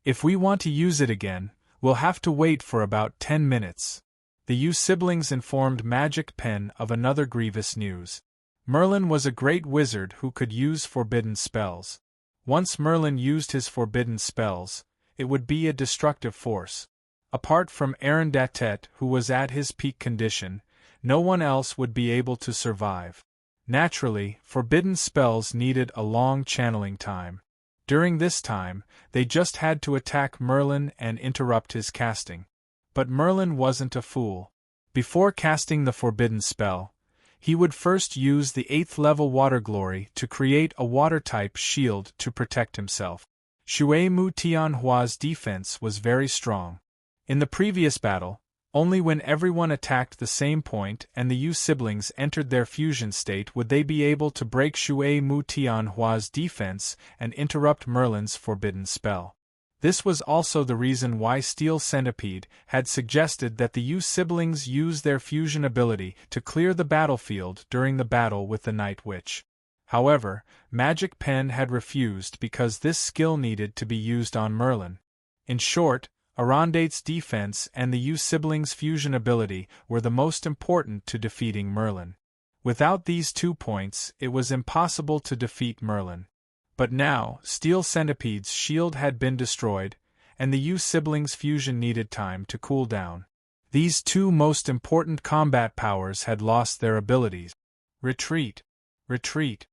If we want to use it again, we'll have to wait for about 10 minutes. The Yu siblings informed Magic Pen of another grievous news. Merlin was a great wizard who could use forbidden spells. Once Merlin used his forbidden spells, it would be a destructive force. Apart from Erandatet, who was at his peak condition, no one else would be able to survive. Naturally, forbidden spells needed a long channeling time. During this time, they just had to attack Merlin and interrupt his casting. But Merlin wasn't a fool. Before casting the forbidden spell, he would first use the 8th level Water Glory to create a water-type shield to protect himself. Shui Mu Tianhua's defense was very strong. In the previous battle, only when everyone attacked the same point and the Yu siblings entered their fusion state would they be able to break Shui Mu Tianhua's defense and interrupt Merlin's forbidden spell. This was also the reason why Steel Centipede had suggested that the Yu siblings use their fusion ability to clear the battlefield during the battle with the Night Witch. However, Magic Pen had refused because this skill needed to be used on Merlin. In short, Erandate's defense and the Yu siblings' fusion ability were the most important to defeating Merlin. Without these 2 points, it was impossible to defeat Merlin. But now, Steel Centipede's shield had been destroyed, and the U siblings' fusion needed time to cool down. These two most important combat powers had lost their abilities. Retreat. Retreat.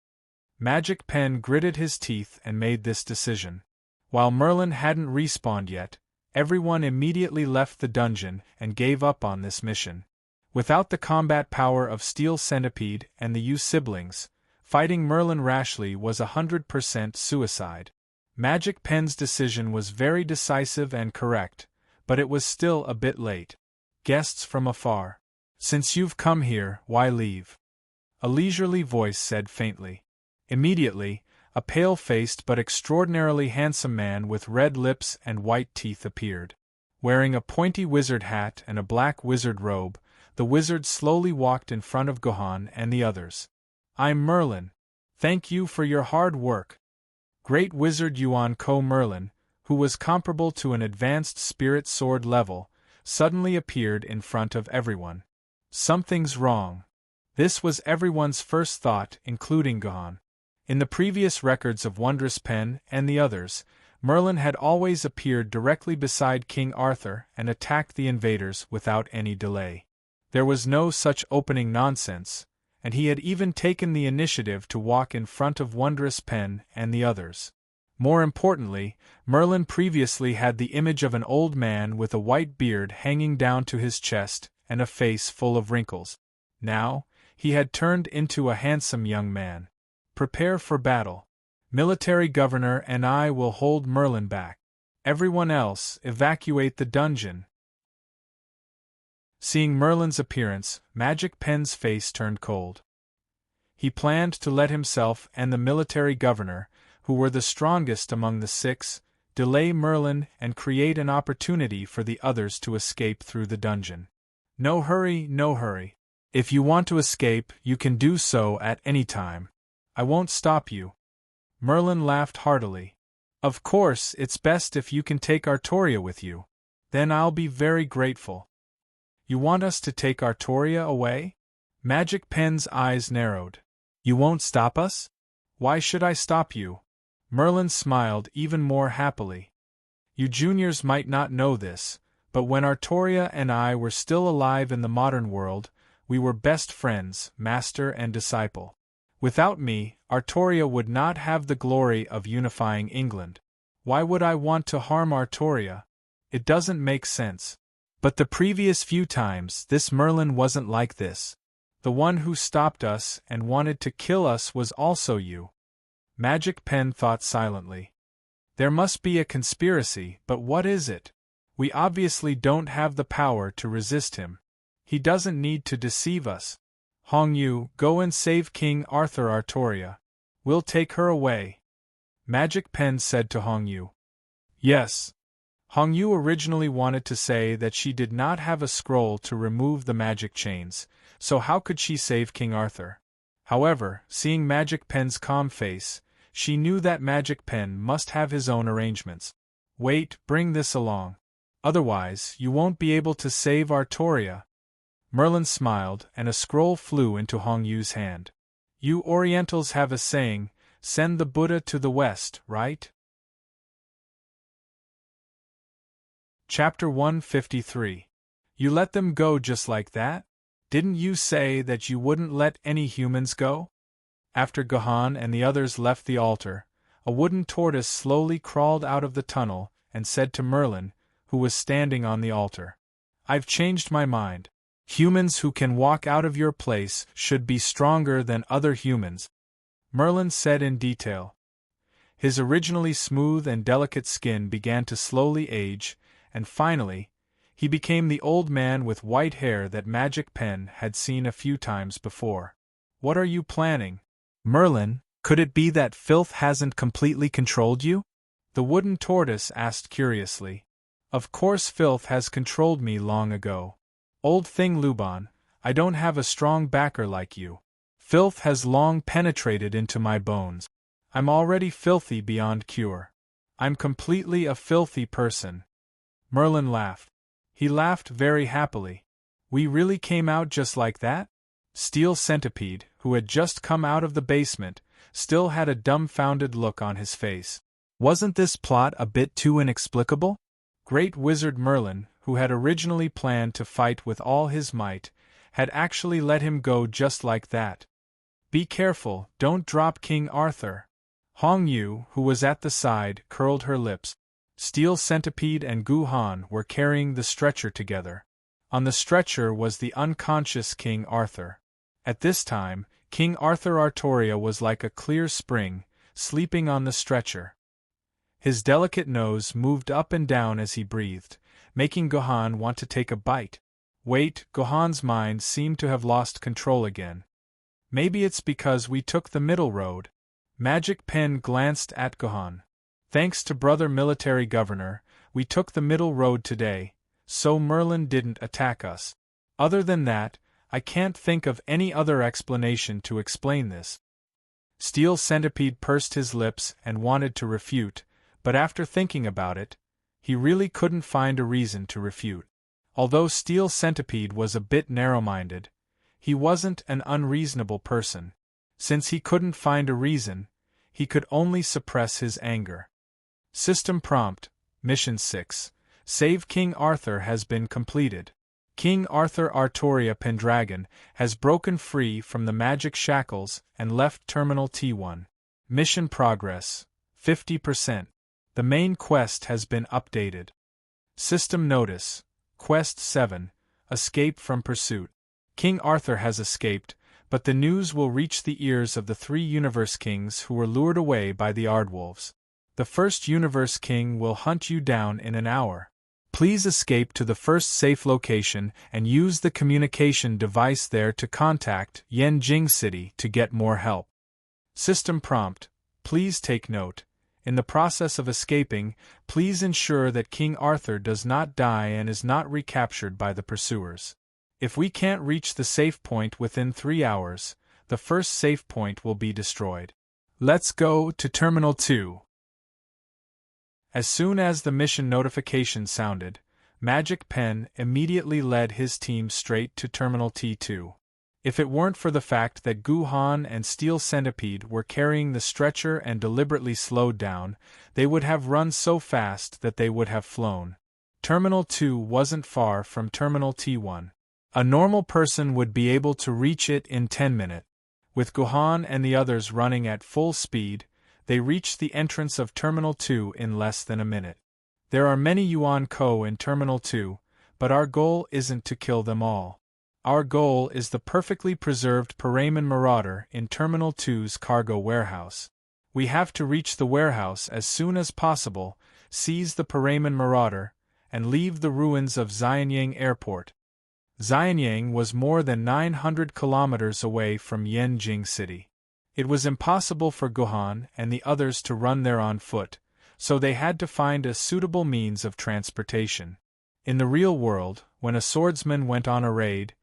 Magic Pen gritted his teeth and made this decision. While Merlin hadn't respawned yet, everyone immediately left the dungeon and gave up on this mission. Without the combat power of Steel Centipede and the U siblings, fighting Merlin rashly was 100% suicide. Magic Pen's decision was very decisive and correct, but it was still a bit late. Guests from afar. Since you've come here, why leave? A leisurely voice said faintly. Immediately, a pale-faced but extraordinarily handsome man with red lips and white teeth appeared. Wearing a pointy wizard hat and a black wizard robe, the wizard slowly walked in front of Gohan and the others. I'm Merlin. Thank you for your hard work. Great Wizard Yuan Ko Merlin, who was comparable to an advanced spirit sword level, suddenly appeared in front of everyone. Something's wrong. This was everyone's first thought, including Gohan. In the previous records of Wondrous Pen and the others, Merlin had always appeared directly beside King Arthur and attacked the invaders without any delay. There was no such opening nonsense, and he had even taken the initiative to walk in front of Wondrous Pen and the others. More importantly, Merlin previously had the image of an old man with a white beard hanging down to his chest and a face full of wrinkles. Now, he had turned into a handsome young man. Prepare for battle. Military Governor and I will hold Merlin back. Everyone else, evacuate the dungeon. Seeing Merlin's appearance, Magic Pen's face turned cold. He planned to let himself and the military governor, who were the strongest among the six, delay Merlin and create an opportunity for the others to escape through the dungeon. No hurry, no hurry. If you want to escape, you can do so at any time. I won't stop you. Merlin laughed heartily. Of course, it's best if you can take Artoria with you. Then I'll be very grateful. You want us to take Artoria away? Magic Pen's eyes narrowed. You won't stop us? Why should I stop you? Merlin smiled even more happily. You juniors might not know this, but when Artoria and I were still alive in the modern world, we were best friends, master and disciple. Without me, Artoria would not have the glory of unifying England. Why would I want to harm Artoria? It doesn't make sense. But the previous few times, this Merlin wasn't like this. The one who stopped us and wanted to kill us was also you. Magic Pen thought silently. There must be a conspiracy, but what is it? We obviously don't have the power to resist him. He doesn't need to deceive us. Hong Yu, go and save King Arthur Artoria. We'll take her away. Magic Pen said to Hong Yu. Yes. Hong Yu originally wanted to say that she did not have a scroll to remove the magic chains, so how could she save King Arthur? However, seeing Magic Pen's calm face, she knew that Magic Pen must have his own arrangements. Wait, bring this along. Otherwise, you won't be able to save Artoria. Merlin smiled, and a scroll flew into Hong Yu's hand. You Orientals have a saying, send the Buddha to the west, right? Chapter 153. You let them go just like that? Didn't you say that you wouldn't let any humans go? After Gohan and the others left the altar, a wooden tortoise slowly crawled out of the tunnel and said to Merlin, who was standing on the altar, I've changed my mind. Humans who can walk out of your place should be stronger than other humans. Merlin said in detail. His originally smooth and delicate skin began to slowly age, and finally, he became the old man with white hair that Magic Pen had seen a few times before. What are you planning? Merlin, could it be that filth hasn't completely controlled you? The wooden tortoise asked curiously. Of course filth has controlled me long ago. Old thing Luban, I don't have a strong backer like you. Filth has long penetrated into my bones. I'm already filthy beyond cure. I'm completely a filthy person. Merlin laughed. He laughed very happily. We really came out just like that? Steel Centipede, who had just come out of the basement, still had a dumbfounded look on his face. Wasn't this plot a bit too inexplicable? Great Wizard Merlin, who had originally planned to fight with all his might, had actually let him go just like that. Be careful, don't drop King Arthur. Hong Yu, who was at the side, curled her lips. Steel Centipede and Gu Han were carrying the stretcher together. On the stretcher was the unconscious King Arthur. At this time, King Arthur Artoria was like a clear spring, sleeping on the stretcher. His delicate nose moved up and down as he breathed, making Gohan want to take a bite. Wait, Gohan's mind seemed to have lost control again. Maybe it's because we took the middle road. Magic Pen glanced at Gohan. Thanks to Brother Military Governor, we took the middle road today, so Merlin didn't attack us. Other than that, I can't think of any other explanation to explain this. Steel Centipede pursed his lips and wanted to refute, but after thinking about it, he really couldn't find a reason to refute. Although Steel Centipede was a bit narrow-minded, he wasn't an unreasonable person. Since he couldn't find a reason, he could only suppress his anger. System prompt, Mission 6. Save King Arthur has been completed. King Arthur Artoria Pendragon has broken free from the magic shackles and left Terminal T1. Mission progress, 50%. The main quest has been updated. System notice, Quest 7, Escape from Pursuit. King Arthur has escaped, but the news will reach the ears of the 3 Universe Kings who were lured away by the Ardwolves. The first Universe King will hunt you down in an hour. Please escape to the first safe location and use the communication device there to contact Yanjing City to get more help. System prompt, please take note. In the process of escaping, please ensure that King Arthur does not die and is not recaptured by the pursuers. If we can't reach the safe point within 3 hours, the first safe point will be destroyed. Let's go to Terminal 2. As soon as the mission notification sounded, Magic Pen immediately led his team straight to Terminal T2. If it weren't for the fact that Gu Han and Steel Centipede were carrying the stretcher and deliberately slowed down, they would have run so fast that they would have flown. Terminal 2 wasn't far from Terminal T1. A normal person would be able to reach it in 10 minutes. With Gohan and the others running at full speed, they reached the entrance of Terminal 2 in less than a minute. There are many Yuan Ko in Terminal 2, but our goal isn't to kill them all. Our goal is the perfectly preserved Paraman Marauder in Terminal 2's cargo warehouse. We have to reach the warehouse as soon as possible, seize the Paraman Marauder, and leave the ruins of Xianyang Airport. Xianyang was more than 900 kilometers away from Yanjing City. It was impossible for Gohan and the others to run there on foot, so they had to find a suitable means of transportation. In the real world, when a swordsman went on a raid,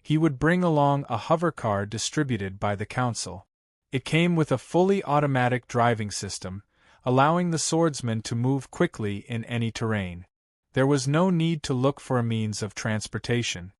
he would bring along a hovercar distributed by the council. It came with a fully automatic driving system, allowing the swordsman to move quickly in any terrain. There was no need to look for a means of transportation.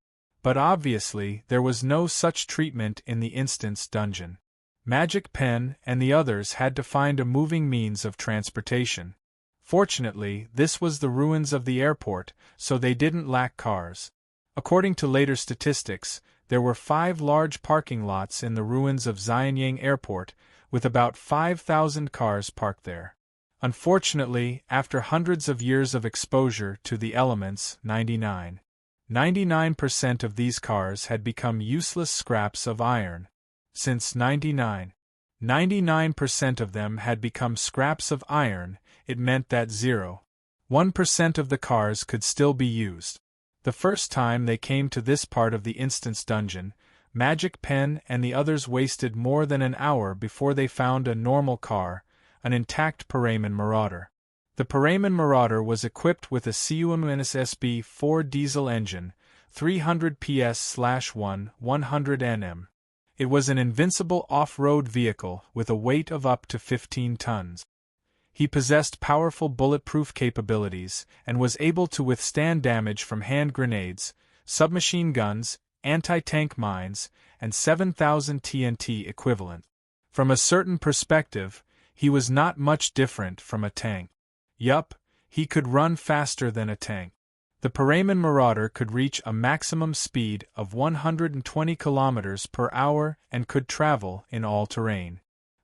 But obviously there was no such treatment in the Instance dungeon. Magic Pen and the others had to find a moving means of transportation. Fortunately, this was the ruins of the airport, so they didn't lack cars. According to later statistics, there were 5 large parking lots in the ruins of Xianyang Airport, with about 5,000 cars parked there. Unfortunately, after hundreds of years of exposure to the elements, 99% of these cars had become useless scraps of iron. Since 99% of them had become scraps of iron, it meant that 0.1% of the cars could still be used. The first time they came to this part of the Instance dungeon, Magic Pen and the others wasted more than an hour before they found a normal car, an intact Paraman Marauder. The Paraman Marauder was equipped with a CUM-SB4 diesel engine, 300 PS/100 Nm. It was an invincible off-road vehicle with a weight of up to 15 tons. He possessed powerful bulletproof capabilities and was able to withstand damage from hand grenades, submachine guns, anti-tank mines, and 7,000 TNT equivalent. From a certain perspective, he was not much different from a tank. Yup, He could run faster than a tank. The Pareman Marauder could reach a maximum speed of 120 kilometers per hour and could travel in all terrain.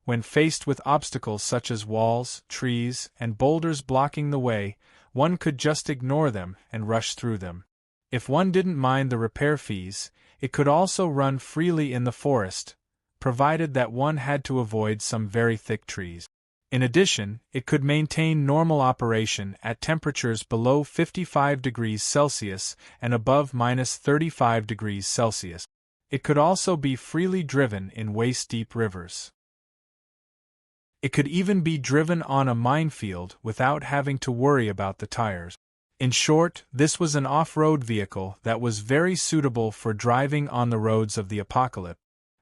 When faced with obstacles such as walls, trees, and boulders blocking the way, one could just ignore them and rush through them. If one didn't mind the repair fees, it could also run freely in the forest, provided that one had to avoid some very thick trees. In addition, it could maintain normal operation at temperatures below 55 degrees Celsius and above -35 degrees Celsius. It could also be freely driven in waist-deep rivers. It could even be driven on a minefield without having to worry about the tires. In short, this was an off-road vehicle that was very suitable for driving on the roads of the apocalypse.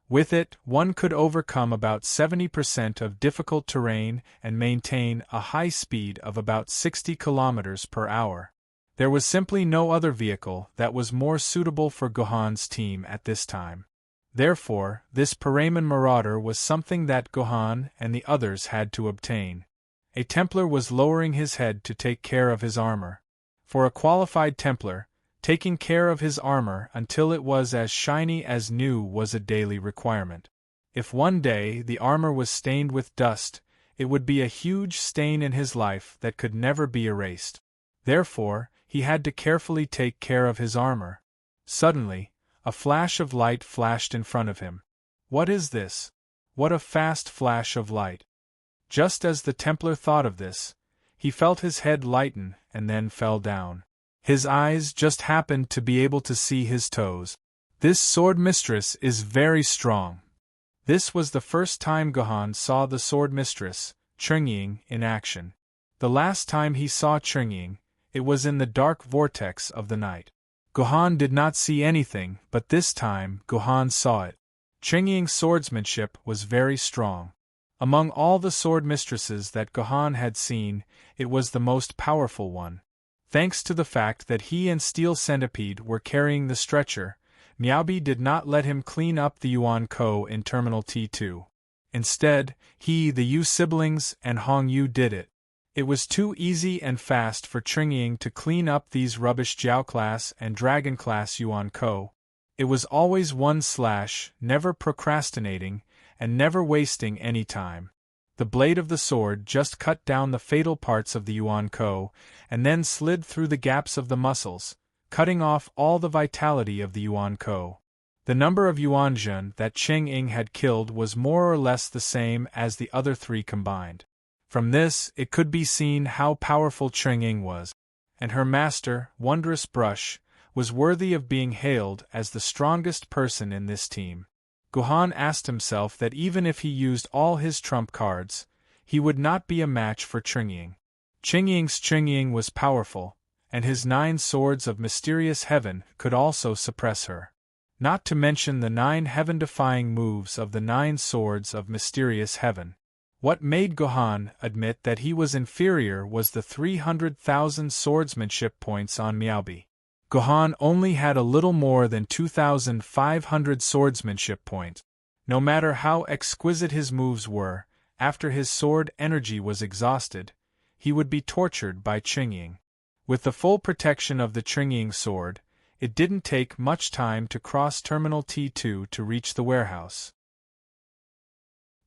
With it, one could overcome about 70% of difficult terrain and maintain a high speed of about 60 kilometers per hour. There was simply no other vehicle that was more suitable for Gohan's team at this time. Therefore, this Pareman Marauder was something that Gohan and the others had to obtain. A Templar was lowering his head to take care of his armor. For a qualified Templar, taking care of his armor until it was as shiny as new was a daily requirement. If one day the armor was stained with dust, it would be a huge stain in his life that could never be erased. Therefore, he had to carefully take care of his armor. Suddenly, a flash of light flashed in front of him. What is this? What a fast flash of light! Just as the Templar thought of this, he felt his head lighten and then fell down. His eyes just happened to be able to see his toes. This sword mistress is very strong. This was the first time Gohan saw the sword mistress, Chungying, in action. The last time he saw Chungying, it was in the dark vortex of the night. Gohan did not see anything, but this time Gohan saw it. Chungying's swordsmanship was very strong. Among all the sword mistresses that Gohan had seen, it was the most powerful one. Thanks to the fact that he and Steel Centipede were carrying the stretcher, Miaobi did not let him clean up the Yuan Ko in Terminal T2. Instead, he, the Yu siblings, and Hong Yu did it. It was too easy and fast for Chungying to clean up these rubbish Jiao-class and Dragon-class Yuan Ko. It was always one slash, never procrastinating, and never wasting any time. The blade of the sword just cut down the fatal parts of the Yuan Ko, and then slid through the gaps of the muscles, cutting off all the vitality of the Yuan Ko. The number of Yuanjun that Cheng-Ying had killed was more or less the same as the other three combined. From this, it could be seen how powerful Cheng-Ying was, and her master, Wondrous Brush, was worthy of being hailed as the strongest person in this team. Gohan asked himself that even if he used all his trump cards, he would not be a match for Cheng-Ying. Cheng-Ying was powerful, and his 9 swords of mysterious heaven could also suppress her. Not to mention the 9 heaven-defying moves of the 9 swords of mysterious heaven. What made Gohan admit that he was inferior was the 300,000 swordsmanship points on Miaobi. Gohan only had a little more than 2,500 swordsmanship points. No matter how exquisite his moves were, after his sword energy was exhausted, he would be tortured by Cheng-Ying. With the full protection of the Cheng-Ying sword, it didn't take much time to cross Terminal T2 to reach the warehouse.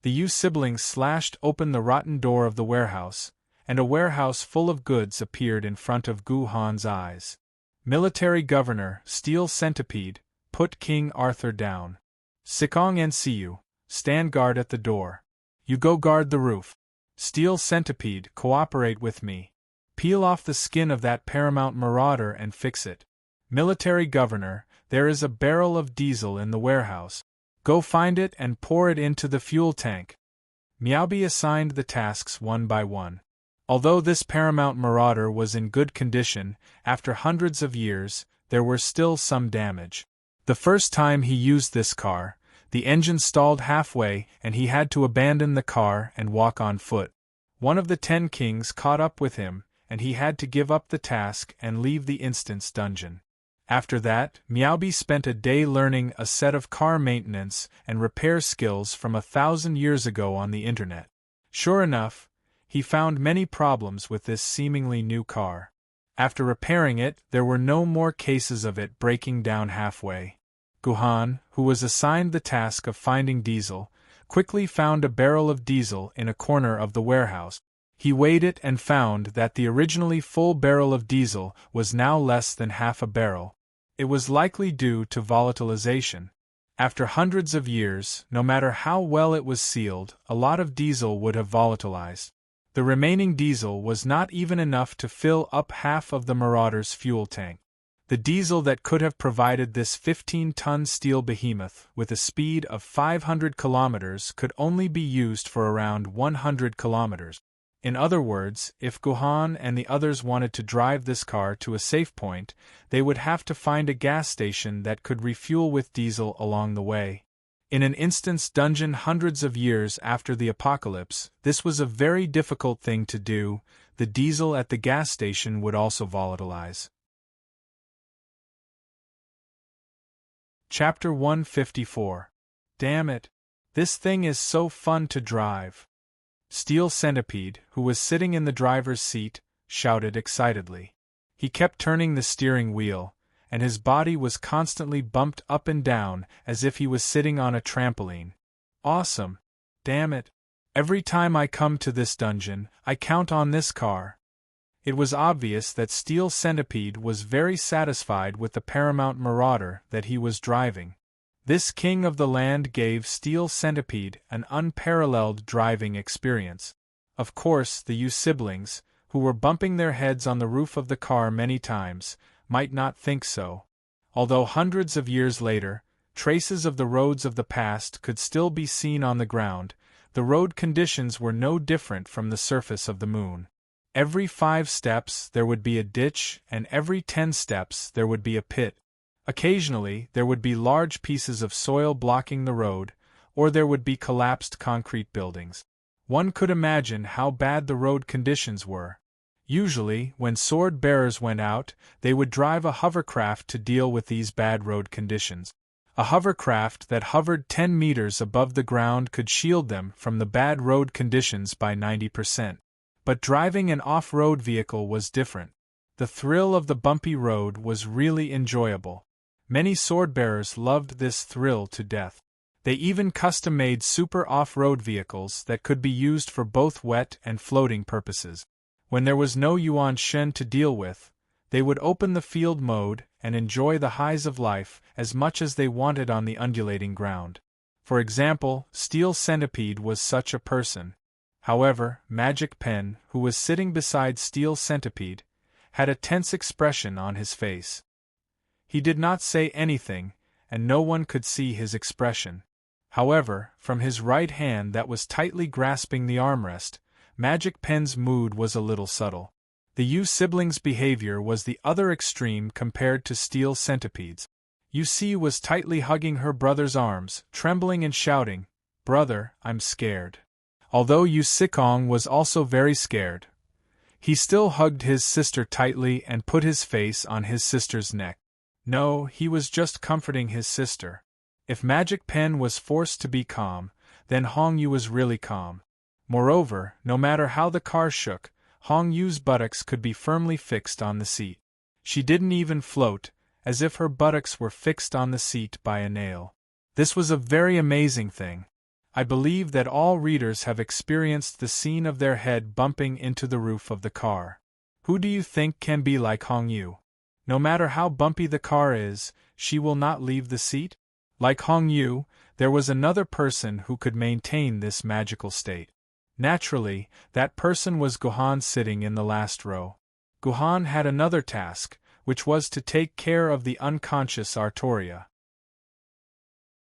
The Yu siblings slashed open the rotten door of the warehouse, and a warehouse full of goods appeared in front of Gohan's eyes. Military Governor, Steel Centipede, put King Arthur down. Sikong and Siyu, stand guard at the door. You go guard the roof. Steel Centipede, cooperate with me. Peel off the skin of that Paramount Marauder and fix it. Military Governor, there is a barrel of diesel in the warehouse. Go find it and pour it into the fuel tank. Miaobi assigned the tasks one by one. Although this Paramount Marauder was in good condition, after hundreds of years, there were still some damage. The first time he used this car, the engine stalled halfway and he had to abandon the car and walk on foot. One of the 10 kings caught up with him, and he had to give up the task and leave the instance dungeon. After that, Miaobi spent a day learning a set of car maintenance and repair skills from 1,000 years ago on the internet. Sure enough, He found many problems with this seemingly new car. After repairing it, there were no more cases of it breaking down halfway. Guhan, who was assigned the task of finding diesel, quickly found a barrel of diesel in a corner of the warehouse. He weighed it and found that the originally full barrel of diesel was now less than half a barrel. It was likely due to volatilization. After hundreds of years, no matter how well it was sealed, a lot of diesel would have volatilized. The remaining diesel was not even enough to fill up half of the Marauder's fuel tank. The diesel that could have provided this 15-ton steel behemoth with a speed of 500 kilometers could only be used for around 100 kilometers. In other words, if Guhan and the others wanted to drive this car to a safe point, they would have to find a gas station that could refuel with diesel along the way. In an instance dungeon hundreds of years after the apocalypse, this was a very difficult thing to do. The diesel at the gas station would also volatilize. Chapter 154. Damn it! This thing is so fun to drive. Steel Centipede, who was sitting in the driver's seat, shouted excitedly. He kept turning the steering wheel, and his body was constantly bumped up and down as if he was sitting on a trampoline. Awesome! Damn it! Every time I come to this dungeon, I count on this car. It was obvious that Steel Centipede was very satisfied with the Paramount Marauder that he was driving. This king of the land gave Steel Centipede an unparalleled driving experience. Of course, the siblings, who were bumping their heads on the roof of the car many times, might not think so. Although hundreds of years later, traces of the roads of the past could still be seen on the ground, the road conditions were no different from the surface of the moon. Every 5 steps there would be a ditch, and every 10 steps there would be a pit. Occasionally, there would be large pieces of soil blocking the road, or there would be collapsed concrete buildings. One could imagine how bad the road conditions were. Usually, when sword bearers went out, they would drive a hovercraft to deal with these bad road conditions. A hovercraft that hovered 10 meters above the ground could shield them from the bad road conditions by 90%. But driving an off-road vehicle was different. The thrill of the bumpy road was really enjoyable. Many sword-bearers loved this thrill to death. They even custom-made super off-road vehicles that could be used for both wet and floating purposes. When there was no Yuan Shen to deal with, they would open the field mode and enjoy the highs of life as much as they wanted on the undulating ground. For example, Steel Centipede was such a person. However, Magic Pen, who was sitting beside Steel Centipede, had a tense expression on his face. He did not say anything, and no one could see his expression. However, from his right hand that was tightly grasping the armrest, Magic Pen's mood was a little subtle. The siblings' behavior was the other extreme compared to Steel Centipede's. Was tightly hugging her brother's arms, trembling and shouting, "Brother, I'm scared." Although Sikong was also very scared, he still hugged his sister tightly and put his face on his sister's neck. No, he was just comforting his sister. If Magic Pen was forced to be calm, then Hong Yu was really calm. Moreover, no matter how the car shook, Hong Yu's buttocks could be firmly fixed on the seat. She didn't even float, as if her buttocks were fixed on the seat by a nail. This was a very amazing thing. I believe that all readers have experienced the scene of their head bumping into the roof of the car. Who do you think can be like Hong Yu? No matter how bumpy the car is, she will not leave the seat? Like Hong Yu, there was another person who could maintain this magical state. Naturally, that person was Guhan sitting in the last row. Guhan had another task, which was to take care of the unconscious Artoria.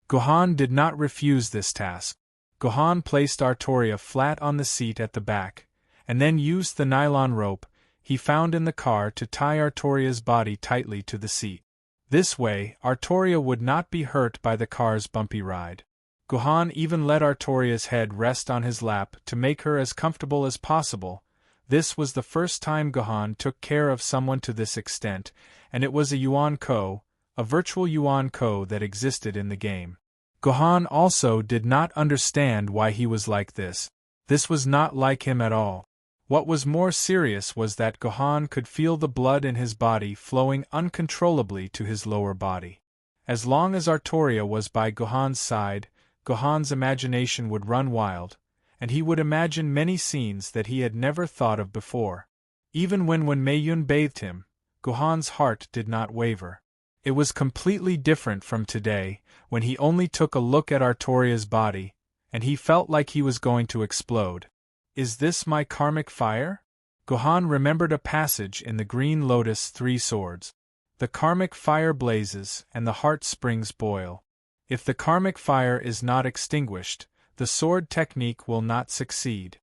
Guhan did not refuse this task. Guhan placed Artoria flat on the seat at the back, and then used the nylon rope he found in the car to tie Artoria's body tightly to the seat. This way, Artoria would not be hurt by the car's bumpy ride. Guhan even let Artoria's head rest on his lap to make her as comfortable as possible. This was the first time Guhan took care of someone to this extent, and it was a Yuan Ko, a virtual Yuan Ko that existed in the game. Guhan also did not understand why he was like this. This was not like him at all. What was more serious was that Gohan could feel the blood in his body flowing uncontrollably to his lower body. As long as Artoria was by Gohan's side, Gohan's imagination would run wild, and he would imagine many scenes that he had never thought of before. Even when Maiden bathed him, Gohan's heart did not waver. It was completely different from today, when he only took a look at Artoria's body, and he felt like he was going to explode. Is this my karmic fire? Gohan remembered a passage in the Green Lotus Three Swords. The karmic fire blazes, and the heart springs boil. If the karmic fire is not extinguished, the sword technique will not succeed.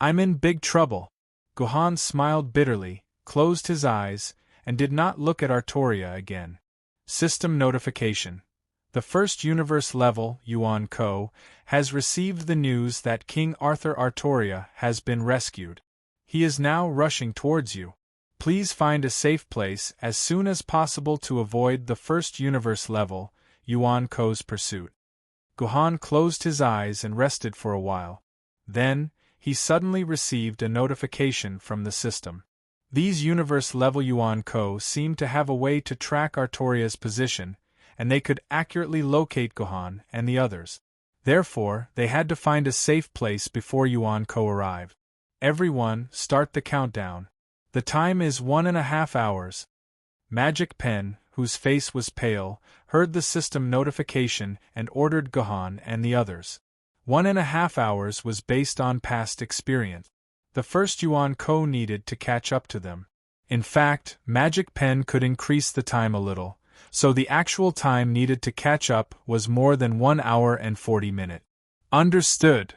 I'm in big trouble. Gohan smiled bitterly, closed his eyes, and did not look at Artoria again. System notification. The first universe level, Yuan Ko, has received the news that King Arthur Artoria has been rescued. He is now rushing towards you. Please find a safe place as soon as possible to avoid the first universe level, Yuan Ko's pursuit. Gohan closed his eyes and rested for a while. Then, he suddenly received a notification from the system. These universe level Yuan Ko seemed to have a way to track Artoria's position, and they could accurately locate Gohan and the others. Therefore, they had to find a safe place before Yuan Ko arrived. Everyone, start the countdown. The time is 1.5 hours. Magic Pen, whose face was pale, heard the system notification and ordered Gohan and the others. 1.5 hours was based on past experience. The first Yuan Ko needed to catch up to them. In fact, Magic Pen could increase the time a little, so the actual time needed to catch up was more than 1 hour and 40 minutes. Understood.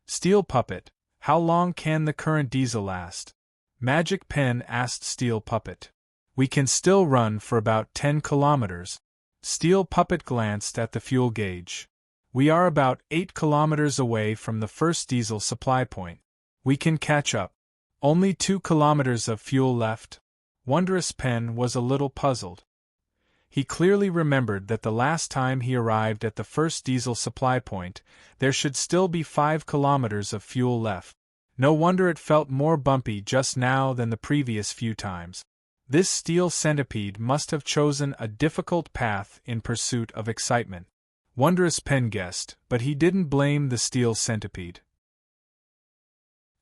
Steel Puppet, how long can the current diesel last? Magic Pen asked Steel Puppet. We can still run for about 10 kilometers. Steel Puppet glanced at the fuel gauge. We are about 8 kilometers away from the first diesel supply point. We can catch up. Only 2 kilometers of fuel left? Wondrous Pen was a little puzzled. He clearly remembered that the last time he arrived at the first diesel supply point, there should still be 5 kilometers of fuel left. No wonder it felt more bumpy just now than the previous few times. This steel centipede must have chosen a difficult path in pursuit of excitement. Wondrous Pen guessed, but he didn't blame the steel centipede.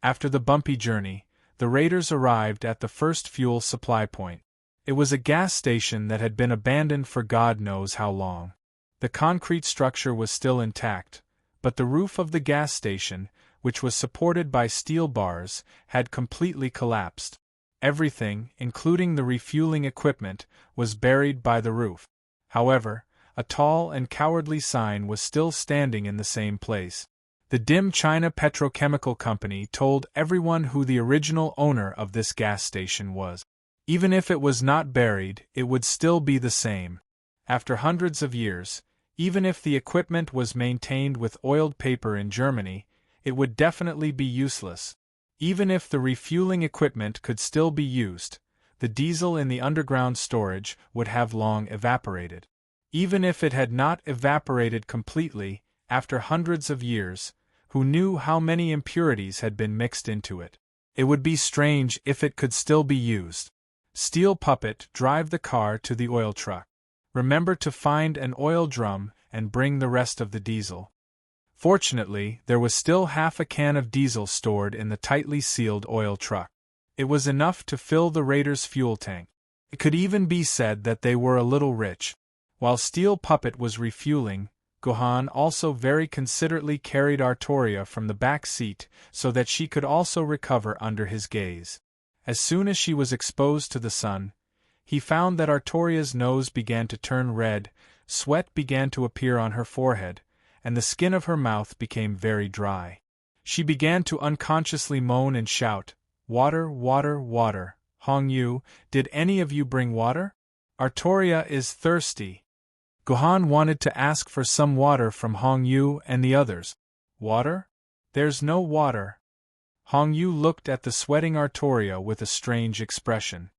After the bumpy journey, the raiders arrived at the first fuel supply point. It was a gas station that had been abandoned for God knows how long. The concrete structure was still intact, but the roof of the gas station, which was supported by steel bars, had completely collapsed. Everything, including the refueling equipment, was buried by the roof. However, a tall and cowardly sign was still standing in the same place. The Dim China Petrochemical Company told everyone who the original owner of this gas station was. Even if it was not buried, it would still be the same. After hundreds of years, even if the equipment was maintained with oiled paper in Germany, it would definitely be useless. Even if the refueling equipment could still be used, the diesel in the underground storage would have long evaporated. Even if it had not evaporated completely, after hundreds of years, who knew how many impurities had been mixed into it? It would be strange if it could still be used. Steel Puppet, drive the car to the oil truck. Remember to find an oil drum and bring the rest of the diesel. Fortunately, there was still half a can of diesel stored in the tightly sealed oil truck. It was enough to fill the raiders' fuel tank. It could even be said that they were a little rich. While Steel Puppet was refueling, Gohan also very considerately carried Artoria from the back seat so that she could also recover under his gaze. As soon as she was exposed to the sun, he found that Artoria's nose began to turn red, sweat began to appear on her forehead, and the skin of her mouth became very dry. She began to unconsciously moan and shout, "Water, water, water. Hong Yu, did any of you bring water? Artoria is thirsty." Gohan wanted to ask for some water from Hong Yu and the others. Water? There's no water. Hong Yu looked at the sweating Artoria with a strange expression.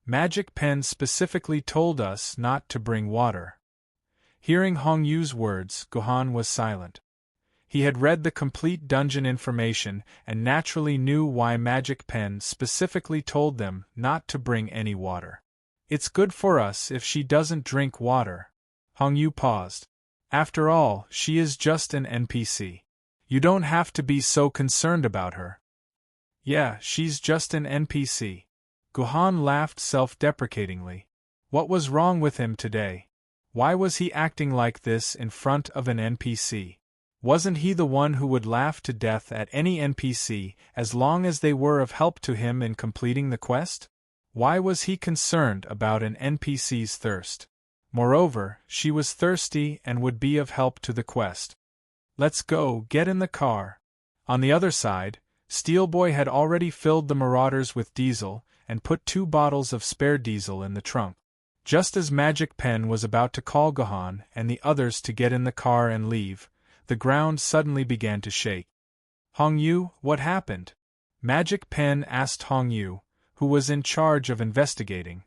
Magic Pen specifically told us not to bring water. Hearing Hong Yu's words, Gohan was silent. He had read the complete dungeon information and naturally knew why Magic Pen specifically told them not to bring any water. It's good for us if she doesn't drink water. Hong Yu paused. After all, she is just an NPC. You don't have to be so concerned about her. Yeah, she's just an NPC. Guhan laughed self-deprecatingly. What was wrong with him today? Why was he acting like this in front of an NPC? Wasn't he the one who would laugh to death at any NPC as long as they were of help to him in completing the quest? Why was he concerned about an NPC's thirst? Moreover, she was thirsty and would be of help to the quest. Let's go, get in the car. On the other side, Steelboy had already filled the Marauders with diesel and put 2 bottles of spare diesel in the trunk. Just as Magic Pen was about to call Guhan and the others to get in the car and leave, the ground suddenly began to shake. Hong Yu, what happened? Magic Pen asked Hong Yu, who was in charge of investigating.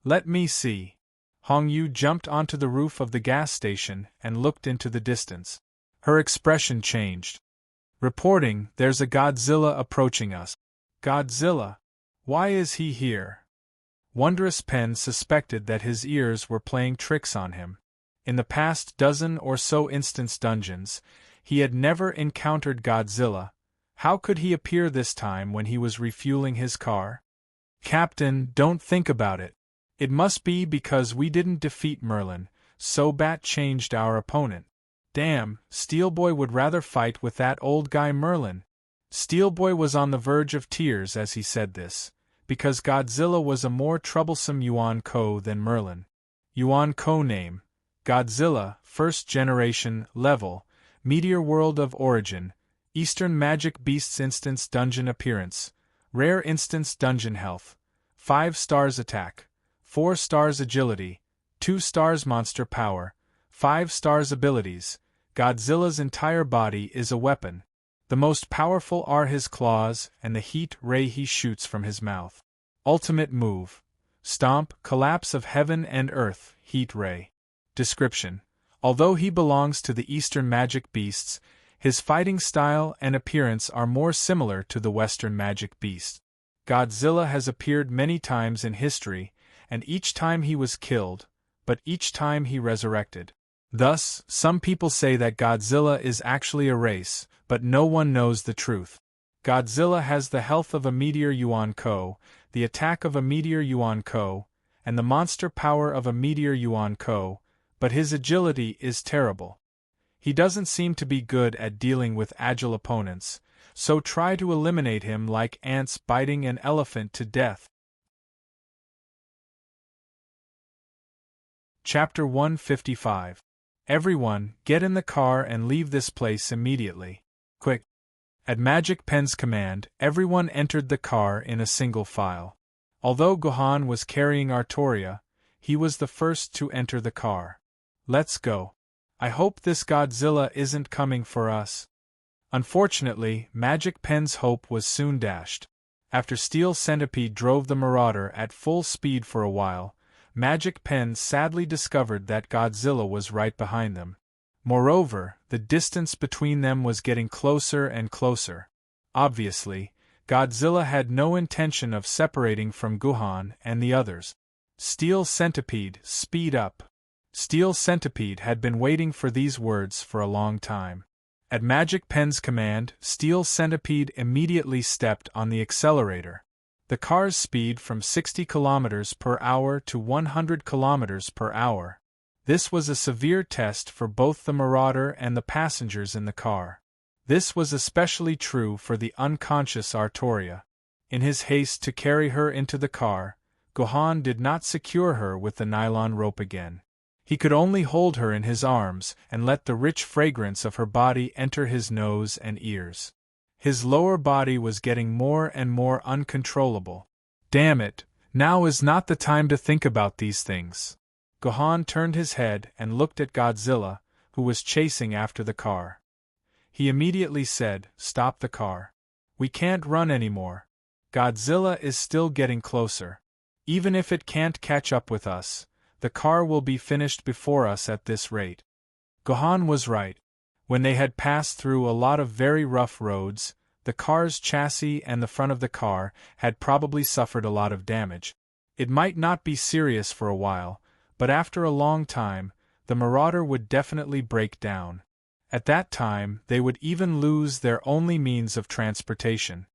Let me see. Hong Yu jumped onto the roof of the gas station and looked into the distance. Her expression changed. Reporting, there's a Godzilla approaching us. Godzilla? Why is he here? Wondrous Pen suspected that his ears were playing tricks on him. In the past dozen or so instance dungeons, he had never encountered Godzilla. How could he appear this time when he was refueling his car? Captain, don't think about it. It must be because we didn't defeat Merlin, so Bat changed our opponent. Damn, Steelboy would rather fight with that old guy Merlin. Steelboy was on the verge of tears as he said this, because Godzilla was a more troublesome Yuan Ko than Merlin. Yuan Ko name: Godzilla, 1st generation, level, Meteor World of Origin, Eastern Magic Beasts Instance Dungeon Appearance, Rare Instance Dungeon Health, 5 stars Attack, 4 stars Agility, 2 stars Monster Power, 5 stars Abilities. Godzilla's entire body is a weapon. The most powerful are his claws and the heat ray he shoots from his mouth. Ultimate move: Stomp, Collapse of Heaven and Earth, Heat Ray. Description: although he belongs to the Eastern Magic Beasts, his fighting style and appearance are more similar to the Western Magic Beasts. Godzilla has appeared many times in history, and each time he was killed, but each time he resurrected. Thus, some people say that Godzilla is actually a race, but no one knows the truth. Godzilla has the health of a Meteor Yuan Ko, the attack of a Meteor Yuan Ko, and the monster power of a Meteor Yuan Ko, but his agility is terrible. He doesn't seem to be good at dealing with agile opponents, so try to eliminate him like ants biting an elephant to death. Chapter 155. Everyone, get in the car and leave this place immediately. Quick. At Magic Pen's command, everyone entered the car in a single file. Although Guhan was carrying Artoria, he was the first to enter the car. Let's go. I hope this Godzilla isn't coming for us. Unfortunately, Magic Pen's hope was soon dashed. After Steel Centipede drove the Marauder at full speed for a while, Magic Pen sadly discovered that Godzilla was right behind them. Moreover, the distance between them was getting closer and closer. Obviously, Godzilla had no intention of separating from Guhan and the others. Steel Centipede, speed up. Steel Centipede had been waiting for these words for a long time. At Magic Pen's command, Steel Centipede immediately stepped on the accelerator. The car's speed from 60 km per hour to 100 km per hour. This was a severe test for both the Marauder and the passengers in the car. This was especially true for the unconscious Artoria. In his haste to carry her into the car, Guhan did not secure her with the nylon rope again. He could only hold her in his arms and let the rich fragrance of her body enter his nose and ears. His lower body was getting more and more uncontrollable. Damn it, now is not the time to think about these things. Guhan turned his head and looked at Godzilla, who was chasing after the car. He immediately said, "Stop the car. We can't run anymore. Godzilla is still getting closer. Even if it can't catch up with us, the car will be finished before us at this rate." Guhan was right. When they had passed through a lot of very rough roads, the car's chassis and the front of the car had probably suffered a lot of damage. It might not be serious for a while, but after a long time, the Marauder would definitely break down. At that time, they would even lose their only means of transportation.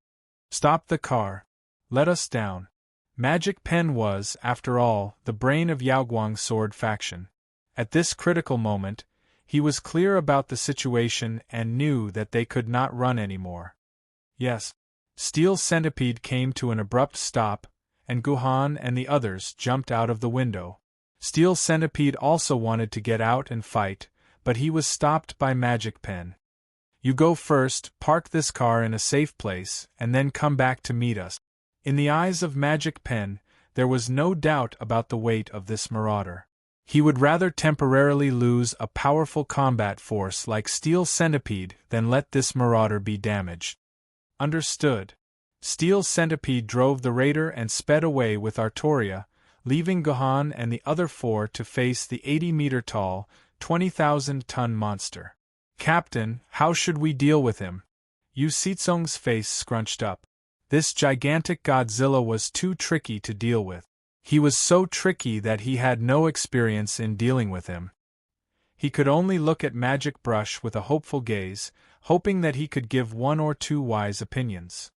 Stop the car. Let us down. Magic Pen was, after all, the brain of Yaoguang's sword faction. At this critical moment, he was clear about the situation and knew that they could not run anymore. Yes. Steel Centipede came to an abrupt stop, and Guhan and the others jumped out of the window. Steel Centipede also wanted to get out and fight, but he was stopped by Magic Pen. You go first, park this car in a safe place, and then come back to meet us. In the eyes of Magic Pen, there was no doubt about the weight of this Marauder. He would rather temporarily lose a powerful combat force like Steel Centipede than let this Marauder be damaged. Understood. Steel Centipede drove the raider and sped away with Artoria, leaving Guhan and the other four to face the 80-meter-tall, 20,000-ton monster. Captain, how should we deal with him? Yu Xizong's face scrunched up. This gigantic Godzilla was too tricky to deal with. He was so tricky that he had no experience in dealing with him. He could only look at Magic Brush with a hopeful gaze, hoping that he could give one or two wise opinions.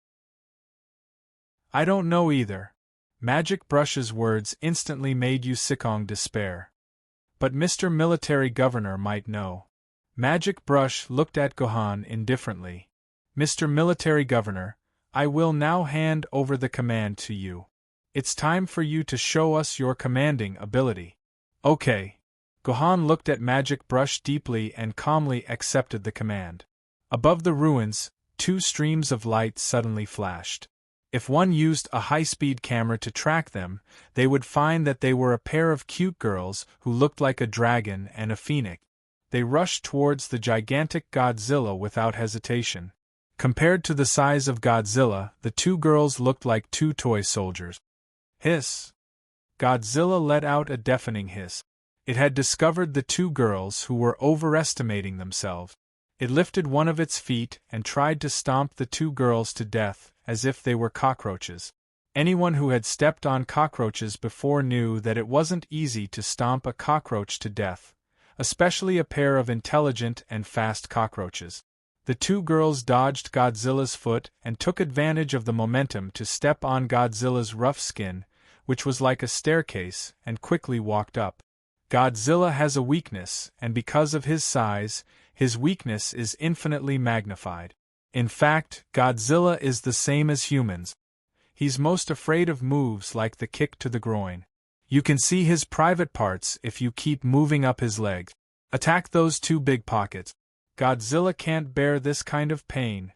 I don't know either. Magic Brush's words instantly made Yu Xizong despair. But Mr. Military Governor might know. Magic Brush looked at Guhan indifferently. Mr. Military Governor, I will now hand over the command to you. It's time for you to show us your commanding ability. Okay. Guhan looked at Magic Brush deeply and calmly accepted the command. Above the ruins, two streams of light suddenly flashed. If one used a high-speed camera to track them, they would find that they were a pair of cute girls who looked like a dragon and a phoenix. They rushed towards the gigantic Godzilla without hesitation. Compared to the size of Godzilla, the two girls looked like two toy soldiers. Hiss! Godzilla let out a deafening hiss. It had discovered the two girls who were overestimating themselves. It lifted one of its feet and tried to stomp the two girls to death, as if they were cockroaches. Anyone who had stepped on cockroaches before knew that it wasn't easy to stomp a cockroach to death, especially a pair of intelligent and fast cockroaches. The two girls dodged Godzilla's foot and took advantage of the momentum to step on Godzilla's rough skin, which was like a staircase, and quickly walked up. Godzilla has a weakness, and because of his size, his weakness is infinitely magnified. In fact, Godzilla is the same as humans. He's most afraid of moves like the kick to the groin. You can see his private parts if you keep moving up his legs. Attack those two big pockets. Godzilla can't bear this kind of pain.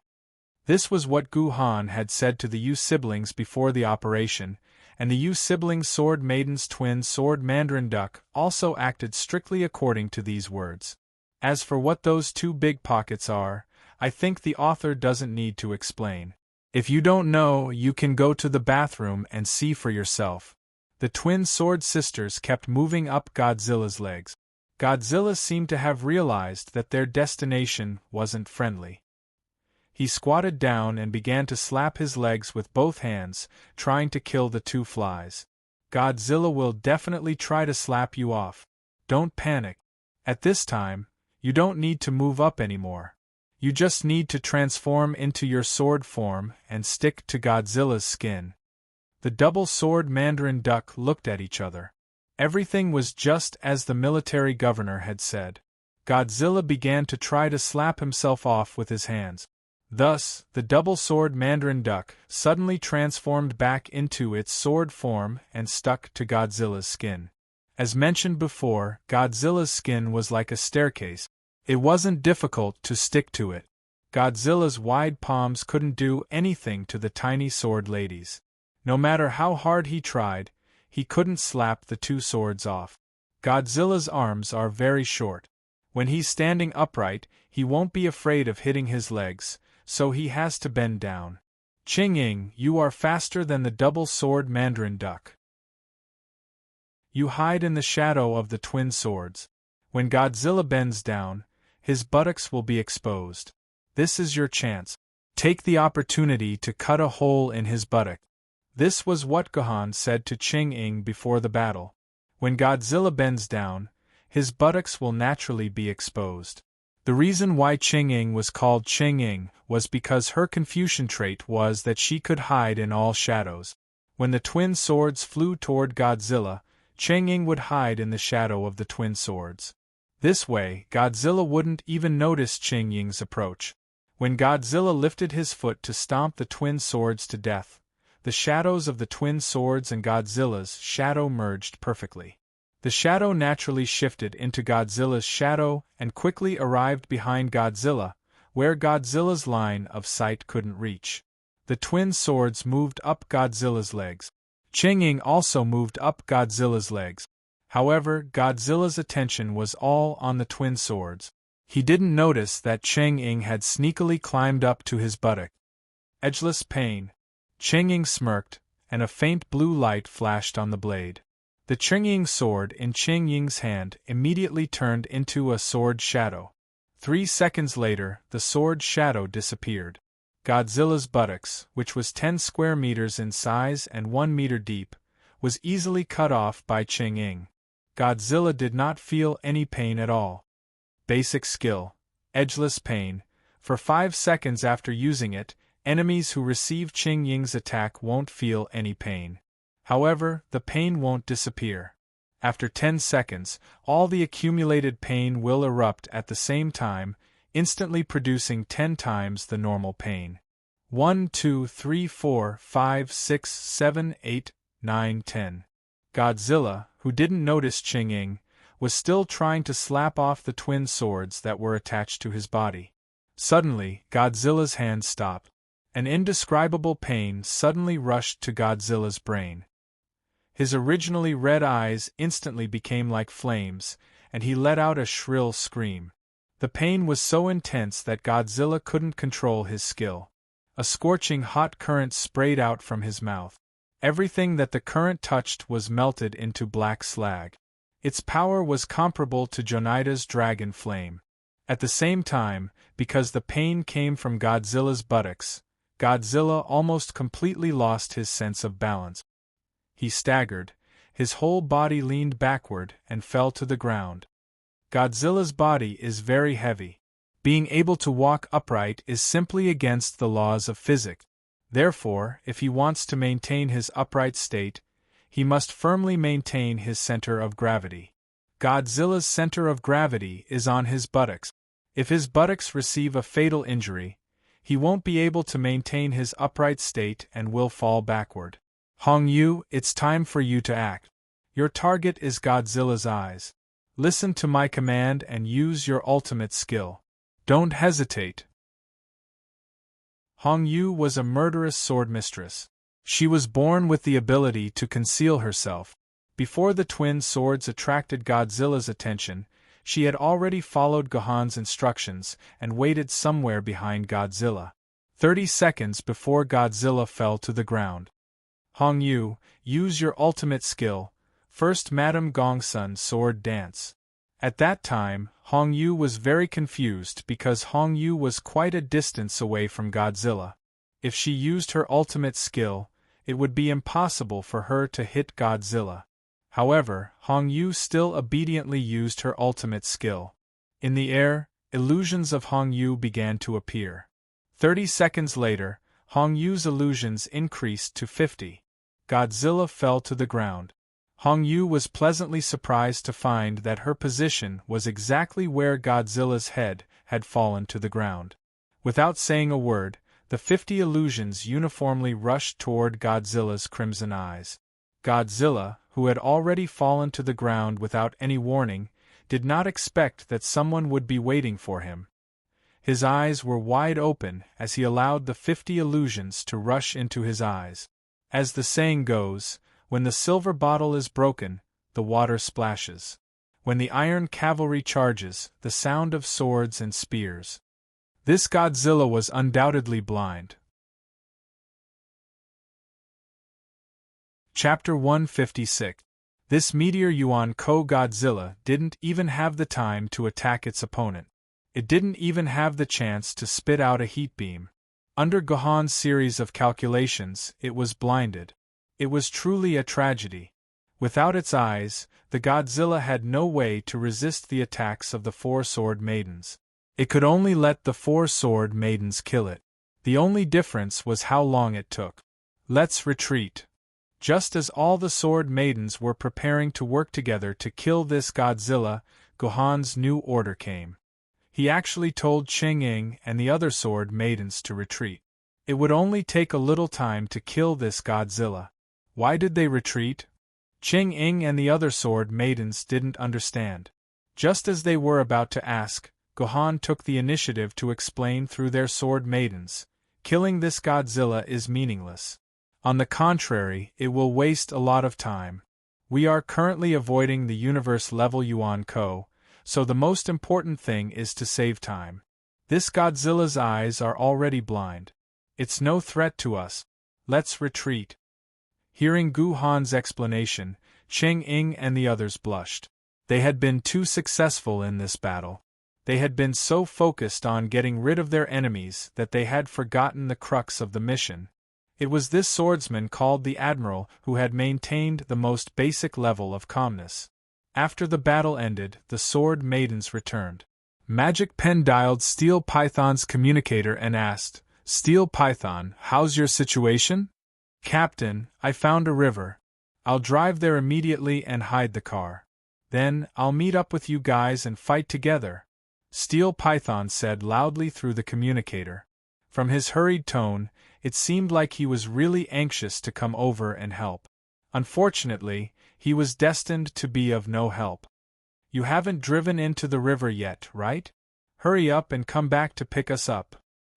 This was what Guhan had said to the Yu siblings before the operation, and the Yu siblings' sword Maiden's twin sword Mandarin Duck also acted strictly according to these words. As for what those two big pockets are, I think the author doesn't need to explain. If you don't know, you can go to the bathroom and see for yourself. The twin sword sisters kept moving up Godzilla's legs. Godzilla seemed to have realized that their destination wasn't friendly. He squatted down and began to slap his legs with both hands, trying to kill the two flies. Godzilla will definitely try to slap you off. Don't panic. At this time, you don't need to move up anymore. You just need to transform into your sword form and stick to Godzilla's skin. The double sword Mandarin Duck looked at each other. Everything was just as the military governor had said. Godzilla began to try to slap himself off with his hands. Thus, the double sword Mandarin Duck suddenly transformed back into its sword form and stuck to Godzilla's skin. As mentioned before, Godzilla's skin was like a staircase. It wasn't difficult to stick to it. Godzilla's wide palms couldn't do anything to the tiny sword ladies. No matter how hard he tried, he couldn't slap the two swords off. Godzilla's arms are very short. When he's standing upright, he won't be afraid of hitting his legs, so he has to bend down. Ching-ing, you are faster than the double sword Mandarin Duck. You hide in the shadow of the twin swords. When Godzilla bends down, his buttocks will be exposed. This is your chance. Take the opportunity to cut a hole in his buttock. This was what Gohan said to Ching-Ing before the battle. When Godzilla bends down, his buttocks will naturally be exposed. The reason why Ching-Ing was called Ching-Ing was because her Confucian trait was that she could hide in all shadows. When the twin swords flew toward Godzilla, Ching-Ing would hide in the shadow of the twin swords. This way, Godzilla wouldn't even notice Ching-Ying's approach. When Godzilla lifted his foot to stomp the twin swords to death, the shadows of the twin swords and Godzilla's shadow merged perfectly. The shadow naturally shifted into Godzilla's shadow and quickly arrived behind Godzilla, where Godzilla's line of sight couldn't reach. The twin swords moved up Godzilla's legs. Ching-Ing also moved up Godzilla's legs. However, Godzilla's attention was all on the twin swords. He didn't notice that Ching-Ing had sneakily climbed up to his buttock. Edgeless pain. Ching-Ing smirked, and a faint blue light flashed on the blade. The Ching-Ying sword in Ching-Ying's hand immediately turned into a sword shadow. 3 seconds later, the sword shadow disappeared. Godzilla's buttocks, which was 10 square meters in size and 1 meter deep, was easily cut off by Ching-Ing. Godzilla did not feel any pain at all. Basic skill, edgeless pain. For 5 seconds after using it, enemies who receive Ching-Ying's attack won't feel any pain. However, the pain won't disappear. After 10 seconds, all the accumulated pain will erupt at the same time, instantly producing 10 times the normal pain. 1, 2, 3, 4, 5, 6, 7, 8, 9, 10. Godzilla, who didn't notice Ching-Ing, was still trying to slap off the twin swords that were attached to his body. Suddenly, Godzilla's hand stopped. An indescribable pain suddenly rushed to Godzilla's brain. His originally red eyes instantly became like flames, and he let out a shrill scream. The pain was so intense that Godzilla couldn't control his skill. A scorching hot current sprayed out from his mouth. Everything that the current touched was melted into black slag. Its power was comparable to Jonaida's dragon flame. At the same time, because the pain came from Godzilla's buttocks, Godzilla almost completely lost his sense of balance. He staggered, his whole body leaned backward and fell to the ground. Godzilla's body is very heavy. Being able to walk upright is simply against the laws of physics. Therefore, if he wants to maintain his upright state, he must firmly maintain his center of gravity. Godzilla's center of gravity is on his buttocks. If his buttocks receive a fatal injury, he won't be able to maintain his upright state and will fall backward. Hong Yu, it's time for you to act. Your target is Godzilla's eyes. Listen to my command and use your ultimate skill. Don't hesitate. Hong Yu was a murderous sword mistress. She was born with the ability to conceal herself. Before the twin swords attracted Godzilla's attention, she had already followed Gohan's instructions and waited somewhere behind Godzilla. 30 seconds before Godzilla fell to the ground. Hong Yu, use your ultimate skill, first Madame Gongsun sword dance. At that time, Hong Yu was very confused because Hong Yu was quite a distance away from Godzilla. If she used her ultimate skill, it would be impossible for her to hit Godzilla. However, Hong Yu still obediently used her ultimate skill. In the air, illusions of Hong Yu began to appear. 30 seconds later, Hong Yu's illusions increased to 50. Godzilla fell to the ground. Hong Yu was pleasantly surprised to find that her position was exactly where Godzilla's head had fallen to the ground. Without saying a word, the 50 illusions uniformly rushed toward Godzilla's crimson eyes. Godzilla, who had already fallen to the ground without any warning, did not expect that someone would be waiting for him. His eyes were wide open as he allowed the 50 illusions to rush into his eyes. As the saying goes, when the silver bottle is broken, the water splashes. When the iron cavalry charges, the sound of swords and spears. This Godzilla was undoubtedly blind. Chapter 156. This Meteor Yuan Ko Godzilla didn't even have the time to attack its opponent. It didn't even have the chance to spit out a heat beam. Under Gohan's series of calculations, it was blinded. It was truly a tragedy. Without its eyes, the Godzilla had no way to resist the attacks of the four sword maidens. It could only let the four sword maidens kill it. The only difference was how long it took. Let's retreat. Just as all the sword maidens were preparing to work together to kill this Godzilla, Gohan's new order came. He actually told Ching-Ying and the other sword maidens to retreat. It would only take a little time to kill this Godzilla. Why did they retreat? Ching-Ying and the other sword maidens didn't understand. Just as they were about to ask, Gohan took the initiative to explain through their sword maidens. Killing this Godzilla is meaningless. On the contrary, it will waste a lot of time. We are currently avoiding the universe level Yuan Ko, so the most important thing is to save time. This Godzilla's eyes are already blind. It's no threat to us. Let's retreat. Hearing Gohan's explanation, Ching-Ying and the others blushed. They had been too successful in this battle. They had been so focused on getting rid of their enemies that they had forgotten the crux of the mission. It was this swordsman called the Admiral who had maintained the most basic level of calmness. After the battle ended, the sword maidens returned. Magic Pen dialed Steel Python's communicator and asked, "Steel Python, how's your situation?" "Captain, I found a river. I'll drive there immediately and hide the car. Then, I'll meet up with you guys and fight together," Steel Python said loudly through the communicator. From his hurried tone, it seemed like he was really anxious to come over and help. Unfortunately, he was destined to be of no help. "You haven't driven into the river yet, right? Hurry up and come back to pick us up."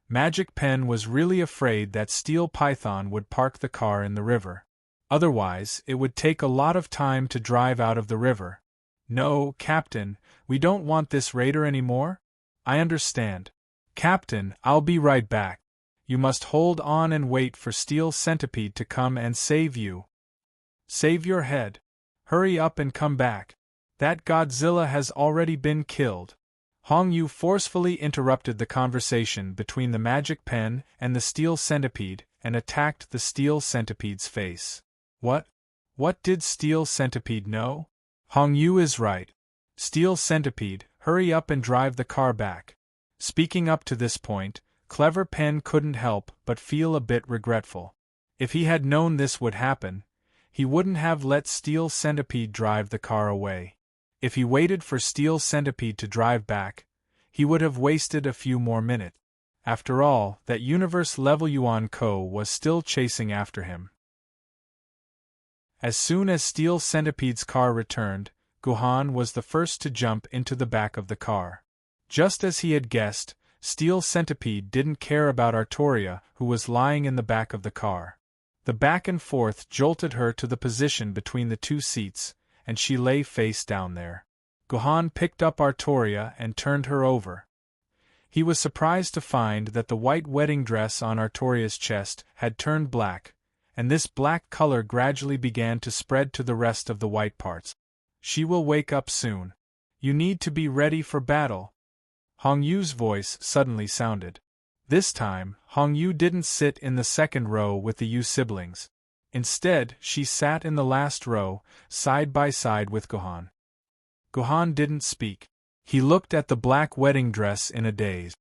Magic Pen was really afraid that Steel Python would park the car in the river. Otherwise, it would take a lot of time to drive out of the river. "No, Captain, we don't want this raider anymore." "I understand. Captain, I'll be right back. You must hold on and wait for Steel Centipede to come and save you." "Save your head. Hurry up and come back. That Godzilla has already been killed." Hong Yu forcefully interrupted the conversation between the Magic Pen and the Steel Centipede and attacked the Steel Centipede's face. What did Steel Centipede know? Hong Yu is right. Steel Centipede, hurry up and drive the car back. Speaking up to this point, Clever Pen couldn't help but feel a bit regretful. If he had known this would happen, he wouldn't have let Steel Centipede drive the car away. If he waited for Steel Centipede to drive back, he would have wasted a few more minutes. After all, that universe-level Yuan Ko was still chasing after him. As soon as Steel Centipede's car returned, Gohan was the first to jump into the back of the car. Just as he had guessed, Steel Centipede didn't care about Artoria, who was lying in the back of the car. The back and forth jolted her to the position between the two seats, and she lay face down there. Gohan picked up Artoria and turned her over. He was surprised to find that the white wedding dress on Artoria's chest had turned black, and this black color gradually began to spread to the rest of the white parts. "She will wake up soon. You need to be ready for battle." Hong Yu's voice suddenly sounded. This time, Hong Yu didn't sit in the second row with the Yu siblings. Instead, she sat in the last row, side by side with Gohan. Gohan didn't speak. He looked at the black wedding dress in a daze.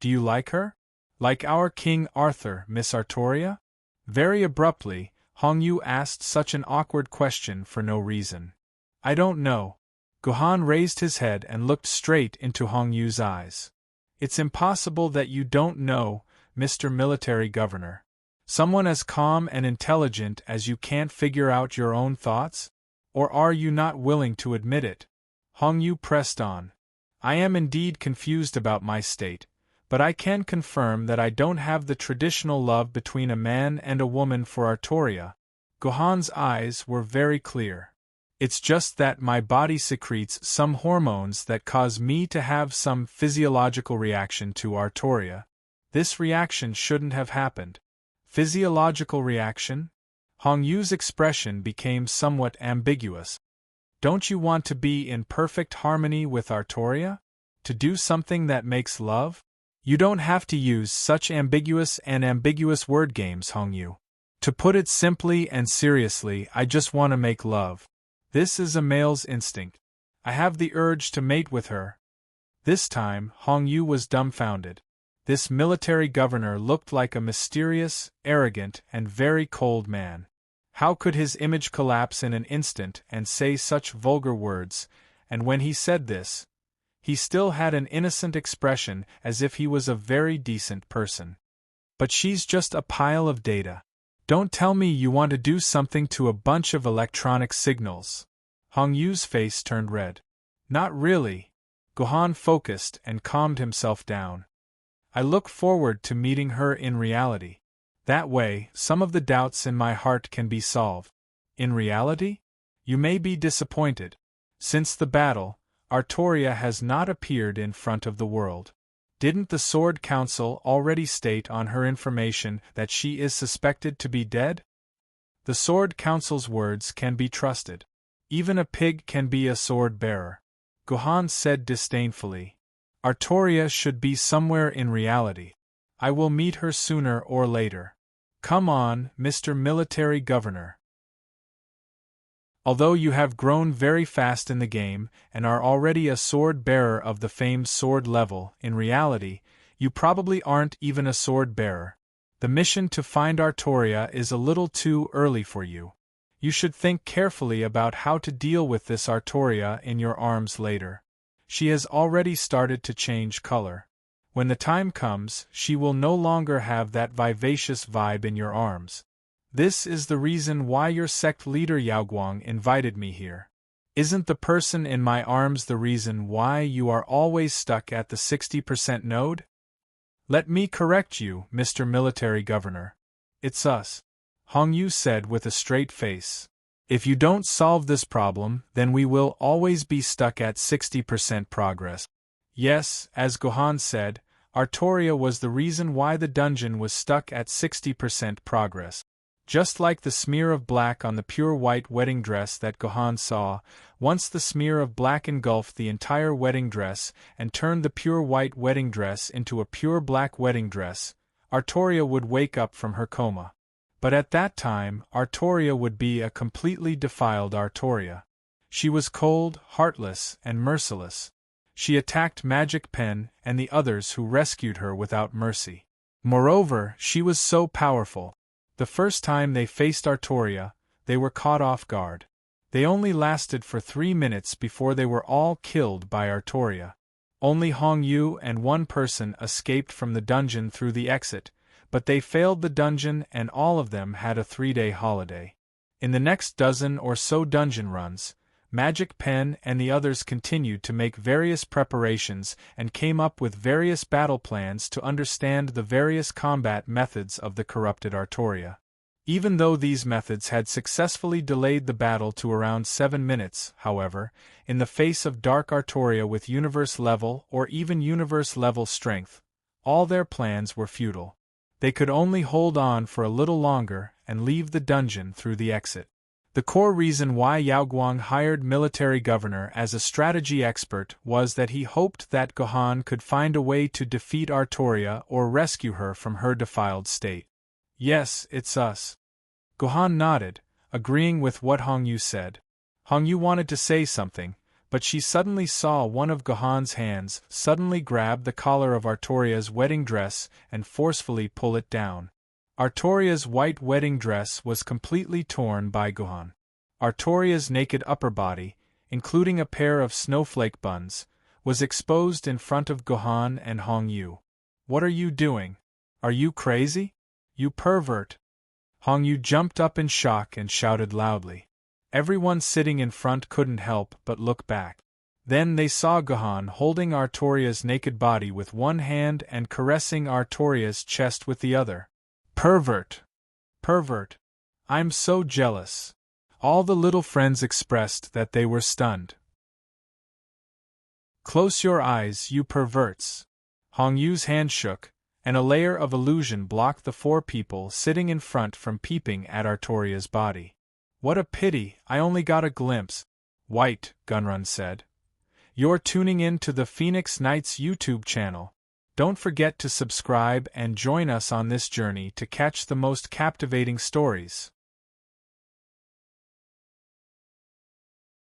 "Do you like her? Like our King Arthur, Miss Artoria?" Very abruptly, Hong Yu asked such an awkward question for no reason. "I don't know." Gohan raised his head and looked straight into Hong Yu's eyes. "It's impossible that you don't know, Mr. Military Governor. Someone as calm and intelligent as you can't figure out your own thoughts? Or are you not willing to admit it?" Hong Yu pressed on. "I am indeed confused about my state, but I can confirm that I don't have the traditional love between a man and a woman for Artoria." Gohan's eyes were very clear. "It's just that my body secretes some hormones that cause me to have some physiological reaction to Artoria. This reaction shouldn't have happened." "Physiological reaction?" Hong Yu's expression became somewhat ambiguous. "Don't you want to be in perfect harmony with Artoria? To do something that makes love? You don't have to use such ambiguous word games, Hongyu. To put it simply and seriously, I just want to make love. This is a male's instinct. I have the urge to mate with her. This time, Hongyu was dumbfounded. This military governor looked like a mysterious, arrogant, and very cold man. How could his image collapse in an instant and say such vulgar words? And when he said this, he still had an innocent expression as if he was a very decent person. But she's just a pile of data. Don't tell me you want to do something to a bunch of electronic signals. Hongyu's face turned red. Not really. Gohan focused and calmed himself down. I look forward to meeting her in reality. That way, some of the doubts in my heart can be solved. In reality? You may be disappointed. Since the battle, Artoria has not appeared in front of the world. Didn't the Sword Council already state on her information that she is suspected to be dead? The Sword Council's words can be trusted. Even a pig can be a sword bearer. Gohan said disdainfully. Artoria should be somewhere in reality. I will meet her sooner or later. Come on, Mr. Military Governor. Although you have grown very fast in the game and are already a sword bearer of the famed sword level, in reality, you probably aren't even a sword bearer. The mission to find Artoria is a little too early for you. You should think carefully about how to deal with this Artoria in your arms later. She has already started to change color. When the time comes, she will no longer have that vivacious vibe in your arms. This is the reason why your sect leader Yaoguang invited me here. Isn't the person in my arms the reason why you are always stuck at the 60% node? Let me correct you, Mr. Military Governor. It's us, Hongyu said with a straight face. If you don't solve this problem, then we will always be stuck at 60% progress. Yes, as Gohan said, Artoria was the reason why the dungeon was stuck at 60% progress. Just like the smear of black on the pure white wedding dress that Gohan saw, once the smear of black engulfed the entire wedding dress and turned the pure white wedding dress into a pure black wedding dress, Artoria would wake up from her coma. But at that time, Artoria would be a completely defiled Artoria. She was cold, heartless, and merciless. She attacked Magic Pen and the others who rescued her without mercy. Moreover, she was so powerful. The first time they faced Artoria, they were caught off guard. They only lasted for 3 minutes before they were all killed by Artoria. Only Hongyu and one person escaped from the dungeon through the exit, but they failed the dungeon and all of them had a 3-day holiday. In the next dozen or so dungeon runs, Magic Pen and the others continued to make various preparations and came up with various battle plans to understand the various combat methods of the corrupted Artoria. Even though these methods had successfully delayed the battle to around 7 minutes, however, in the face of Dark Artoria with universe level or even universe level strength, all their plans were futile. They could only hold on for a little longer and leave the dungeon through the exit. The core reason why Yaoguang hired Military Governor as a strategy expert was that he hoped that Gohan could find a way to defeat Artoria or rescue her from her defiled state. Yes, it's us. Gohan nodded, agreeing with what Hongyu said. Hongyu wanted to say something, but she suddenly saw one of Gohan's hands suddenly grab the collar of Artoria's wedding dress and forcefully pull it down. Artoria's white wedding dress was completely torn by Gohan. Artoria's naked upper body, including a pair of snowflake buns, was exposed in front of Gohan and Hongyu. What are you doing? Are you crazy? You pervert! Hongyu jumped up in shock and shouted loudly. Everyone sitting in front couldn't help but look back. Then they saw Gohan holding Artoria's naked body with one hand and caressing Artoria's chest with the other. Pervert! Pervert! I'm so jealous. All the little friends expressed that they were stunned. Close your eyes, you perverts! Hongyu's hand shook, and a layer of illusion blocked the 4 people sitting in front from peeping at Artoria's body. What a pity, I only got a glimpse. White, Gunrun said. You're tuning in to the Phoenix Nights YouTube channel. Don't forget to subscribe and join us on this journey to catch the most captivating stories.